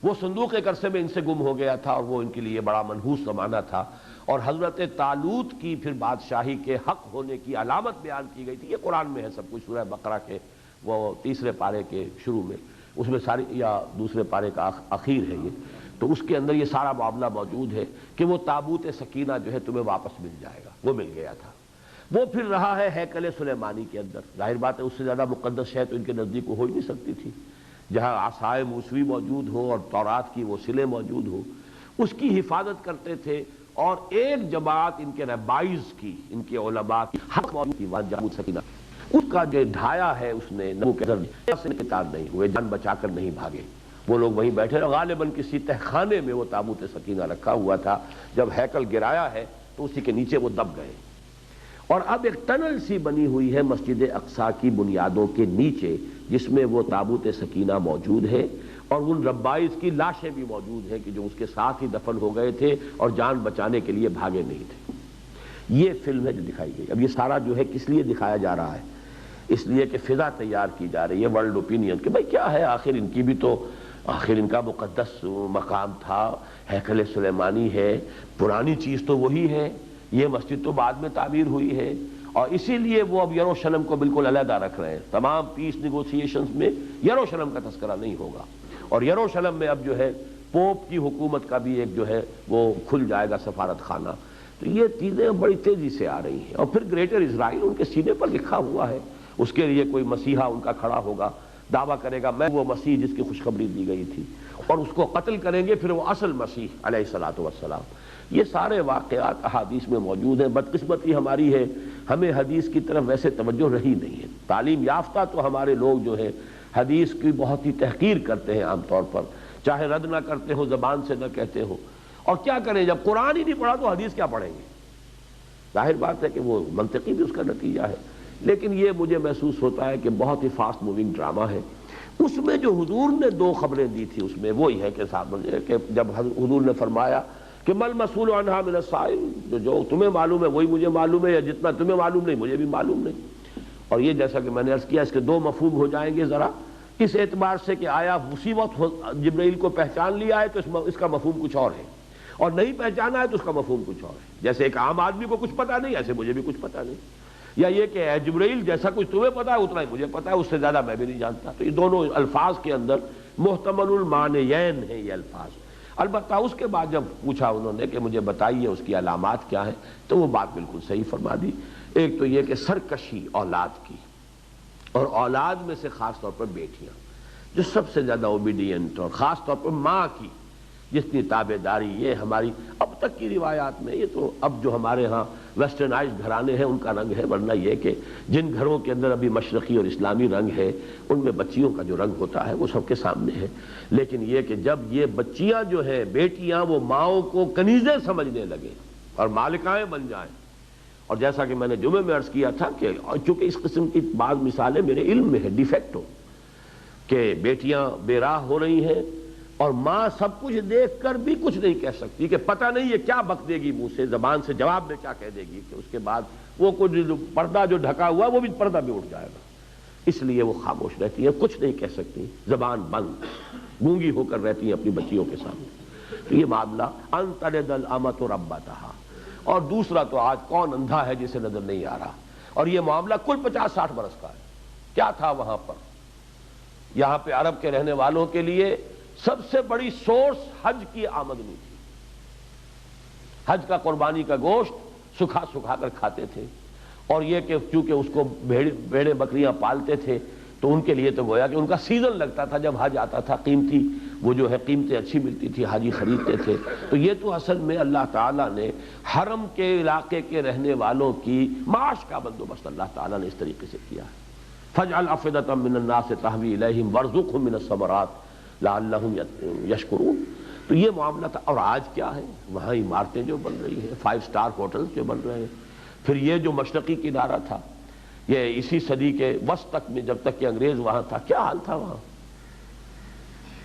وہ صندوق ایک عرصے میں ان سے گم ہو گیا تھا، اور وہ ان کے لیے بڑا منحوس زمانہ تھا، اور حضرت طالوت کی پھر بادشاہی کے حق ہونے کی علامت بیان کی گئی تھی۔ یہ قرآن میں ہے سب کچھ، سورہ بقرہ کے وہ 3 پارے کے شروع میں، اس میں ساری، یا 2 پارے کا اخیر ہے یہ، تو اس کے اندر یہ سارا معاملہ موجود ہے کہ وہ تابوت سکینہ جو ہے تمہیں واپس مل جائے گا، وہ مل گیا تھا۔ وہ پھر رہا ہے ہیکل سلیمانی کے اندر، ظاہر بات ہے اس سے زیادہ مقدس شے تو ان کے نزدیک ہو ہی نہیں سکتی تھی، جہاں عصائے موسوی موجود ہو اور تورات کی وہ سلیں موجود ہو، اس کی حفاظت کرتے تھے۔ اور ایک جماعت ان کے ربائز کی، ان کے علماء کی حق موجود تھی، تابوت سکینہ، اس کا جو ڈھایا ہے اس نے نبو کے اندر نہیں ہوئے، جان بچا کر نہیں بھاگے، وہ لوگ وہیں بیٹھے رہے، غالباً کسی تہخانے میں وہ تابوت سکینہ رکھا ہوا تھا، جب ہیکل گرایا ہے تو اسی کے نیچے وہ دب گئے۔ اور اب ایک ٹنل سی بنی ہوئی ہے مسجد اقصیٰ کی بنیادوں کے نیچے، جس میں وہ تابوت سکینہ موجود ہے، اور ان ربائز کی لاشیں بھی موجود ہیں کہ جو اس کے ساتھ ہی دفن ہو گئے تھے اور جان بچانے کے لیے بھاگے نہیں تھے۔ یہ فلم ہے جو دکھائی گئی۔ اب یہ سارا جو ہے کس لیے دکھایا جا رہا ہے؟ اس لیے کہ فضا تیار کی جا رہی ہے، ورلڈ اوپینین، کہ بھئی کیا ہے آخر ان کی بھی تو آخر ان کا مقدس مقام تھا، ہیکل سلیمانی ہے، پرانی چیز تو وہی ہے، یہ مسجد تو بعد میں تعمیر ہوئی ہے، اور اسی لیے وہ اب یروشلم کو بالکل علیحدہ رکھ رہے ہیں۔ تمام پیس نیگوسیشنز میں یروشلم کا تذکرہ نہیں ہوگا، اور یروشلم میں اب جو ہے پوپ کی حکومت کا بھی ایک جو ہے وہ کھل جائے گا سفارت خانہ۔ تو یہ چیزیں بڑی تیزی سے آ رہی ہیں، اور پھر گریٹر اسرائیل ان کے سینے پر لکھا ہوا ہے، اس کے لیے کوئی مسیحا ان کا کھڑا ہوگا، دعویٰ کرے گا میں وہ مسیح جس کی خوشخبری دی گئی تھی، اور اس کو قتل کریں گے پھر وہ اصل مسیح علیہ الصلوۃ والسلام۔ یہ سارے واقعات احادیث میں موجود ہیں۔ بدقسمتی ہماری ہے، ہمیں حدیث کی طرف ویسے توجہ رہی نہیں ہے۔ تعلیم یافتہ تو ہمارے لوگ جو ہے حدیث کی بہت ہی تحقیر کرتے ہیں عام طور پر، چاہے رد نہ کرتے ہو، زبان سے نہ کہتے ہو، اور کیا کریں جب قرآن ہی نہیں پڑھا تو حدیث کیا پڑھیں گے؟ ظاہر بات ہے کہ وہ منطقی بھی اس کا نتیجہ ہے، لیکن یہ مجھے محسوس ہوتا ہے کہ بہت ہی فاسٹ موونگ ڈرامہ ہے۔ اس میں جو حضور نے دو خبریں دی تھی اس میں وہی ہے کہ جب حضور نے فرمایا کہ مل مسئول عنہا من السائل، جو تمہیں معلوم ہے وہی مجھے معلوم ہے، یا جتنا تمہیں معلوم نہیں مجھے بھی معلوم نہیں۔ اور یہ جیسا کہ میں نے عرض کیا اس کے دو مفہوم ہو جائیں گے ذرا، اس اعتبار سے کہ آیا اسی وقت جبرائیل کو پہچان لیا ہے تو اس کا مفہوم کچھ اور ہے، اور نہیں پہچانا ہے تو اس کا مفہوم کچھ اور ہے۔ جیسے ایک عام آدمی کو کچھ پتا نہیں، ایسے مجھے بھی کچھ پتا نہیں، یا یہ کہ اے جبرائیل جیسا کچھ تمہیں پتا ہے اتنا ہی مجھے پتا ہے، اس سے زیادہ میں بھی نہیں جانتا۔ تو یہ دونوں الفاظ کے اندر محتمل المعنیین ہیں یہ الفاظ۔ البتہ اس کے بعد جب پوچھا انہوں نے کہ مجھے بتائیے اس کی علامات کیا ہیں، تو وہ بات بالکل صحیح فرما دی۔ ایک تو یہ کہ سرکشی اولاد کی، اور اولاد میں سے خاص طور پر بیٹیاں جو سب سے زیادہ اوبیڈینٹ، اور خاص طور پر ماں کی جتنی تابع داری، یہ ہماری اب تک کی روایات میں، یہ تو اب جو ہمارے ہاں ویسٹرنائزڈ گھرانے ہیں ان کا رنگ ہے، ورنہ یہ کہ جن گھروں کے اندر ابھی مشرقی اور اسلامی رنگ ہے ان میں بچیوں کا جو رنگ ہوتا ہے وہ سب کے سامنے ہے۔ لیکن یہ کہ جب یہ بچیاں جو ہیں بیٹیاں وہ ماؤں کو کنیزیں سمجھنے لگے اور مالکائیں بن جائیں، اور جیسا کہ میں نے جمعے میں عرض کیا تھا کہ چونکہ اس قسم کی بعض مثالیں میرے علم میں ہے ڈیفیکٹو، کہ بیٹیاں بے راہ ہو رہی ہیں اور ماں سب کچھ دیکھ کر بھی کچھ نہیں کہہ سکتی، کہ پتہ نہیں یہ کیا بک دے گی منہ سے، زبان سے جواب میں کیا کہہ دے گی، کہ اس کے بعد وہ کچھ پردہ جو ڈھکا ہوا وہ بھی پردہ بھی اٹھ جائے گا، اس لیے وہ خاموش رہتی ہیں، کچھ نہیں کہہ سکتی، زبان بند گونگی ہو کر رہتی ہیں اپنی بچیوں کے سامنے۔ تو یہ معاملہ ان تلد الامۃ ربتہا۔ اور دوسرا تو آج کون اندھا ہے جسے نظر نہیں آ رہا، اور یہ معاملہ کل 50-60 برس کا ہے۔ کیا تھا وہاں پر؟ یہاں پہ عرب کے رہنے والوں کے لیے سب سے بڑی سورس حج کی آمدنی تھی۔ حج کا قربانی کا گوشت سکھا سکھا کر کھاتے تھے، اور یہ کہ چونکہ اس کو بھیڑیں بکریاں پالتے تھے تو ان کے لیے تو گویا کہ ان کا سیزن لگتا تھا، جب حج آتا تھا قیمتی وہ جو ہے قیمتیں اچھی ملتی تھی، حاجی خریدتے تھے۔ تو یہ تو اصل میں اللہ تعالیٰ نے حرم کے علاقے کے رہنے والوں کی معاش کا بندوبست اللہ تعالیٰ نے اس طریقے سے کیا ہے۔ فَاجْعَلْ أَفْئِدَةً مِّنَ النَّاسِ تَهْوِي إِلَيْهِمْ وَارْزُقْهُم مِّنَ الثَّمَرَاتِ لَعَلَّهُمْ يَشْكُرُونَ۔ تو یہ معاملہ تھا۔ اور آج کیا ہے؟ وہاں عمارتیں جو بن رہی ہیں، 5 اسٹار ہوٹلز جو بن رہے ہیں، پھر یہ جو مشرقی کنارہ تھا، یہ اسی صدی کے وسط تک میں جب تک کہ انگریز وہاں تھا، کیا حال تھا وہاں؟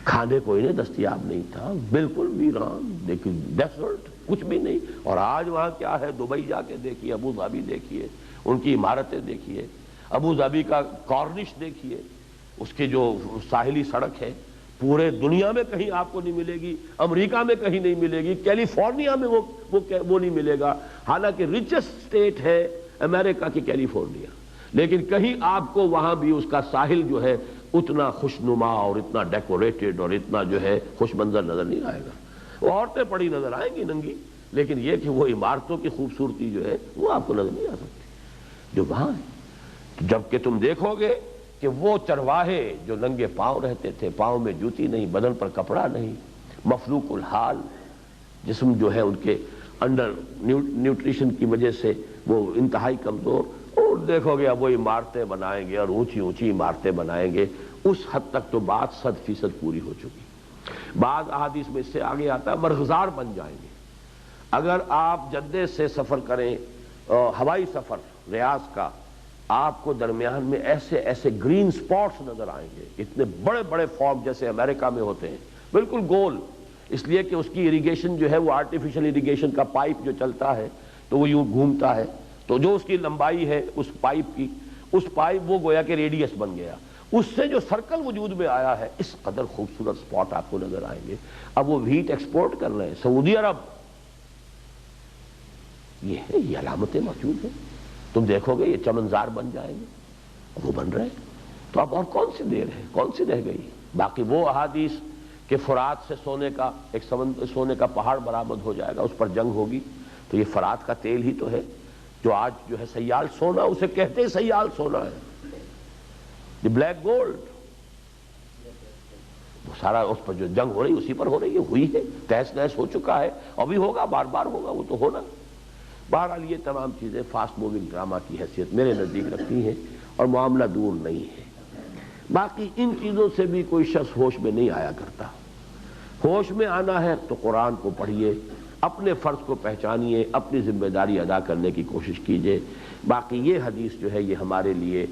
کھانے کو انہیں دستیاب نہیں تھا، بالکل ویران، لیکن ڈیزرٹ، کچھ بھی نہیں۔ اور آج وہاں کیا ہے؟ دبئی جا کے دیکھیے، ابو ظبی دیکھیے، ان کی عمارتیں دیکھیے، ابو ظبی کا کارنش دیکھیے، اس کی جو ساحلی سڑک ہے پورے دنیا میں کہیں آپ کو نہیں ملے گی، امریکہ میں کہیں نہیں ملے گی، کیلیفورنیا میں وہ نہیں ملے گا، حالانکہ ریچسٹ اسٹیٹ ہے امریکہ کی کیلیفورنیا، لیکن کہیں آپ کو وہاں بھی اس کا ساحل جو ہے اتنا خوشنما اور اتنا ڈیکوریٹڈ اور اتنا جو ہے خوش منظر نظر نہیں آئے گا۔ وہ عورتیں پڑی نظر آئیں گی ننگی، لیکن یہ کہ وہ عمارتوں کی خوبصورتی جو ہے وہ آپ کو نظر نہیں آ سکتی جو وہاں ہے۔ جبکہ تم دیکھو گے کہ وہ چرواہے جو ننگے پاؤں رہتے تھے، پاؤں میں جوتی نہیں، بدن پر کپڑا نہیں، مفلوق الحال، جسم جو ہے ان کے انڈر نیوٹریشن کی وجہ سے وہ انتہائی کمزور، اور دیکھو گے اب وہ عمارتیں بنائیں گے اور اونچی اونچی عمارتیں بنائیں گے، اس حد تک تو بات 100% پوری ہو چکی۔ بعض احادیث میں اس سے آگے آتا ہے مرغزار بن جائیں گے۔ اگر آپ جدے سے سفر کریں، ہوائی سفر ریاض کا، آپ کو درمیان میں ایسے ایسے گرین سپاٹس نظر آئیں گے، اتنے بڑے بڑے فارم جیسے امریکہ میں ہوتے ہیں، بالکل گول، اس لیے کہ اس کی اریگیشن جو ہے وہ آرٹیفیشل اریگیشن کا پائپ جو چلتا ہے تو وہ یوں گھومتا ہے، تو جو اس کی لمبائی ہے اس پائپ کی، اس پائپ وہ گویا کہ ریڈیس بن گیا، اس سے جو سرکل وجود میں آیا ہے، اس قدر خوبصورت سپاٹ آپ کو نظر آئیں گے۔ اب وہ ویٹ ایکسپورٹ کر رہے ہیں سعودی عرب، یہ علامتیں موجود ہیں۔ تم دیکھو گے یہ چمنزار بن جائیں گے، وہ بن رہے ہیں۔ تو اب اور کون سی دیر ہے، کون سی رہ گئی؟ باقی وہ احادیث کہ فرات سے سونے کا پہاڑ برآمد ہو جائے گا، اس پر جنگ ہوگی، تو یہ فرات کا تیل ہی تو ہے جو آج جو ہے سیال سونا، اسے کہتے ہیں سیال سونا ہے، یہ بلیک گولڈ، وہ سارا اس پر جو جنگ ہو رہی اسی پر ہو رہی ہے، ہوئی ہے، تہس نہس ہو چکا ہے، اور بھی ہوگا، بار بار ہوگا، وہ تو ہونا۔ بہرحال یہ تمام چیزیں فاسٹ موونگ ڈرامہ کی حیثیت میرے نزدیک رکھتی ہیں، اور معاملہ دور نہیں ہے۔ باقی ان چیزوں سے بھی کوئی شخص ہوش میں نہیں آیا کرتا۔ ہوش میں آنا ہے تو قرآن کو پڑھیے، اپنے فرض کو پہچانیے، اپنی ذمہ داری ادا کرنے کی کوشش کیجیے۔ باقی یہ حدیث جو ہے یہ ہمارے لیے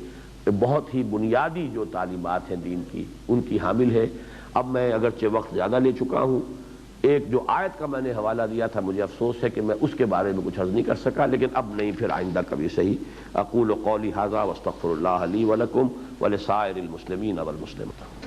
بہت ہی بنیادی جو تعلیمات ہیں دین کی، ان کی حامل ہے۔ اب میں اگرچہ وقت زیادہ لے چکا ہوں، ایک جو آیت کا میں نے حوالہ دیا تھا، مجھے افسوس ہے کہ میں اس کے بارے میں کچھ عرض نہیں کر سکا، لیکن اب نہیں، پھر آئندہ کبھی صحیح۔ اقول قولی ھذا واستغفر اللہ لی ولکم ولسائر المسلمین والمسلمات۔